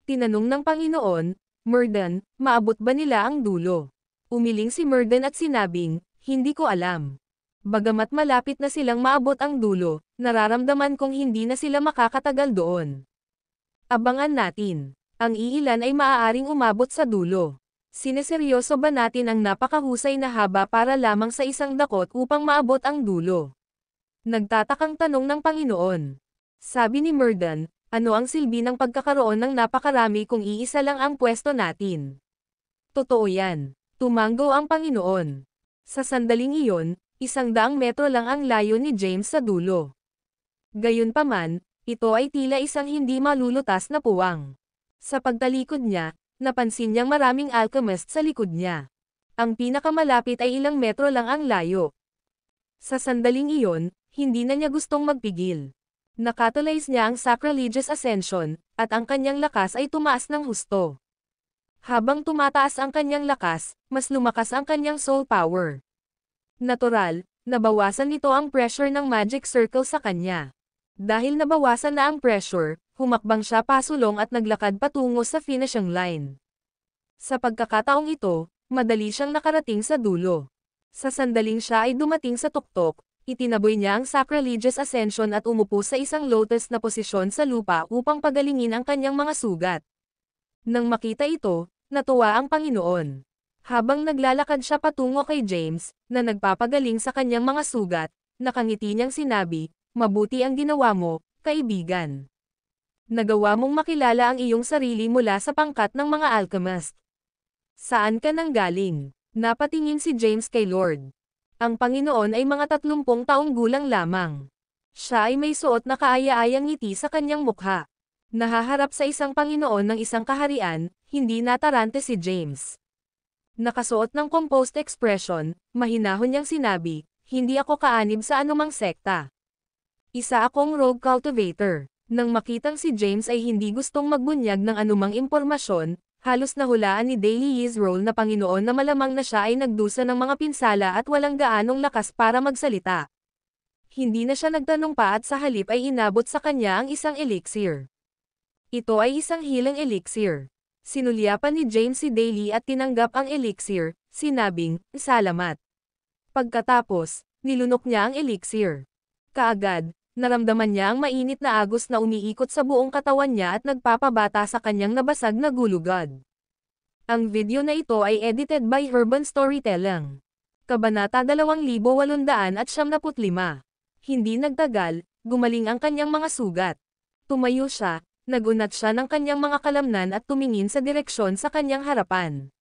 Tinanong ng Panginoon, Murden, maabot ba nila ang dulo? Umiling si Murden at sinabing, hindi ko alam. Bagamat malapit na silang maabot ang dulo, nararamdaman kong hindi na sila makakatagal doon. Abangan natin. Ang iilan ay maaaring umabot sa dulo. Sineseryoso ba natin ang napakahusay na haba para lamang sa isang dakot upang maabot ang dulo? Nagtatakang tanong ng Panginoon. Sabi ni Murden, ano ang silbi ng pagkakaroon ng napakarami kung iisa lang ang pwesto natin? Totoo yan. Tumanggo ang Panginoon. Sa sandaling iyon, 100 metro lang ang layo ni James sa dulo. Gayunpaman, ito ay tila isang hindi malulutas na puwang. Sa pagtalikod niya, napansin niyang maraming alchemist sa likod niya. Ang pinakamalapit ay ilang metro lang ang layo. Sa sandaling iyon, hindi na niya gustong magpigil. Nakatulize niya ang sacrilegious ascension, at ang kanyang lakas ay tumaas ng husto. Habang tumataas ang kanyang lakas, mas lumakas ang kanyang soul power. Natural, nabawasan nito ang pressure ng magic circle sa kanya. Dahil nabawasan na ang pressure, humakbang siya pasulong at naglakad patungo sa finishing line. Sa pagkakataong ito, madali siyang nakarating sa dulo. Sa sandaling siya ay dumating sa tuktok, itinaboy niya ang sacrilegious ascension at umupo sa isang lotus na posisyon sa lupa upang pagalingin ang kanyang mga sugat. Nang makita ito, natuwa ang Panginoon. Habang naglalakad siya patungo kay James, na nagpapagaling sa kanyang mga sugat, nakangiti niyang sinabi, mabuti ang ginawa mo, kaibigan. Nagawa mong makilala ang iyong sarili mula sa pangkat ng mga alchemist. Saan ka nanggaling? Napatingin si James kay Lord. Ang Panginoon ay mga 30 taong gulang lamang. Siya ay may suot na kaaya-ayang ngiti sa kanyang mukha. Nahaharap sa isang Panginoon ng isang kaharian, hindi natarante si James. Nakasuot ng composed expression, mahinahon niyang sinabi, hindi ako kaanib sa anumang sekta. Isa akong rogue cultivator. Nang makitang si James ay hindi gustong magbunyag ng anumang impormasyon, halos nahulaan ni Daly's role na Panginoon na malamang na siya ay nagdusa ng mga pinsala at walang gaanong lakas para magsalita. Hindi na siya nagtanong pa at sa halip ay inabot sa kanya ang isang elixir. Ito ay isang healing elixir. Sinulyapan ni James si Daly at tinanggap ang elixir, sinabing, salamat. Pagkatapos, nilunok niya ang elixir. Kaagad, naramdaman niya ang mainit na agos na umiikot sa buong katawan niya at nagpapabata sa kanyang nabasag na gulugod. Ang video na ito ay edited by Urban Storytelling. Kabanata 2875. Hindi nagtagal, gumaling ang kanyang mga sugat. Tumayo siya, nagunat siya ng kanyang mga kalamnan at tumingin sa direksyon sa kanyang harapan.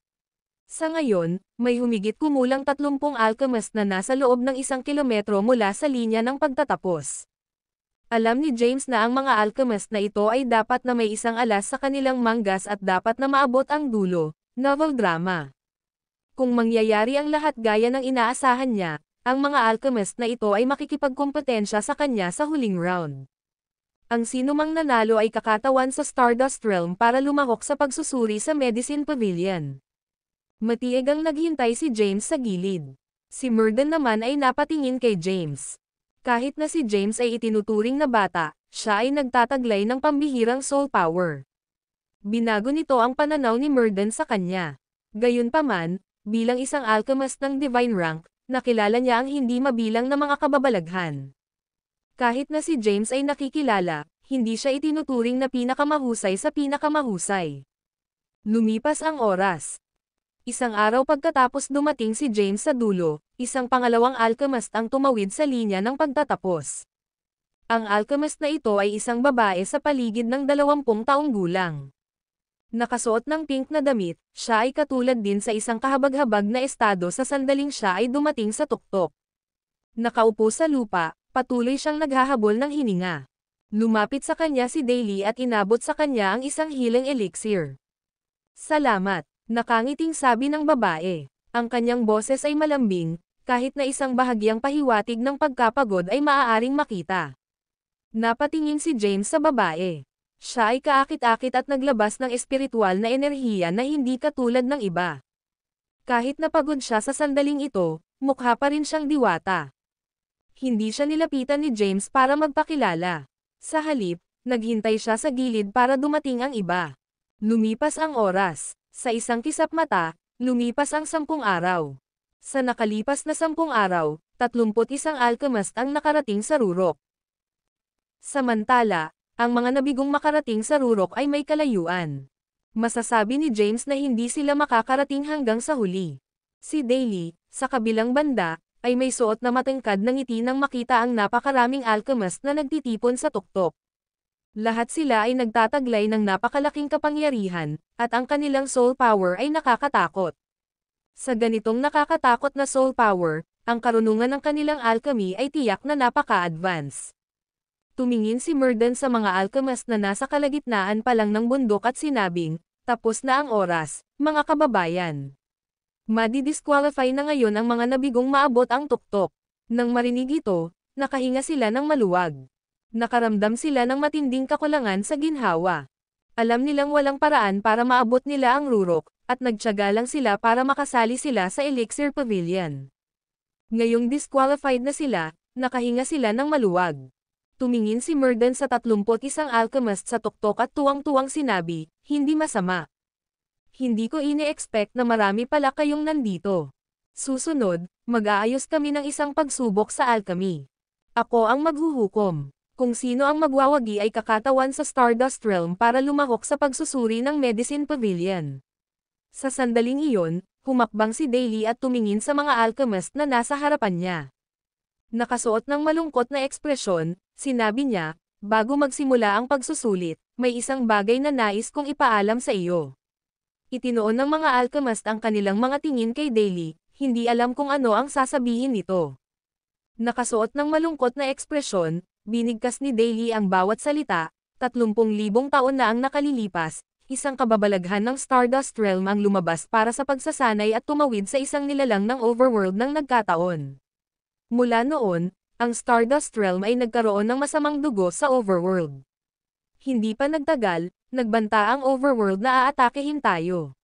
Sa ngayon, may humigit kumulang 30 alchemist na nasa loob ng 1 kilometro mula sa linya ng pagtatapos. Alam ni James na ang mga alchemist na ito ay dapat na may isang alas sa kanilang manggas at dapat na maabot ang dulo, novel drama. Kung mangyayari ang lahat gaya ng inaasahan niya, ang mga alchemist na ito ay makikipagkompetensya sa kanya sa huling round. Ang sinumang nanalo ay kakatawan sa Stardust Realm para lumahok sa pagsusuri sa Medicine Pavilion. Matieg ang naghintay si James sa gilid. Si Murden naman ay napatingin kay James. Kahit na si James ay itinuturing na bata, siya ay nagtataglay ng pambihirang soul power. Binago nito ang pananaw ni Murden sa kanya. Gayunpaman, bilang isang alchemist ng divine rank, nakilala niya ang hindi mabilang na mga kababalaghan. Kahit na si James ay nakikilala, hindi siya itinuturing na pinakamahusay sa pinakamahusay. Lumipas ang oras. Isang araw pagkatapos dumating si James sa dulo, isang pangalawang alchemist ang tumawid sa linya ng pagtatapos. Ang alchemist na ito ay isang babae sa paligid ng 20 taong gulang. Nakasuot ng pink na damit, siya ay katulad din sa isang kahabag-habag na estado sa sandaling siya ay dumating sa tuktok. Nakaupo sa lupa, patuloy siyang naghahabol ng hininga. Lumapit sa kanya si Daly at inabot sa kanya ang isang healing elixir. Salamat, nakangiting sabi ng babae. Ang kanyang boses ay malambing, kahit na isang bahagyang pahiwatig ng pagkapagod ay maaaring makita. Napatingin si James sa babae. Siya ay kaakit-akit at naglabas ng espiritual na enerhiya na hindi katulad ng iba. Kahit napagod siya sa sandaling ito, mukha pa rin siyang diwata. Hindi siya nilapitan ni James para magpakilala. Sa halip, naghintay siya sa gilid para dumating ang iba. Lumipas ang oras. Sa isang kisap mata, lumipas ang 10 araw. Sa nakalipas na 10 araw, 31 alchemist ang nakarating sa Rurok. Samantala, ang mga nabigong makarating sa Rurok ay may kalayuan. Masasabi ni James na hindi sila makakarating hanggang sa huli. Si Daly, sa kabilang banda, ay may suot na matangkad na ngiti nang makita ang napakaraming alchemist na nagtitipon sa tuktok. Lahat sila ay nagtataglay ng napakalaking kapangyarihan, at ang kanilang soul power ay nakakatakot. Sa ganitong nakakatakot na soul power, ang karunungan ng kanilang alchemy ay tiyak na napaka-advance. Tumingin si Murden sa mga alchemist na nasa kalagitnaan pa lang ng bundok at sinabing, "Tapos na ang oras, mga kababayan. Madi-disqualify na ngayon ang mga nabigong maabot ang tuktok." Nang marinig ito, nakahinga sila ng maluwag. Nakaramdam sila ng matinding kakulangan sa ginhawa. Alam nilang walang paraan para maabot nila ang Rurok, at nagtiyaga lang sila para makasali sila sa Elixir Pavilion. Ngayong disqualified na sila, nakahinga sila ng maluwag. Tumingin si Murden sa 31 alchemist sa tuktok at tuwang-tuwang sinabi, "Hindi masama. Hindi ko ini-expect na marami pala kayong nandito. Susunod, mag-aayos kami ng isang pagsubok sa alchemy. Ako ang maghuhukom. Kung sino ang magwawagi ay kakatawan sa Stardust Realm para lumahok sa pagsusuri ng Medicine Pavilion." Sa sandaling iyon, humakbang si Daly at tumingin sa mga alchemist na nasa harapan niya. Nakasuot ng malungkot na ekspresyon, sinabi niya, "Bago magsimula ang pagsusulit, may isang bagay na nais kong ipaalam sa iyo." Itinoon ng mga alchemist ang kanilang mga tingin kay Daly, hindi alam kung ano ang sasabihin nito. Nakasuot ng malungkot na ekspresyon, binigkas ni Daly ang bawat salita. 30,000 taon na ang nakalilipas, isang kababalaghan ng Stardust Realm ang lumabas para sa pagsasanay at tumawid sa isang nilalang ng overworld ng nagkataon. Mula noon, ang Stardust Realm ay nagkaroon ng masamang dugo sa overworld. Hindi pa nagtagal, nagbanta ang overworld na aatakehin tayo.